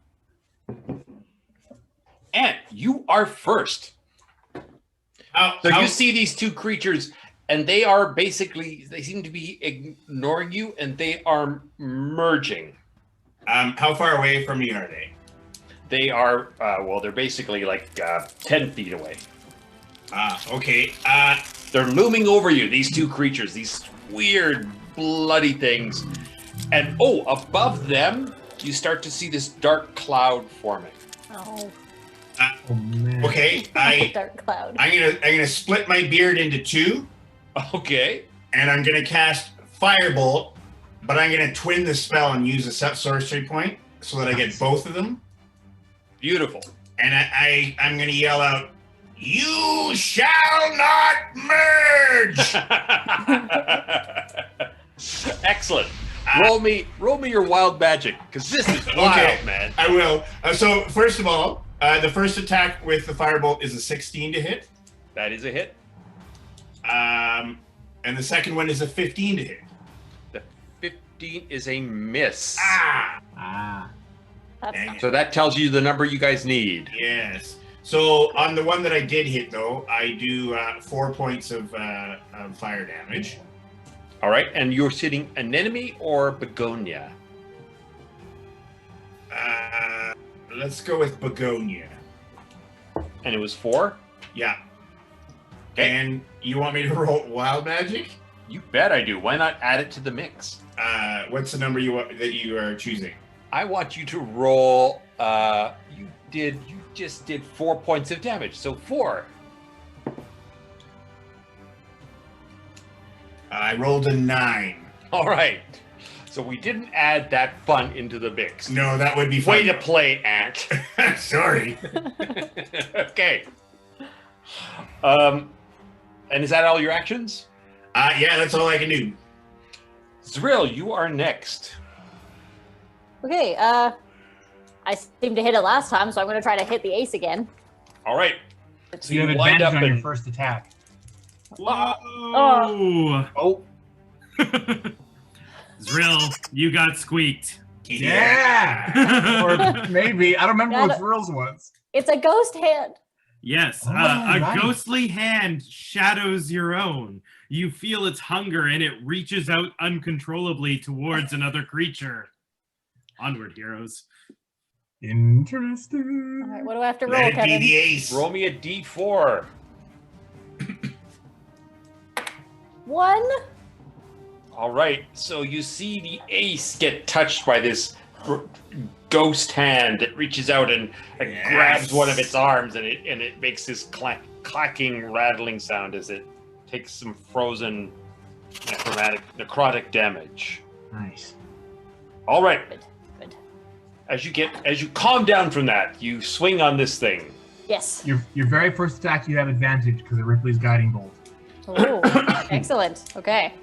Ant, you are first. So you see these two creatures and they are basically, they seem to be ignoring you, and they are merging. How far away from me are they? They are, well, they're basically like 10 feet away. Okay. They're looming over you, these two creatures, these weird, bloody things. And, above them, you start to see this dark cloud forming. Oh, Oh man. Okay. dark cloud. I'm gonna split my beard into two, Okay. and I'm gonna cast Firebolt, but I'm gonna twin the spell and use a sorcery point so that I get both of them. Beautiful. And I'm gonna yell out, "You shall not merge!" Excellent. Roll me your wild magic, because this is wild, Okay. man. I will. So first of all, the first attack with the Firebolt is a 16 to hit. That is a hit. And the second one is a 15 to hit. The 15 is a miss. Ah. That's Dang not- it. So that tells you the number you guys need. Yes. So on the one that I did hit, though, I do 4 points of fire damage. All right, and you're sitting anemone or begonia? Let's go with Begonia. And it was 4? Yeah. Okay. And you want me to roll wild magic? You bet I do. Why not add it to the mix? What's the number that you are choosing? I want you to roll. You just did 4 points of damage, so 4. I rolled a 9. All right. So we didn't add that fun into the mix. No, that would be fun. Way to play, Ant. Sorry. Okay. And is that all your actions? Yeah, that's all I can do. Zrill, you are next. Okay, I seemed to hit it last time, so I'm going to try to hit the ace again. All right. So you have wind advantage up on your and- first attack. Whoa! Oh, Zrill, you got squeaked. Yeah! Or maybe. I don't remember Got what it. Zrill's was. It's a ghost hand. Yes, Oh, a right. ghostly hand shadows your own. You feel its hunger and it reaches out uncontrollably towards another creature. Onward, heroes. Interesting. All right, what do I have to roll, Let it be Kevin? the ace. roll me a d4. 1. All right. So you see the ace get touched by this ghost hand that reaches out and Yes. grabs one of its arms, and it makes this clacking, rattling sound as it takes some frozen necrotic damage. Nice. All right. Good. As you calm down from that, you swing on this thing. Yes. Your very first attack, you have advantage because of Ripley's guiding bolt. Ooh, excellent. Okay.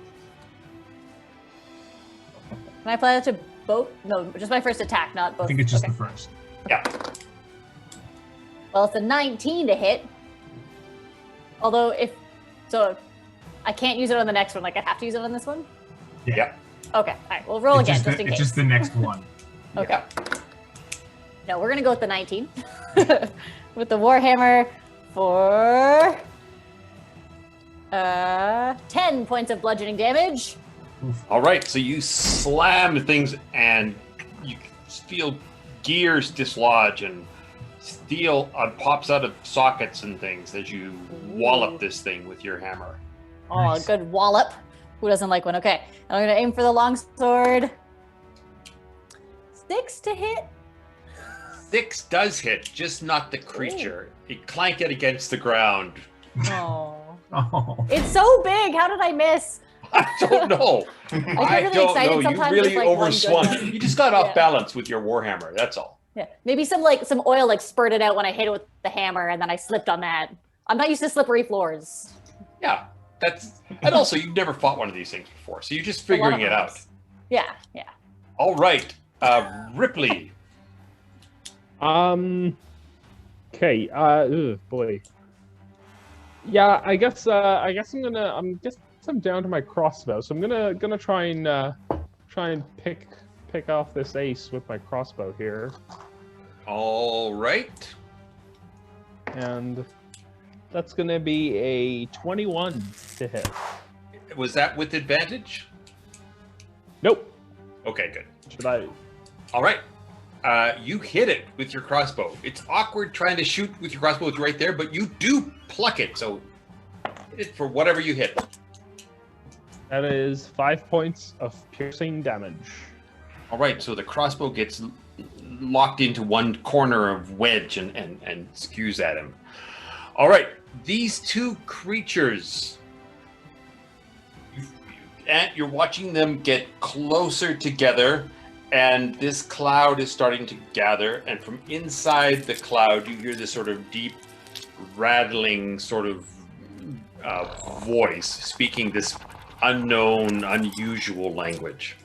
Can I apply that to both? No, just my first attack, not both. I think it's just Okay. the first. Yeah. Well, it's a 19 to hit. Although I can't use it on the next one. Like I have to use it on this one. Yeah. Okay. All right. We'll roll It's again, just just in it's case. just the next one. Okay. No, we're gonna go with the 19 with the Warhammer for 10 points of bludgeoning damage. All right, so you slam the things, and you feel gears dislodge, and steel pops out of sockets and things as you wallop this thing with your hammer. Oh, Nice. a good wallop. Who doesn't like one? Okay. And I'm gonna aim for the longsword. 6 to hit. 6 does hit, just not the creature. You clank it against the ground. Oh. Oh. It's so big. How did I miss? I don't know. I really don't excited know. You sometimes really with, like, one good overswung. one. You just got off Yeah. balance with your warhammer. That's all. Yeah. Maybe some oil spurted out when I hit it with the hammer and then I slipped on that. I'm not used to slippery floors. Yeah, and also you've never fought one of these things before, so you're just A lot figuring of it out. times. Yeah, yeah. All right, Ripley. Okay. Boy. Yeah, I guess I'm down to my crossbow, so I'm gonna try and pick off this ace with my crossbow here, All right. and that's gonna be a 21 to hit. Was that with advantage? Nope. Okay, good. Should I? All right. You hit it with your crossbow. It's awkward trying to shoot with your crossbow. It's right there, but you do pluck it. So hit it for whatever you hit. That is 5 points of piercing damage. All right. So the crossbow gets locked into one corner of wedge and skews at him. All right. These two creatures, you're watching them get closer together. And this cloud is starting to gather, and from inside the cloud, you hear this sort of deep, rattling sort of voice speaking this unknown, unusual language.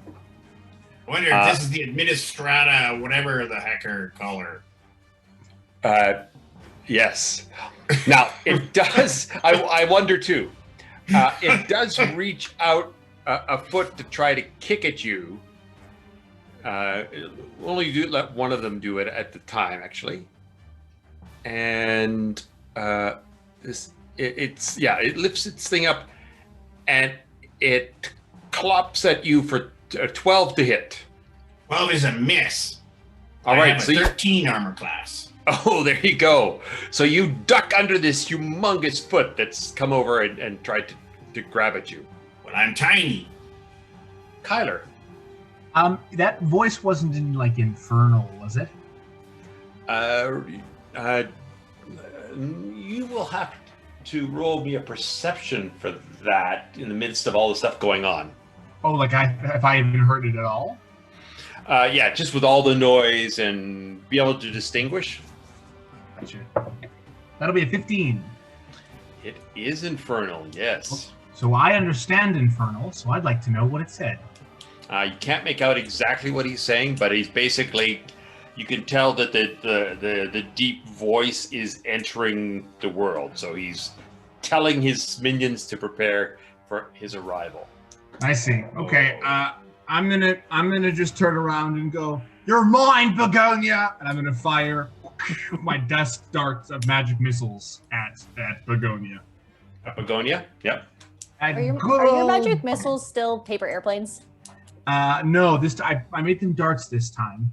I wonder if this is the Administrata, whatever the hecker call her. Yes. Now, it does, I wonder too, it does reach out a foot to try to kick at you. Only let one of them do it at the time, actually. And it lifts its thing up, and it clops at you for 12 to hit. 12 is a miss. All right, so 13 armor class. Oh, there you go. So you duck under this humongous foot that's come over and tried to grab at you. I'm tiny. Kyler. That voice wasn't in like Infernal, was it? You will have to roll me a perception for that in the midst of all the stuff going on. Oh, like if I even heard it at all? Yeah, just with all the noise and be able to distinguish. Gotcha. That'll be a 15. It is Infernal, yes. So I understand Infernal, so I'd like to know what it said. You can't make out exactly what he's saying, but he's basically, you can tell that the deep voice is entering the world. So he's telling his minions to prepare for his arrival. I see. Okay, I'm gonna just turn around and go, "You're mine, Begonia!" And I'm gonna fire my desk darts of magic missiles at Begonia. Begonia? Yep. Are your magic missiles still paper airplanes? No, I made them darts this time,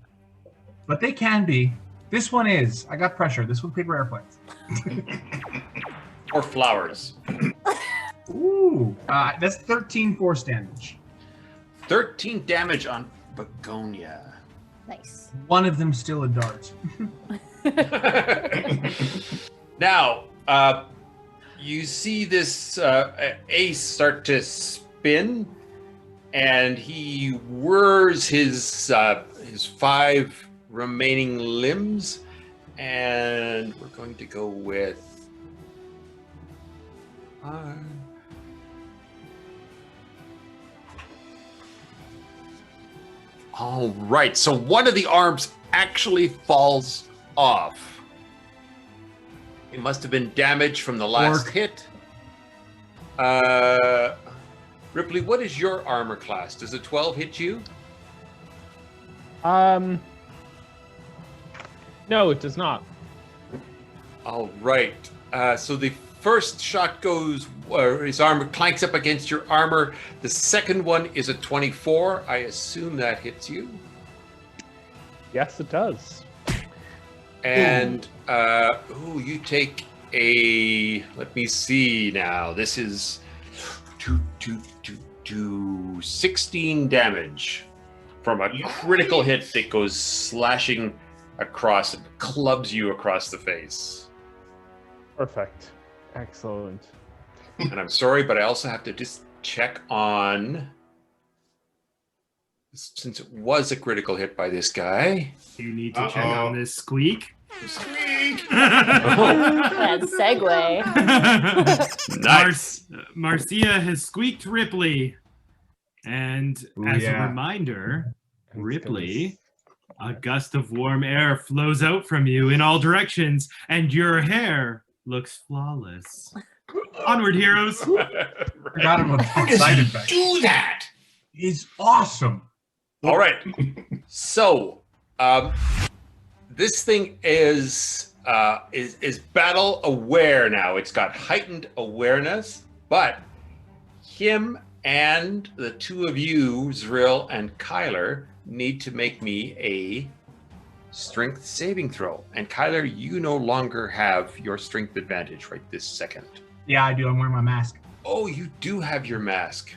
but they can be. This one is. I got pressure. This one paper airplanes. Or flowers. Ooh, that's 13 force damage. 13 damage on Begonia. Nice. One of them still a dart. Now, you see this ace start to spin, and he whirs his 5 remaining limbs, and we're going to go with all right, so one of the arms actually falls off. It must have been damage from the last hit. Ripley, what is your armor class? Does a 12 hit you? No, it does not. All right. So the first shot goes, his armor clanks up against your armor. The second one is a 24. I assume that hits you. Yes, it does. And you take a, let me see now. This is 16 damage from a critical hit that goes slashing across and clubs you across the face. Perfect. Excellent. And I'm sorry, but I also have to just check on, since it was a critical hit by this guy. You need to check on this squeak. Squeak! That segue. Nice. Marcia has squeaked Ripley. And as a reminder, Ripley, a gust of warm air flows out from you in all directions, and your hair looks flawless. Onward, heroes. Forgot about How the does side he effect. do that? He's awesome. All right. So, this thing is battle aware now. It's got heightened awareness, but him and the two of you, Zrill and Kyler, need to make me a strength saving throw. And Kyler, you no longer have your strength advantage right this second. Yeah, I do. I'm wearing my mask. Oh, you do have your mask.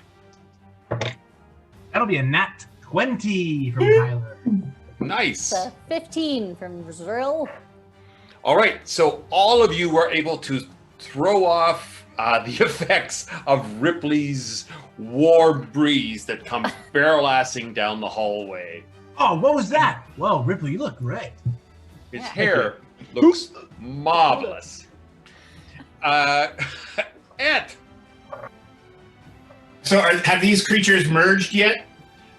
That'll be a nat 20 from Kyler. Nice. It's a 15 from Zrill. All right, so all of you were able to throw off the effects of Ripley's warm breeze that comes barrel-assing down the hallway. Oh, what was that? Whoa, Ripley, you look great. His Yeah. hair looks marvelous. Ant. So have these creatures merged yet?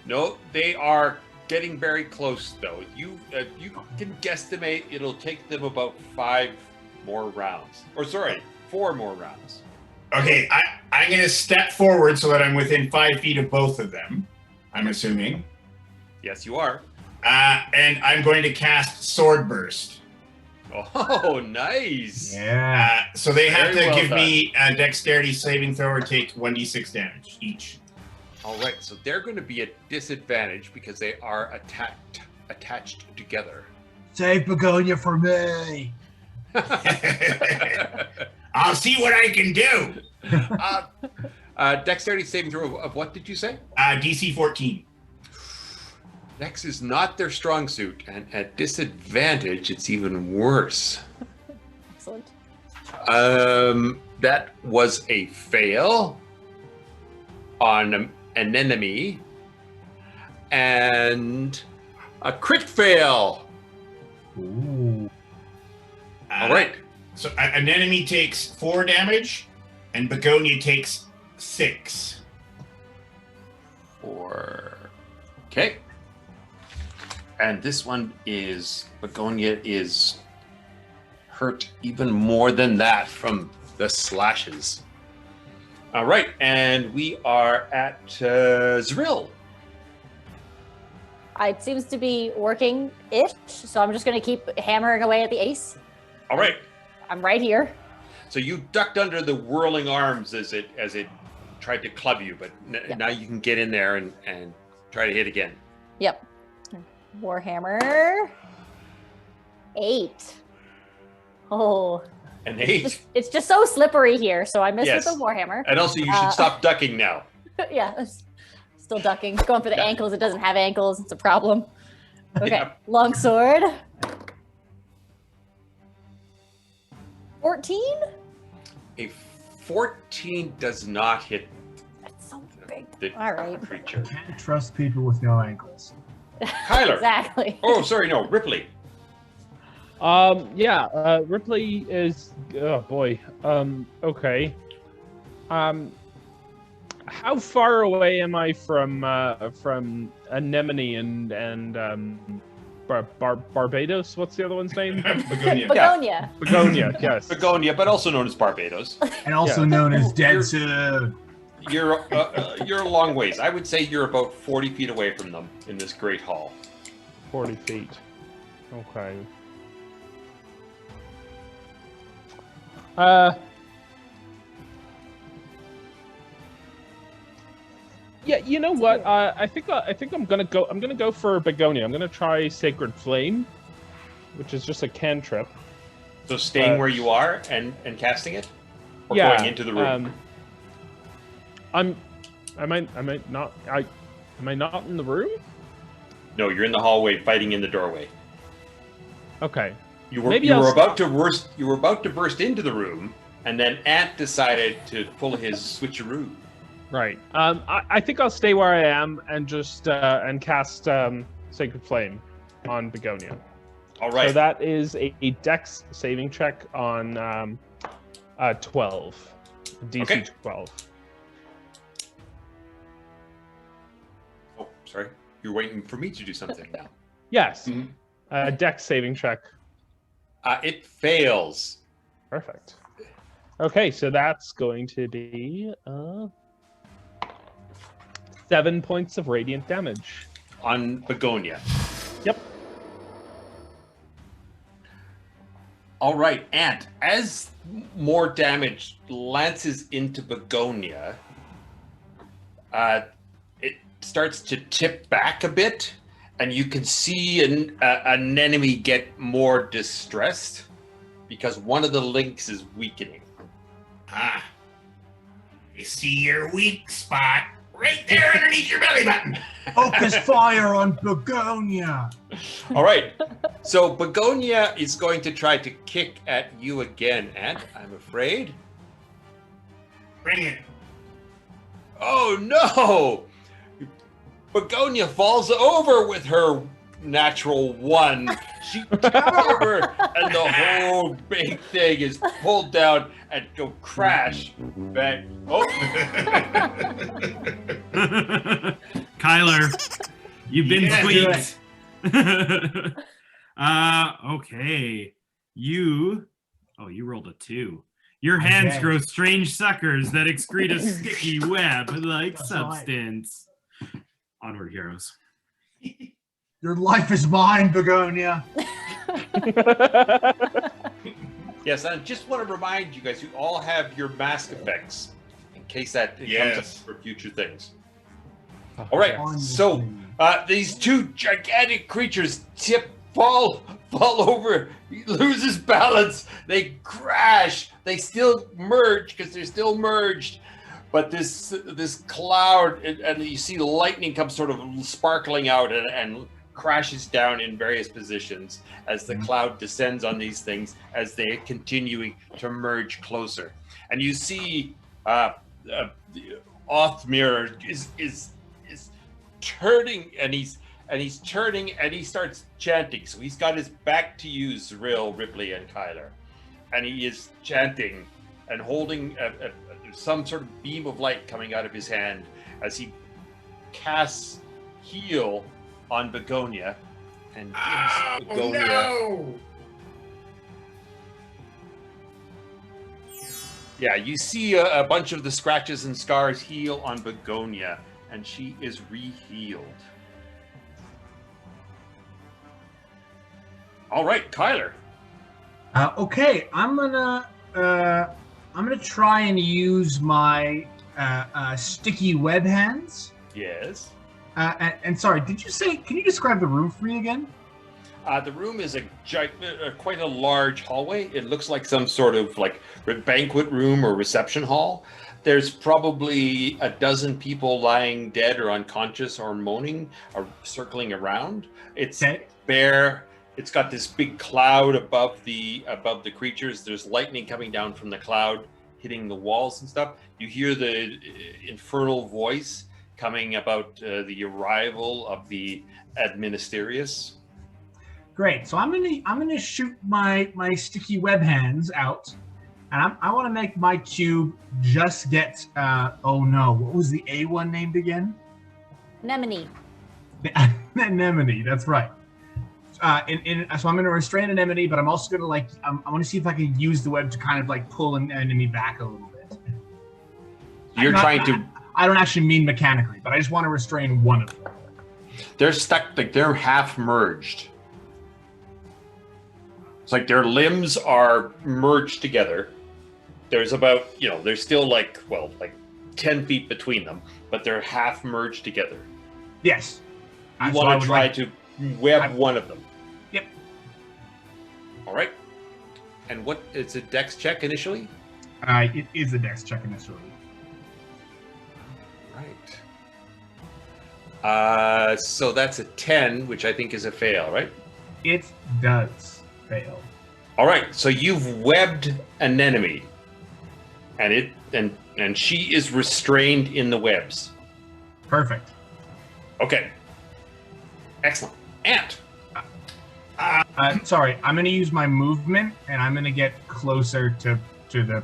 No, they are getting very close, though. You can guesstimate it'll take them about 4 more rounds. Okay, I'm going to step forward so that I'm within 5 feet of both of them, I'm assuming. Yes, you are. And I'm going to cast Sword Burst. Oh, nice. Yeah. So they have Very to well give done. me a dexterity saving throw or take 1d6 damage each. All right, so they're going to be at disadvantage because they are attached together. Save Begonia for me. I'll see what I can do. Dexterity saving throw of what did you say? DC 14. Dex is not their strong suit, and at disadvantage, it's even worse. Excellent. That was a fail on an enemy, and a crit fail. Ooh. All right. So an enemy takes 4 damage, and Begonia takes 6. 4. Okay. And this one is, Begonia is hurt even more than that from the slashes. All right, and we are at Zrill. It seems to be working-ish, so I'm just going to keep hammering away at the ace. All right, I'm right here. so you ducked under the whirling arms as it tried to club you, but Yeah. now you can get in there and try to hit again. Yep. Warhammer. 8. Oh, An 8. it's just so slippery here, so I missed Yes. with the Warhammer. And also, you should stop ducking now. Yeah, still ducking. Going for the ankles. It doesn't have ankles. It's a problem. Okay, Yep. longsword. 14? A 14 does not hit That's so big. the All right. creature. Can't trust people with no ankles. Kyler. Exactly. Oh, sorry, no, Ripley. Ripley is. Oh boy. Okay. How far away am I from Anemone and Barbados? What's the other one's name? Begonia. Begonia. Begonia. Yes. Begonia, but also known as Barbados. And also Yeah. known as Dead You're- Soon. You're a long ways. I would say you're about 40 feet away from them in this great hall. 40 feet. Okay. Yeah, you know what? I think I'm gonna go for Begonia. I'm gonna try Sacred Flame, which is just a cantrip. So staying where you are and casting it, or Yeah, going into the room. Am I not in the room? No, you're in the hallway, fighting in the doorway. Okay. You were Maybe you I'll were st- about to burst. You were about to burst into the room, and then Ant decided to pull his switcheroo. Right. I think I'll stay where I am and just and cast Sacred Flame on Begonia. All right. So that is a Dex saving check on 12. DC Okay. 12. Oh, sorry. You're waiting for me to do something now. Yes. Mhm. Dex saving check. It fails. Perfect. Okay, so that's going to be 7 points of radiant damage. On Begonia. Yep. All right, Ant. As more damage lances into Begonia, it starts to tip back a bit, and you can see an enemy get more distressed because one of the links is weakening. Ah, you see your weak spot right there underneath your belly button. Focus fire on Begonia. All right, so Begonia is going to try to kick at you again, Ant, I'm afraid. Bring it. Oh no! Begonia falls over with her natural 1. She tips over, and the whole big thing is pulled down and go crash back. Oh! Kyler, you've been Yeah, tweaked. Okay. You rolled a 2. Your hands Okay. grow strange suckers that excrete a sticky web-like That's right. substance. Onward, heroes. Your life is mine, Begonia. Yes, I just want to remind you guys, you all have your mask effects in case that it comes up for future things. All right, so these 2 gigantic creatures fall over. He loses balance. They crash. They still merge because they're still merged. But this cloud, and you see the lightning come sort of sparkling out and crashes down in various positions as the cloud descends on these things as they are continuing to merge closer. And you see Othmir is turning, and he's turning, and he starts chanting. So he's got his back to you, Zrill, Ripley, and Kyler, and he is chanting and holding some sort of beam of light coming out of his hand as he casts heal on Begonia and gives Begonia. No! Yeah, you see a bunch of the scratches and scars heal on Begonia, and she is re-healed. All right, Kyler. Okay, I'm gonna try and use my sticky web hands. Yes. And sorry, did you say? Can you describe the room for me again? The room is quite a large hallway. It looks like some sort of like banquet room or reception hall. There's probably a dozen people lying dead or unconscious or moaning or circling around. It's bare. It's got this big cloud above the creatures. There's lightning coming down from the cloud, hitting the walls and stuff. You hear the infernal voice coming about the arrival of the Administerius. Great. So I'm gonna shoot my sticky web hands out, and I want to make my cube just get. Oh no! What was the A1 named again? Anemone. Anemone. That's right. So I'm gonna restrain Anemone, but I'm also gonna I want to see if I can use the web to kind of like pull an enemy back a little bit. I don't actually mean mechanically, but I just want to restrain one of them. They're stuck, like they're half merged. It's like their limbs are merged together. There's about, there's still like 10 feet between them, but they're half merged together. Yes. You want to try to web one of them. Yep. All right. And what, it's a dex check initially? It is a dex check initially. Right. So that's a 10, which I think is a fail, right? It does fail. All right. So you've webbed an enemy, and she is restrained in the webs. Perfect. Okay. Excellent. Ant. Sorry, I'm going to use my movement, and I'm going to get closer to the.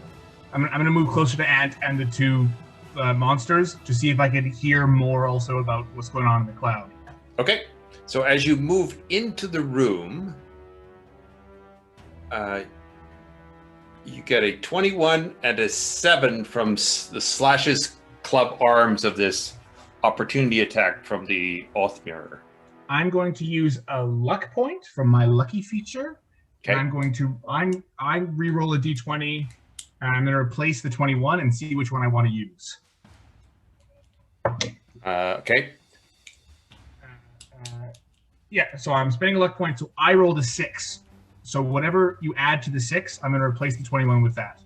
I'm going to move closer to Ant and the two monsters to see if I can hear more also about what's going on in the cloud. Okay. So as you move into the room, you get a 21 and a 7 from the Slash's club arms of this opportunity attack from the Othmir. I'm going to use a luck point from my lucky feature. Okay. And I'm going to I re-roll a d20, and I'm going to replace the 21 and see which one I want to use. Okay. Yeah, so I'm spending a luck point, so I rolled a 6. So whatever you add to the 6, I'm going to replace the 21 with that.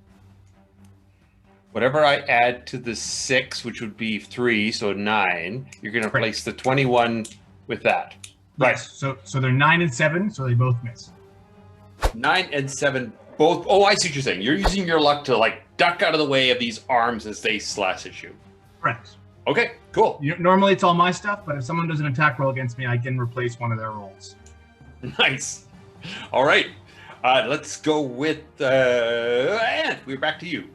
Whatever I add to the 6, which would be 3, so 9, you're going to replace the 21 with that. Right. Yes, so they're 9 and 7, so they both miss. 9 and 7 both. Oh, I see what you're saying. You're using your luck to like duck out of the way of these arms as they slash at you. Correct. Okay, cool. Normally it's all my stuff, but if someone does an attack roll against me, I can replace one of their rolls. Nice. All right. Let's go with Ant. We're back to you.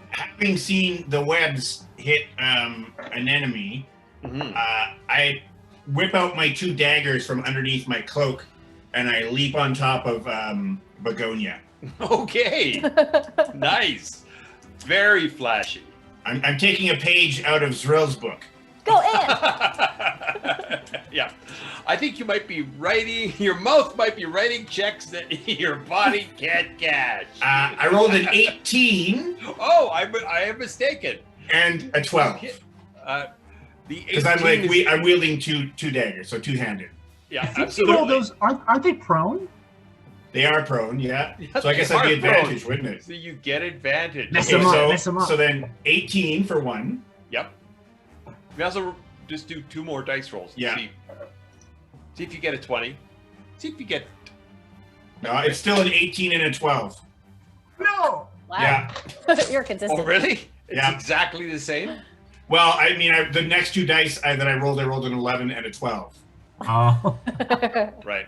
Having seen the webs hit an enemy, I whip out my 2 daggers from underneath my cloak, and I leap on top of Begonia. Okay. Nice. Very flashy. I'm taking a page out of Zrill's book. Go Ant! Yeah. I think you might be writing, your mouth might be writing checks that your body can't cash. I rolled an 18. Oh, I am mistaken. And a 12. Because I'm wielding two daggers, so two-handed. Yeah, absolutely. Those aren't they prone? They are prone, yeah. So I guess I'd be advantage, wouldn't it? So you get advantage. Mess them up. So then 18 for 1. Yep. We also just do 2 more dice rolls. Yeah. See if you get a 20. See if you get... No, it's still an 18 and a 12. No! Wow. Yeah. You're consistent. Oh, really? It's Yeah. exactly the same? Well, I mean, the next 2 dice that I rolled an 11 and a 12. Oh. Right.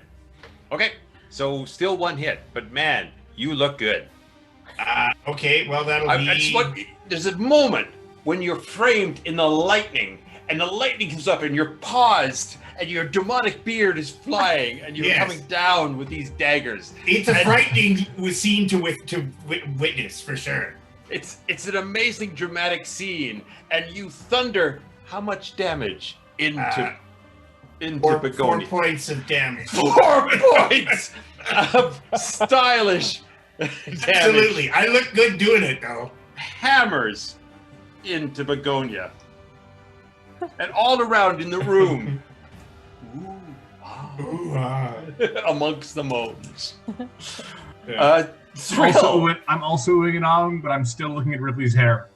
Okay. So still 1 hit, but man, you look good. Okay, well, that'll be... There's a moment when you're framed in the lightning, and the lightning comes up, and you're paused, and your demonic beard is flying, and you're coming down with these daggers. It's a frightening scene to witness, for sure. It's an amazing dramatic scene, and you thunder how much damage into Begonia. 4 points of damage. 4 points of stylish damage. Absolutely. I look good doing it, though. Hammers into Begonia. And all around in the room. Amongst the moans. I'm also oohing on, but I'm still looking at Ripley's hair.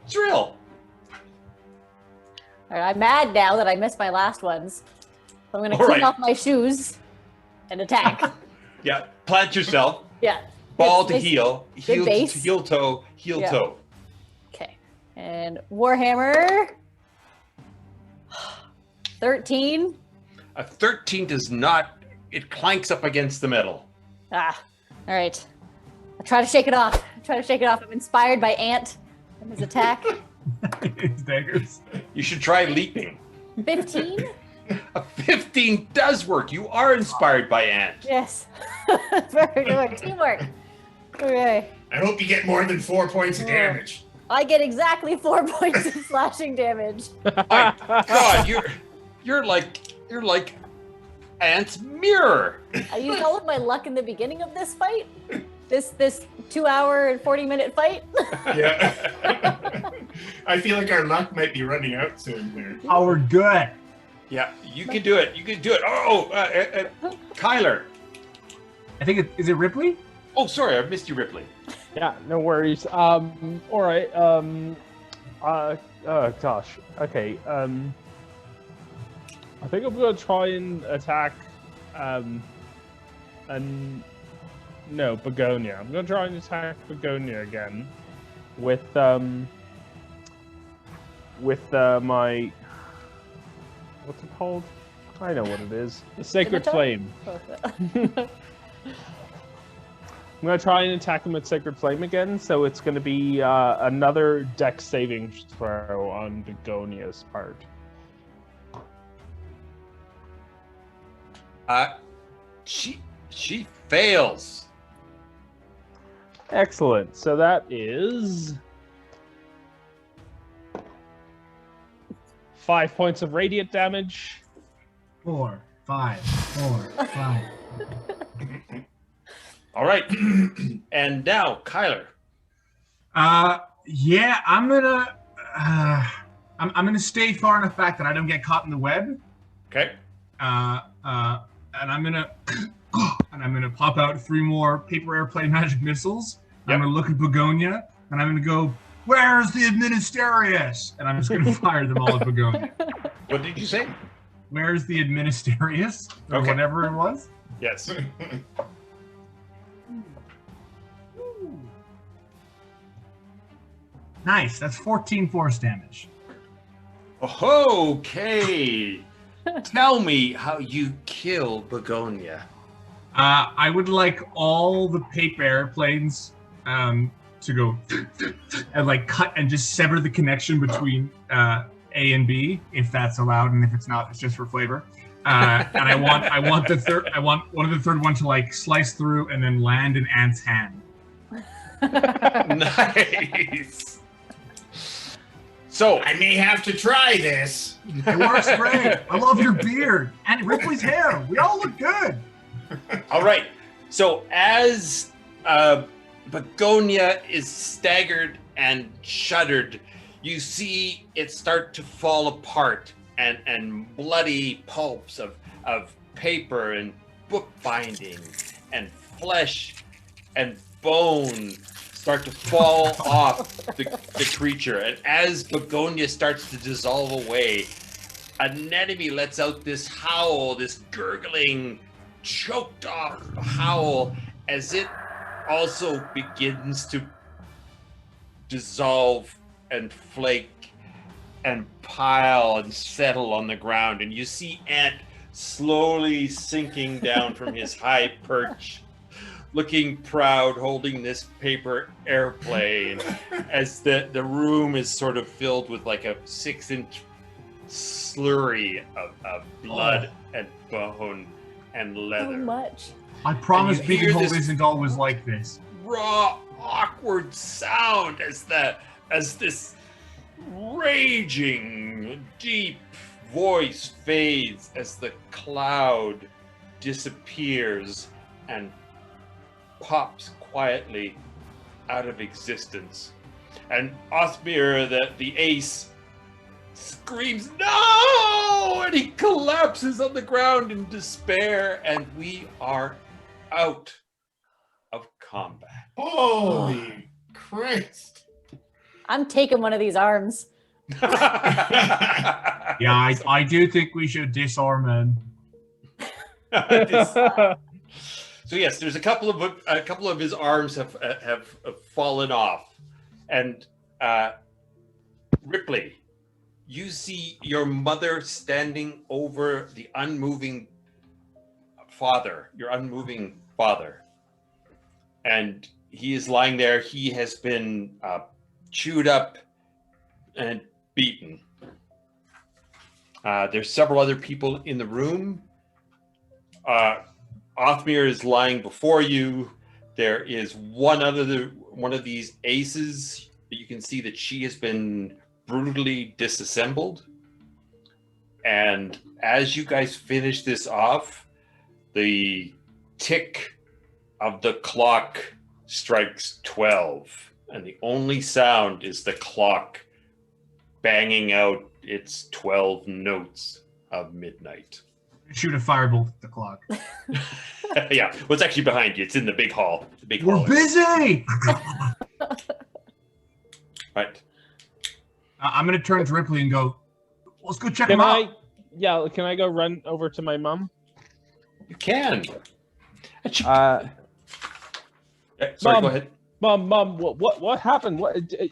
Zrill. All right, I'm mad now that I missed my last ones. So I'm going to clean off my shoes and attack. Yeah, plant yourself. Yeah. Ball to heel. Good base. Heel toe. Heel toe. Okay. And Warhammer. 13. A 13 does not. It clanks up against the metal. All right. I'll try to shake it off. I'm inspired by Ant and his attack. His daggers. You should try leaping. 15? A 15 does work. You are inspired by Ant. Yes. Very good. Teamwork. Okay. I hope you get more than 4 points of damage. I get exactly 4 points of slashing damage. My God, you're like Ant's mirror. I used all of my luck in the beginning of this fight. This 2 hour and 40-minute fight. Yeah. I feel like our luck might be running out soon there. Oh, we're good. Yeah, you can do it. You can do it. Oh, Kyler. I think is it Ripley? Oh, sorry, I missed you, Ripley. Yeah, no worries. All right. Gosh. Okay. I think I'm gonna try and attack. Begonia. I'm gonna try and attack Begonia again with my what's it called? I know what it is. The Sacred Flame. I'm gonna try and attack him with Sacred Flame again, so it's gonna be another Dex saving throw on Begonia's part. She fails. Excellent. So that is 5 points of radiant damage. 4, 5, 4, 5. All right. And now, Kyler. Yeah, I'm gonna I'm going to stay far enough back that I don't get caught in the web. Okay. And I'm gonna pop out 3 more paper airplane magic missiles. Yep. I'm gonna look at Begonia, and I'm gonna go, "Where's the Administerius?" And I'm just gonna fire them all at Begonia. What did you say? Where's the Administerius? Or Okay. whatever it was. Yes. Nice. That's 14 force damage. Okay. Tell me how you kill Begonia. I would like all the paper airplanes to go and like cut and just sever the connection between A and B, if that's allowed, and if it's not, it's just for flavor. And I want one of the third one to like slice through and then land in Ant's hand. Nice. So I may have to try this. It works great. I love your beard and Ripley's hair. We all look good. all right. So as Begonia is staggered and shuddered, you see it start to fall apart, and bloody pulps of paper and book binding and flesh and bone start to fall off the creature. And as Begonia starts to dissolve away, an enemy lets out this howl, this gurgling, choked off howl, as it also begins to dissolve and flake and pile and settle on the ground. And you see Ant slowly sinking down from his high perch, looking proud, holding this paper airplane, as the room is sort of filled with like a 6-inch slurry of blood and bone and So leather. much. I promise And you hear Beaconhold this- isn't always like this. Raw, awkward sound as this raging, deep voice fades as the cloud disappears and pops quietly out of existence. And Othmir, the ace, screams, "No!" And he collapses on the ground in despair, and we are out of combat. Holy Christ. I'm taking one of these arms. Yeah, I do think we should disarm him. So yes, there's a couple of his arms have fallen off, and Ripley, you see your mother standing over the unmoving father, and he is lying there. He has been chewed up and beaten. There's several other people in the room. Othmir is lying before you. There is one of these aces. You can see that she has been brutally disassembled. And as you guys finish this off, the tick of the clock strikes 12. And the only sound is the clock banging out its 12 notes of midnight. Shoot a firebolt at the clock. Yeah, well, it's actually behind you. It's in the big hall. The big We're hall. busy! Right. I'm going to turn to Ripley and go, let's go check Can him out. can I go run over to my mom? You can. Uh, Sorry, Mom. go ahead. Mom, what happened?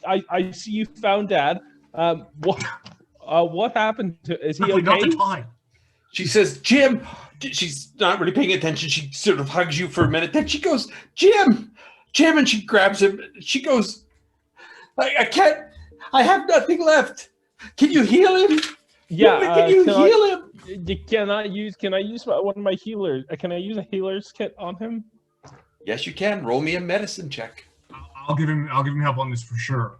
I see you found Dad. What happened to? Is he Ripley, not okay? the time. She says, "Jim." She's not really paying attention. She sort of hugs you for a minute. Then she goes, "Jim," and she grabs him. She goes, I can't. I have nothing left. Can you heal him? Yeah. Can you heal him? Can I use one of my healers? Can I use a healer's kit on him? Yes, you can. Roll me a medicine check. I'll give him help on this for sure.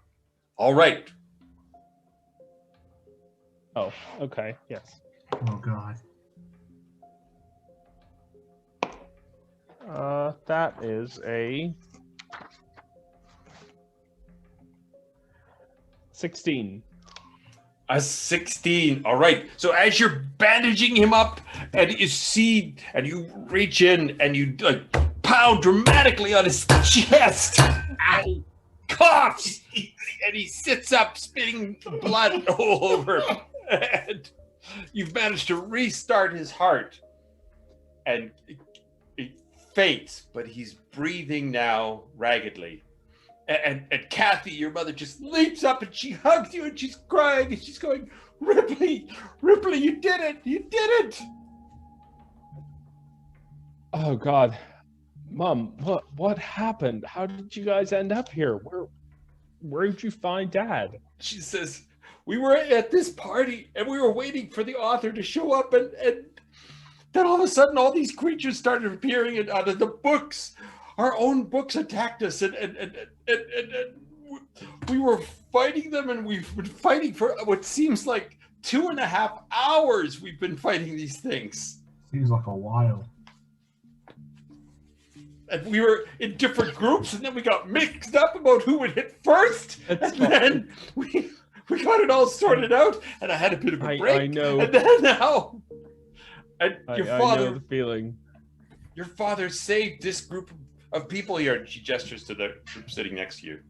All right. Oh, okay. Yes. Oh God. That is a 16. A 16. All right. So as you're bandaging him up, and you reach in and you like pound dramatically on his chest, and he coughs, and he sits up, spitting blood all over him. And you've managed to restart his heart, and it faints, but he's breathing now raggedly. And Kathy, your mother, just leaps up and she hugs you and she's crying and she's going, Ripley, you did it, you did it. Oh God, Mom, what happened? How did you guys end up here? Where did you find Dad? She says, we were at this party and we were waiting for the author to show up, and then all of a sudden all these creatures started appearing out of the books. Our own books attacked us, and we were fighting them, and we've been fighting for what seems like 2.5 hours. We've been fighting these things. Seems like a while. And we were in different groups, and then we got mixed up about who would hit first. Then we got it all sorted out, and I had a bit of a break. I know. And then now, your I father, know the feeling. Your father saved this group of people here, and she gestures to the group sitting next to you.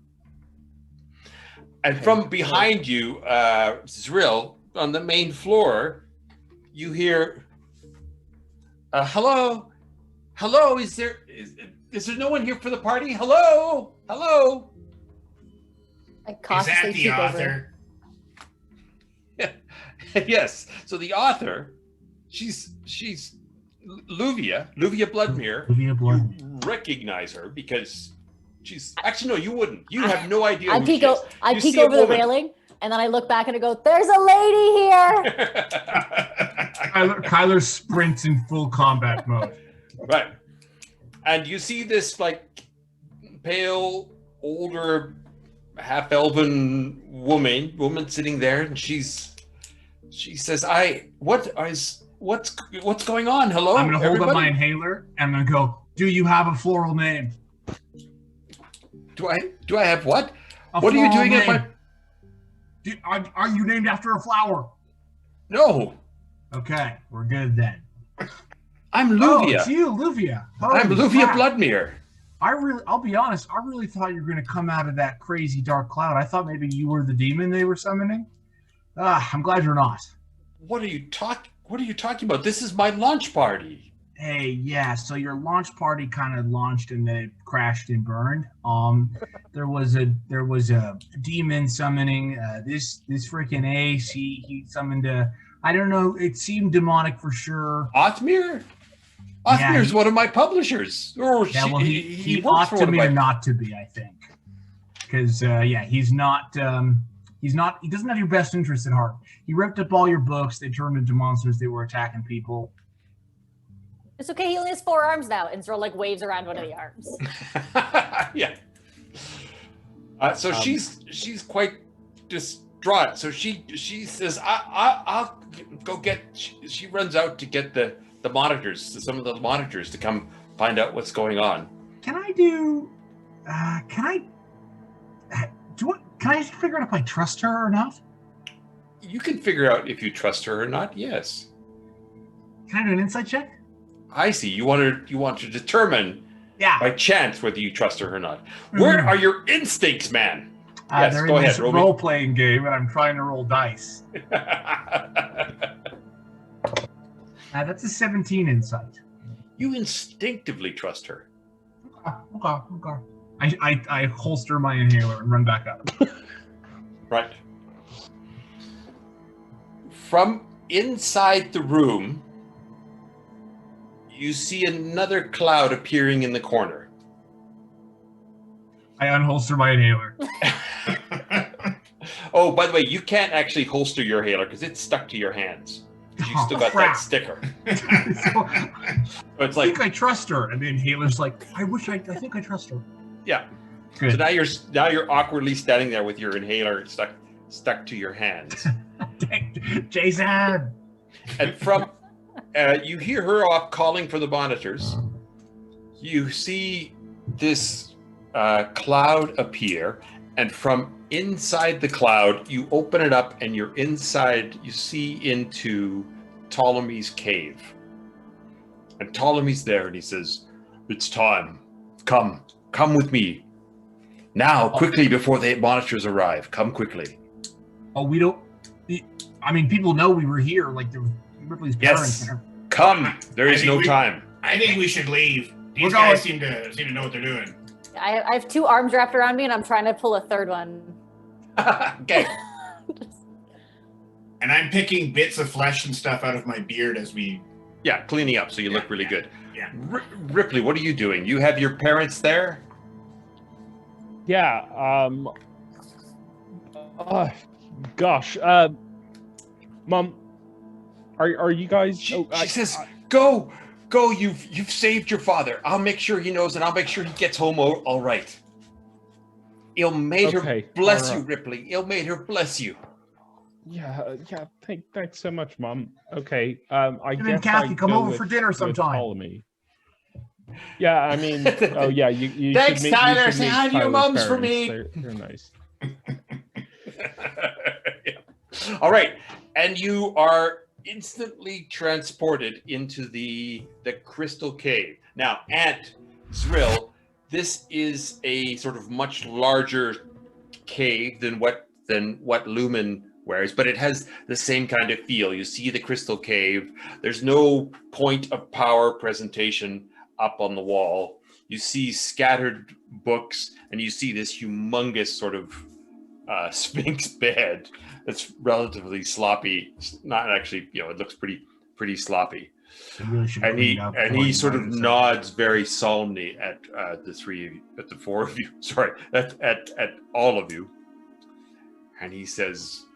And from behind you, Zrill, on the main floor, you hear, hello, is there no one here for the party? Hello. I Is that cautiously the peek author? over. Yes. So the author, she's Luvia Bloodmere. Luvia Blood. You recognize her because she's actually, no, you wouldn't. You have no idea. I who peek, she is. I You peek see a over the woman. railing, and then I look back and I go, "There's a lady here." Kyler sprints in full combat mode. Right. And you see this like pale, older, half-elven woman sitting there, and she says, What's going on? Hello, I'm gonna hold everybody? up my inhaler and I'm gonna go, do you have a floral name? Do I have what? A What are you floral doing at my... name. Are you named after a flower? No, Okay, we're good then. I'm Oh, Luvia. it's you, Luvia. I'm Holy Luvia crap. Bloodmere. I'll be honest, I really thought you were gonna come out of that crazy dark cloud. I thought maybe you were the demon they were summoning. I'm glad you're not. What are you talking about? This is my launch party. Hey, yeah, so your launch party kind of launched and then it crashed and burned. There was a demon summoning this freaking ace. He summoned I don't know, it seemed demonic for sure. Othmere? Yeah, Othmere's one of my publishers. Or Yeah, well, he works ought for to one of be my... or not to be, I think. Because he's not he doesn't have your best interest at heart. He ripped up all your books, they turned into monsters, they were attacking people. It's okay. He only has 4 arms now, and Zrill like waves around one of the arms. Yeah. So she's quite distraught. So she says, I'll go get. She runs out to get the monitors, some of the monitors, to come find out what's going on. Can I do? Can I just figure out if I trust her or not? You can figure out if you trust her or not. Yes. Can I do an insight check? I see. You want to determine Yeah. by chance whether you trust her or not. Where are your instincts, man? Yes, they're go in ahead. this Roll me. role-playing game, and I'm trying to roll dice. That's a 17 insight. You instinctively trust her. Okay. I holster my inhaler and run back up. Right. From inside the room, you see another cloud appearing in the corner. I unholster my inhaler. Oh, by the way, you can't actually holster your inhaler because it's stuck to your hands. You still got that sticker. So, But it's I like, think I trust her, and the inhaler's like, I think I trust her. yeah. Good. So now you're awkwardly standing there with your inhaler stuck to your hands. Jason. And from you hear her off calling for the monitors. You see this cloud appear, And from inside the cloud, you open it up and you're inside, you see into Ptolemy's cave. And Ptolemy's there and he says, "It's time. Come with me. Now, quickly, before the monitors arrive. Come quickly." Oh, we don't. I mean, people know we were here. Like, there was Ripley's parents. Yes. There. Come. There is no time. I think we should leave. We're These guys going. seem to know what they're doing. I have 2 arms wrapped around me, and I'm trying to pull a third one. Okay. And I'm picking bits of flesh and stuff out of my beard as we... Yeah, cleaning up so you look really good. Yeah. Ripley, what are you doing? You have your parents there? Yeah. Gosh. Mom, are you guys? She says, "Go. You've saved your father. I'll make sure he knows, and I'll make sure he gets home all right." Okay, Bless all you, right. Ripley. Ilmater bless you. Yeah. Thanks so much, Mom. Okay. I And guess Kathy, I come go over for dinner with sometime. Ptolemy. Yeah, I mean, oh yeah, you Thanks, should meet, Tyler. You should Say meet hi to your Tyler's mums for parents. me. They're nice. Yeah. All right, and you are instantly transported into the crystal cave. Now, at Zrill, this is a sort of much larger cave than what Lumen wears, but it has the same kind of feel. You see the crystal cave. There's no point of power presentation up on the wall. You see scattered books, and you see this humongous sort of sphinx bed that's relatively sloppy. It's not actually, it looks pretty sloppy. Really should And clean up before he you sort of notice it. nods very solemnly at the 4 of you. Sorry, at all of you. And he says,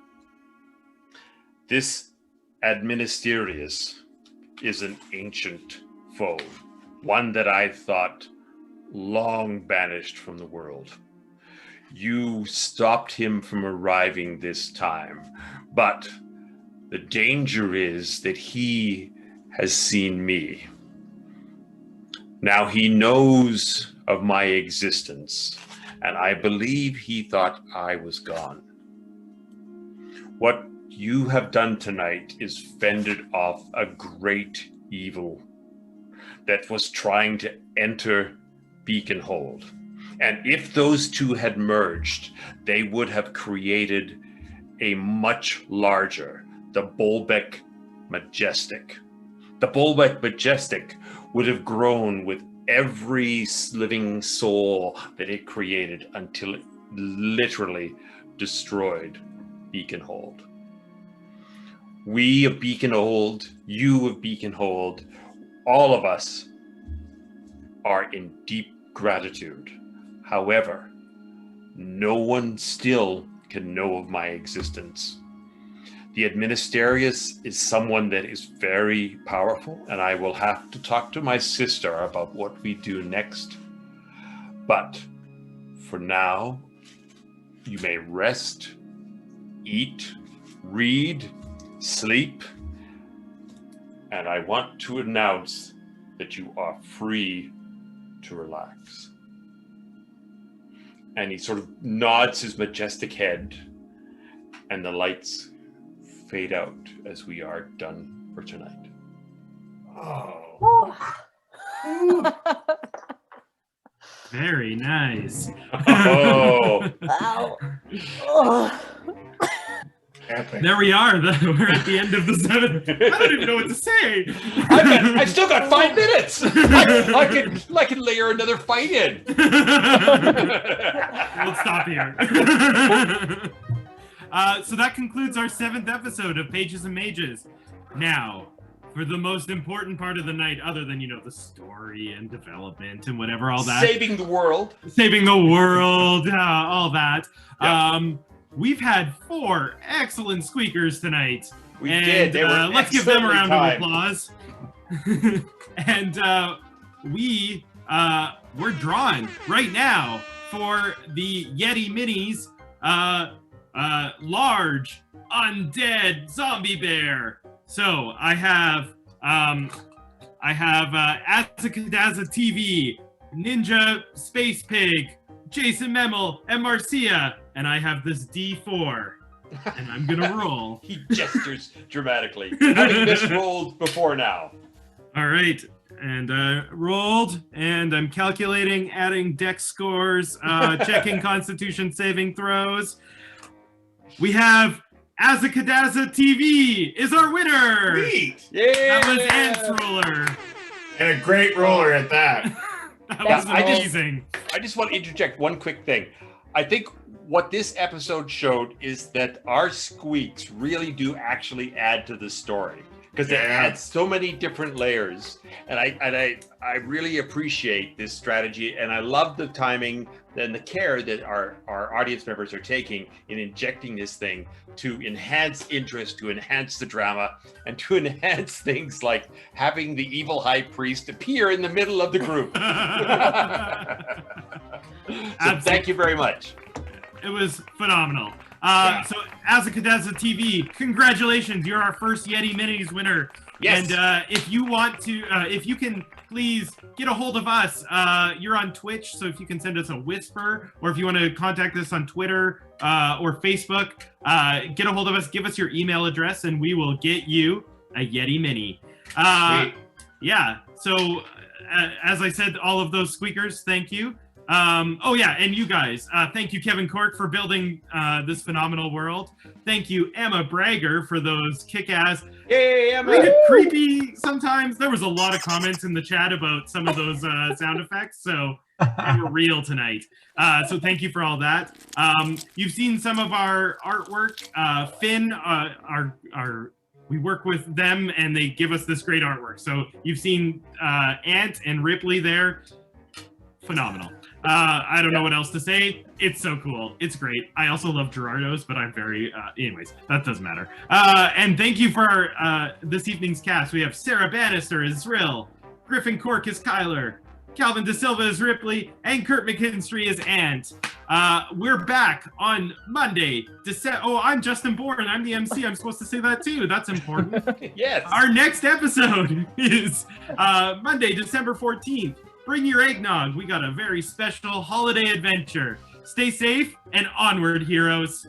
"This Administerius is an ancient foe, one that I thought long banished from the world. You stopped him from arriving this time, but the danger is that he has seen me. Now he knows of my existence, and I believe he thought I was gone. What you have done tonight is fended off a great evil that was trying to enter Beaconhold. And if those two had merged, they would have created a much larger, the Bulbic Majestic. The Bulbic Majestic would have grown with every living soul that it created until it literally destroyed Beaconhold. We of Beaconhold, you of Beaconhold, all of us are in deep gratitude. However, no one still can know of my existence. The Administerius is someone that is very powerful, and I will have to talk to my sister about what we do next. But for now, you may rest, eat, read, sleep, and I want to announce that you are free to relax." And he sort of nods his majestic head, and the lights fade out as we are done for tonight. Oh. Very nice. Oh, Wow. Oh. Epic. There we are. We're at the end of the 7. I don't even know what to say. I've still got 5 minutes. I can layer another fight in. We'll stop here. So that concludes our 7th episode of Pages and Mages. Now, for the most important part of the night, other than, the story and development and whatever, all that. Saving the world. Saving the world, all that. Yep. We've had 4 excellent squeakers tonight. We did. They were let's give them a round of excellently applause. And we're drawing right now for the Yeti Minis large undead zombie bear. So I have Azakadaza TV, Ninja Space Pig, Jason Memel, and Marcia, and I have this D4, and I'm gonna roll. He gestures dramatically, having misrolled before now. All right, and rolled, and I'm calculating, adding dex scores, checking Constitution saving throws. We have Azakadaza TV is our winner. Sweet. Yeah. That was Ant's roller. And a great roller at that. That That's was amazing. I just want to interject one quick thing. I think what this episode showed is that our squeaks really do actually add to the story, because it adds so many different layers, and I really appreciate this strategy, and I love the timing and the care that our audience members are taking in injecting this thing to enhance interest, to enhance the drama, and to enhance things like having the evil high priest appear in the middle of the group. So thank you very much. It was phenomenal. So, Azakadaza TV, congratulations! You're our first Yeti Minis winner. Yes. And if you want to, if you can please get a hold of us, you're on Twitch, so if you can send us a whisper, or if you want to contact us on Twitter or Facebook, get a hold of us, give us your email address, and we will get you a Yeti Mini. Yeah, so as I said, all of those squeakers, thank you. Oh yeah, and you guys, thank you, Kevin Cork, for building this phenomenal world. Thank you, Emma Bragger, for those kick-ass, Yay, Emma! creepy sometimes. There was a lot of comments in the chat about some of those sound effects, so they were real tonight. So thank you for all that. You've seen some of our artwork. Finn, we work with them, and they give us this great artwork. So you've seen Ant and Ripley there. Phenomenal. I don't know what else to say. It's so cool. It's great. I also love Gerardo's, but I'm very, anyways, that doesn't matter. And thank you for this evening's cast. We have Sarah Bannister as Zrill, Griffin Cork as Kyler, Calvin De Silva as Ripley, and Curt Mckinstry as Ant. We're back on Monday. Oh, I'm Justin Bourne. I'm the MC. I'm supposed to say that too. That's important. Yes. Our next episode is Monday, December 14th. Bring your eggnog. We got a very special holiday adventure. Stay safe and onward, heroes.